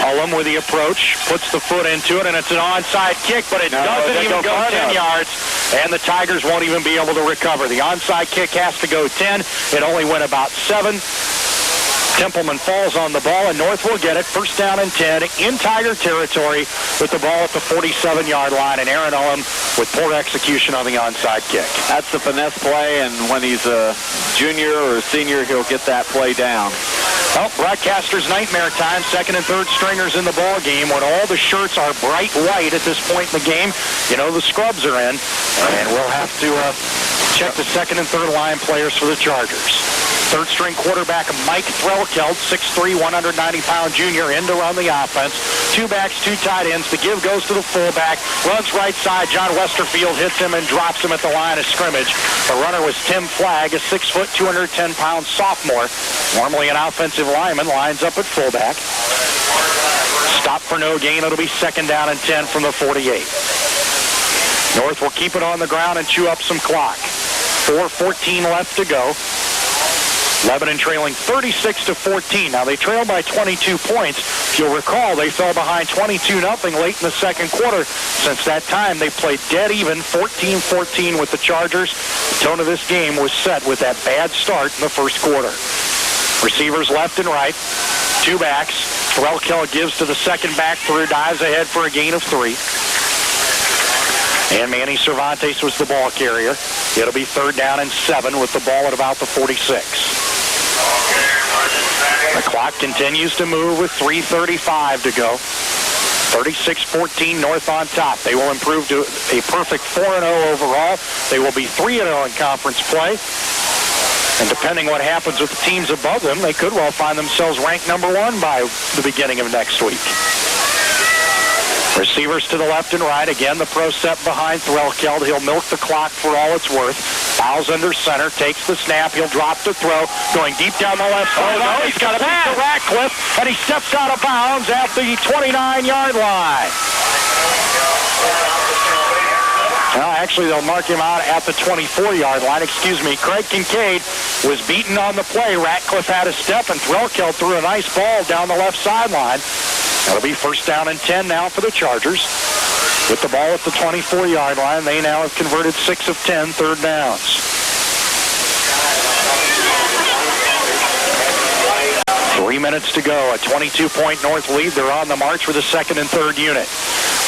Ullum with the approach, puts the foot into it, and it's an onside kick, but it doesn't even go 10 yards, and the Tigers won't even be able to recover. The onside kick has to go 10. It only went about 7. Templeman falls on the ball, and North will get it. First down and 10 in Tiger territory with the ball at the 47-yard line, and Aaron Ullum with poor execution on the onside kick. That's the finesse play, and when he's a junior or a senior, he'll get that play down. Well, broadcaster's nightmare time. Second and third stringers in the ball game. When all the shirts are bright white at this point in the game, you know the scrubs are in, and we'll have to check the second and third line players for the Chargers. Third string quarterback Mike Threlkeld, 6'3", 190-pound junior, in to run the offense. 2 backs, 2 tight ends. The give goes to the fullback. Runs right side. John Westerfield hits him and drops him at the line of scrimmage. The runner was Tim Flagg, a 6', 210-pound sophomore. Normally an offensive lineman, lines up at fullback. Stop for no gain. It'll be second down and 10 from the 48. North will keep it on the ground and chew up some clock. 4:14 left to go. Lebanon trailing 36-14. Now, they trailed by 22 points. If you'll recall, they fell behind 22-0 late in the second quarter. Since that time, they played dead even, 14-14 with the Chargers. The tone of this game was set with that bad start in the first quarter. Receivers left and right. 2 backs. Threlkeld gives to the second back through, dives ahead for a gain of 3. And Manny Cervantes was the ball carrier. It'll be third down and 7 with the ball at about the 46. The clock continues to move with 3:35 to go. 36-14 North on top. They will improve to a perfect 4-0 overall. They will be 3-0 in conference play. And depending what happens with the teams above them, they could well find themselves ranked number 1 by the beginning of next week. Receivers to the left and right. Again, the pro set behind Threlkeld. He'll milk the clock for all it's worth. Bows under center. Takes the snap. He'll drop to throw. Going deep down the left side. Oh, no, he's got to beat to Ratcliffe. And he steps out of bounds at the 29-yard line. Well, actually, they'll mark him out at the 24-yard line. Excuse me. Craig Kincaid was beaten on the play. Ratcliffe had a step, and Threlkeld threw a nice ball down the left sideline. That'll be first down and 10 now for the Chargers. With the ball at the 24-yard line, they now have converted 6 of 10 third downs. 3 minutes to go. A 22-point North lead. They're on the march with the second and third unit.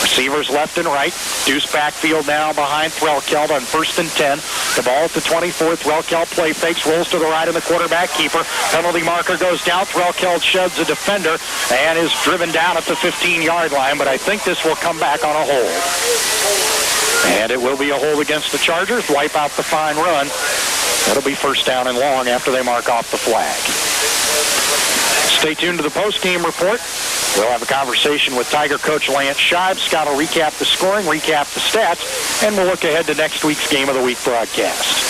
Receivers left and right. Deuce backfield now behind Threlkeld on first and 10. The ball at the 24. Threlkeld play fakes, rolls to the right of the quarterback keeper. Penalty marker goes down. Threlkeld sheds a defender and is driven down at the 15-yard line, but I think this will come back on a hold. And it will be a hold against the Chargers. Wipe out the fine run. That'll be first down and long after they mark off the flag. Stay tuned to the post-game report. We'll have a conversation with Tiger coach Lance Scheib. Scott will recap the scoring, recap the stats, and we'll look ahead to next week's Game of the Week broadcast.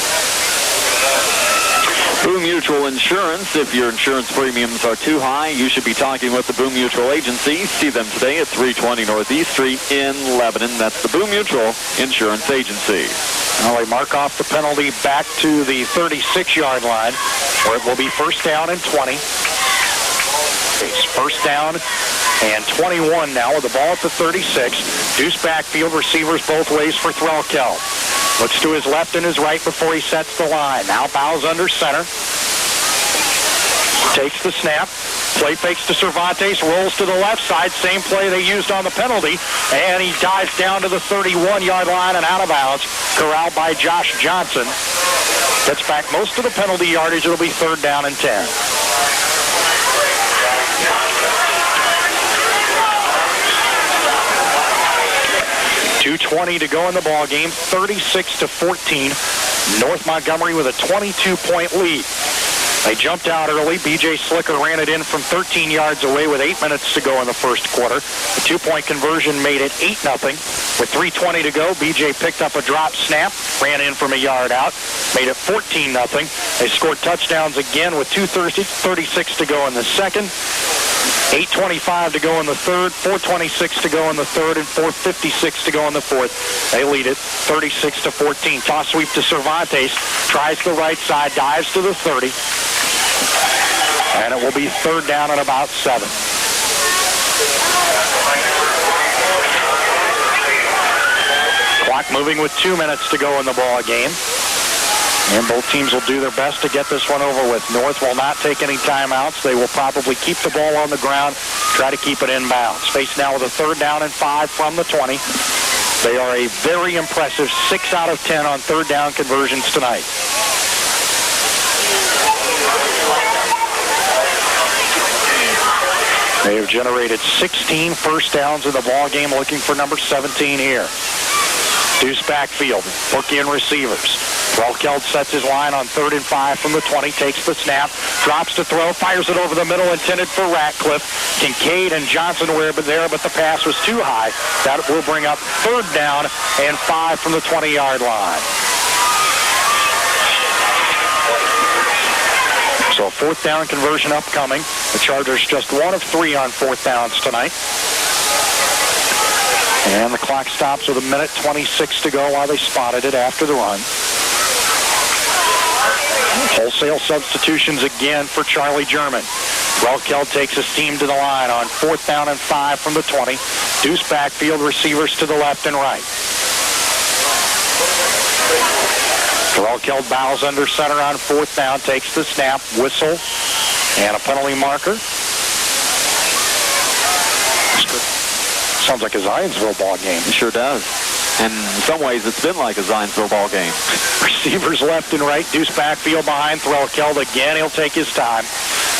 Boone Mutual Insurance. If your insurance premiums are too high, you should be talking with the Boone Mutual Agency. See them today at 320 Northeast Street in Lebanon. That's the Boone Mutual Insurance Agency. Well, they mark off the penalty back to the 36-yard line, where it will be first down and 20. It's first down and 21 now with the ball at the 36. Deuce backfield, receivers both ways for Threlkeld. Looks to his left and his right before he sets the line. Now bows under center. Takes the snap. Play fakes to Cervantes, rolls to the left side. Same play they used on the penalty. And he dives down to the 31-yard line and out of bounds. Corralled by Josh Johnson. Gets back most of the penalty yardage. It'll be third down and 10. .220 to go in the ball game, 36-14. North Montgomery with a 22-point lead. They jumped out early. B.J. Slicker ran it in from 13 yards away with 8 minutes to go in the first quarter. The two-point conversion made it 8-0. With 3:20 to go, B.J. picked up a drop snap, ran in from a yard out, made it 14-0. They scored touchdowns again with 2:36 to go in the second. 8:25 to go in the third, 4:26 to go in the third, and 4:56 to go in the fourth. They lead it 36-14. Toss sweep to Cervantes. Tries the right side, dives to the 30. And it will be third down at about 7. Clock moving with 2 minutes to go in the ball game. And both teams will do their best to get this one over with. North will not take any timeouts. They will probably keep the ball on the ground, try to keep it inbounds. Faced now with a third down and 5 from the 20. They are a very impressive 6 out of 10 on third down conversions tonight. They have generated 16 first downs in the ball game, looking for number 17 here. Deuce backfield, book-in receivers. Threlkeld sets his line on 3rd and 5 from the 20, takes the snap, drops to throw, fires it over the middle, intended for Ratcliffe. Kincaid and Johnson were there, but the pass was too high. That will bring up third down and 5 from the 20-yard line. So a fourth down conversion upcoming. The Chargers just 1 of 3 on fourth downs tonight. And the clock stops with 1:26 to go while they spotted it after the run. Wholesale substitutions again for Charlie German. Threlkeld takes his team to the line on 4th down and 5 from the 20. Deuce backfield, receivers to the left and right. Threlkeld bows under center on 4th down, takes the snap, whistle, and a penalty marker. Sounds like a Zionsville ball game. It sure does. And in some ways, it's been like a Zionsville ball game. Receivers left and right. Deuce backfield behind Threlkeld. Again, he'll take his time.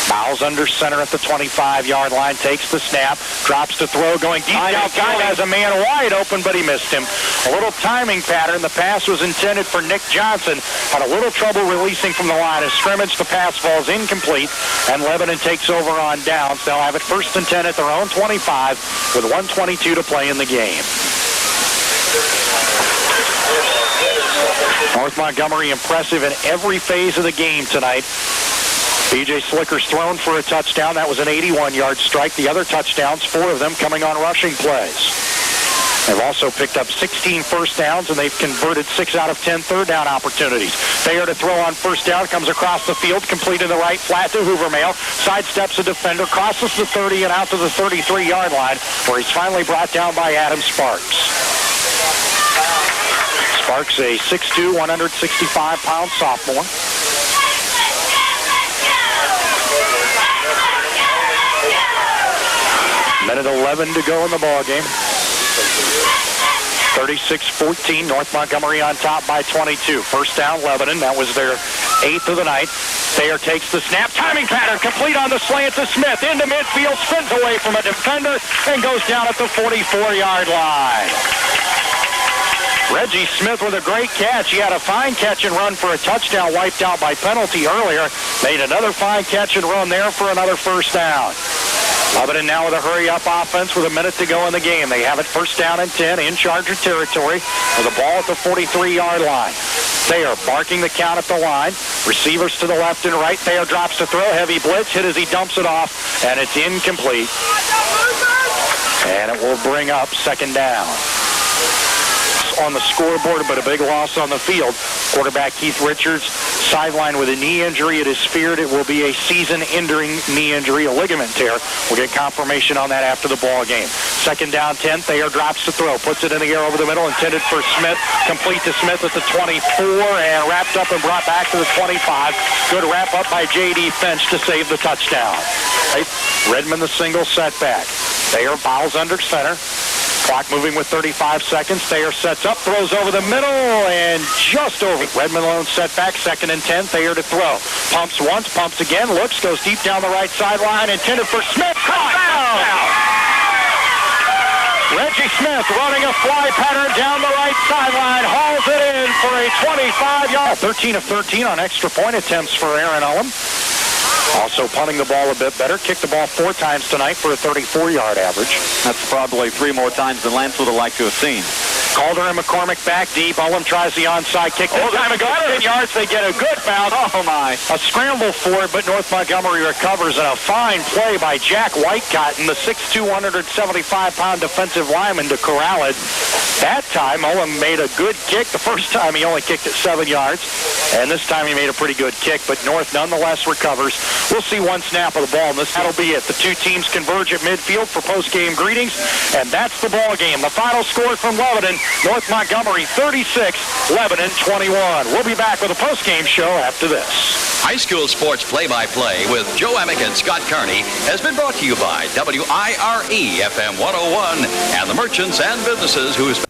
Bowles under center at the 25-yard line, takes the snap, drops to throw, going deep downfield, has a man wide open, but he missed him. A little timing pattern. The pass was intended for Nick Johnson. Had a little trouble releasing from the line of scrimmage. The pass falls incomplete, and Lebanon takes over on downs. They'll have it 1st and 10 at their own 25 with 1:22 to play in the game. North Montgomery impressive in every phase of the game tonight. B.J. Slicker's thrown for a touchdown. That was an 81-yard strike. The other touchdowns, 4 of them coming on rushing plays. They've also picked up 16 first downs, and they've converted 6 out of 10 third down opportunities. Thayer to throw on first down, comes across the field, complete in the right flat to Hoovermail, sidesteps a defender, crosses the 30 and out to the 33-yard line, where he's finally brought down by Adam Sparks. Sparks, a 6'2", 165-pound sophomore. Minute 11 to go in the ball game. 36-14, North Montgomery on top by 22. First down, Lebanon. That was their 8th of the night. Thayer takes the snap. Timing pattern complete on the slant to Smith. Into midfield, spins away from a defender, and goes down at the 44-yard line. Reggie Smith with a great catch. He had a fine catch and run for a touchdown, wiped out by penalty earlier. Made another fine catch and run there for another first down. Lebanon now with a hurry-up offense with a minute to go in the game. They have it 1st down and 10 in charge of territory with a ball at the 43-yard line. Thayer barking the count at the line. Receivers to the left and right. Thayer drops to throw. Heavy blitz. Hit as he dumps it off, and it's incomplete. And it will bring up 2nd down. On the scoreboard, but a big loss on the field. Quarterback Keith Richards sidelined with a knee injury. It is feared it will be a season-ending knee injury, a ligament tear. We'll get confirmation on that after the ball game. 2nd down, 10. Thayer drops to throw, puts it in the air over the middle, intended for Smith. Complete to Smith at the 24, and wrapped up and brought back to the 25. Good wrap up by J.D. Finch to save the touchdown. Redmond the single setback. Thayer Bowles under center. Clock moving with 35 seconds. Thayer sets up, throws over the middle, and just over. Redmond lone setback, 2nd and 10. Thayer to throw. Pumps once, pumps again, looks, goes deep down the right sideline, intended for Smith. Caught down! Reggie Smith running a fly pattern down the right sideline, hauls it in for a 25-yard. 13 of 13 on extra point attempts for Aaron Ullum. Also punting the ball a bit better. Kicked the ball 4 times tonight for a 34-yard average. That's probably 3 more times than Lance would have liked to have seen. Calder and McCormick back deep. Ullum tries the onside kick. This time it goes 10 yards. They get a good bounce. Oh, my. A scramble for it, but North Montgomery recovers, and a fine play by Jack Whitecotton, the 6'2", 175-pound defensive lineman, to corral it. That time, Ullum made a good kick. The first time he only kicked it 7 yards, and this time he made a pretty good kick, but North nonetheless recovers. We'll see 1 snap of the ball, and that'll be it. The 2 teams converge at midfield for post-game greetings, and that's the ball game. The final score from Lebanon, North Montgomery 36, Lebanon 21. We'll be back with a post-game show after this. High school sports play-by-play with Joe Emick and Scott Carney has been brought to you by WIRE FM 101 and the merchants and businesses whose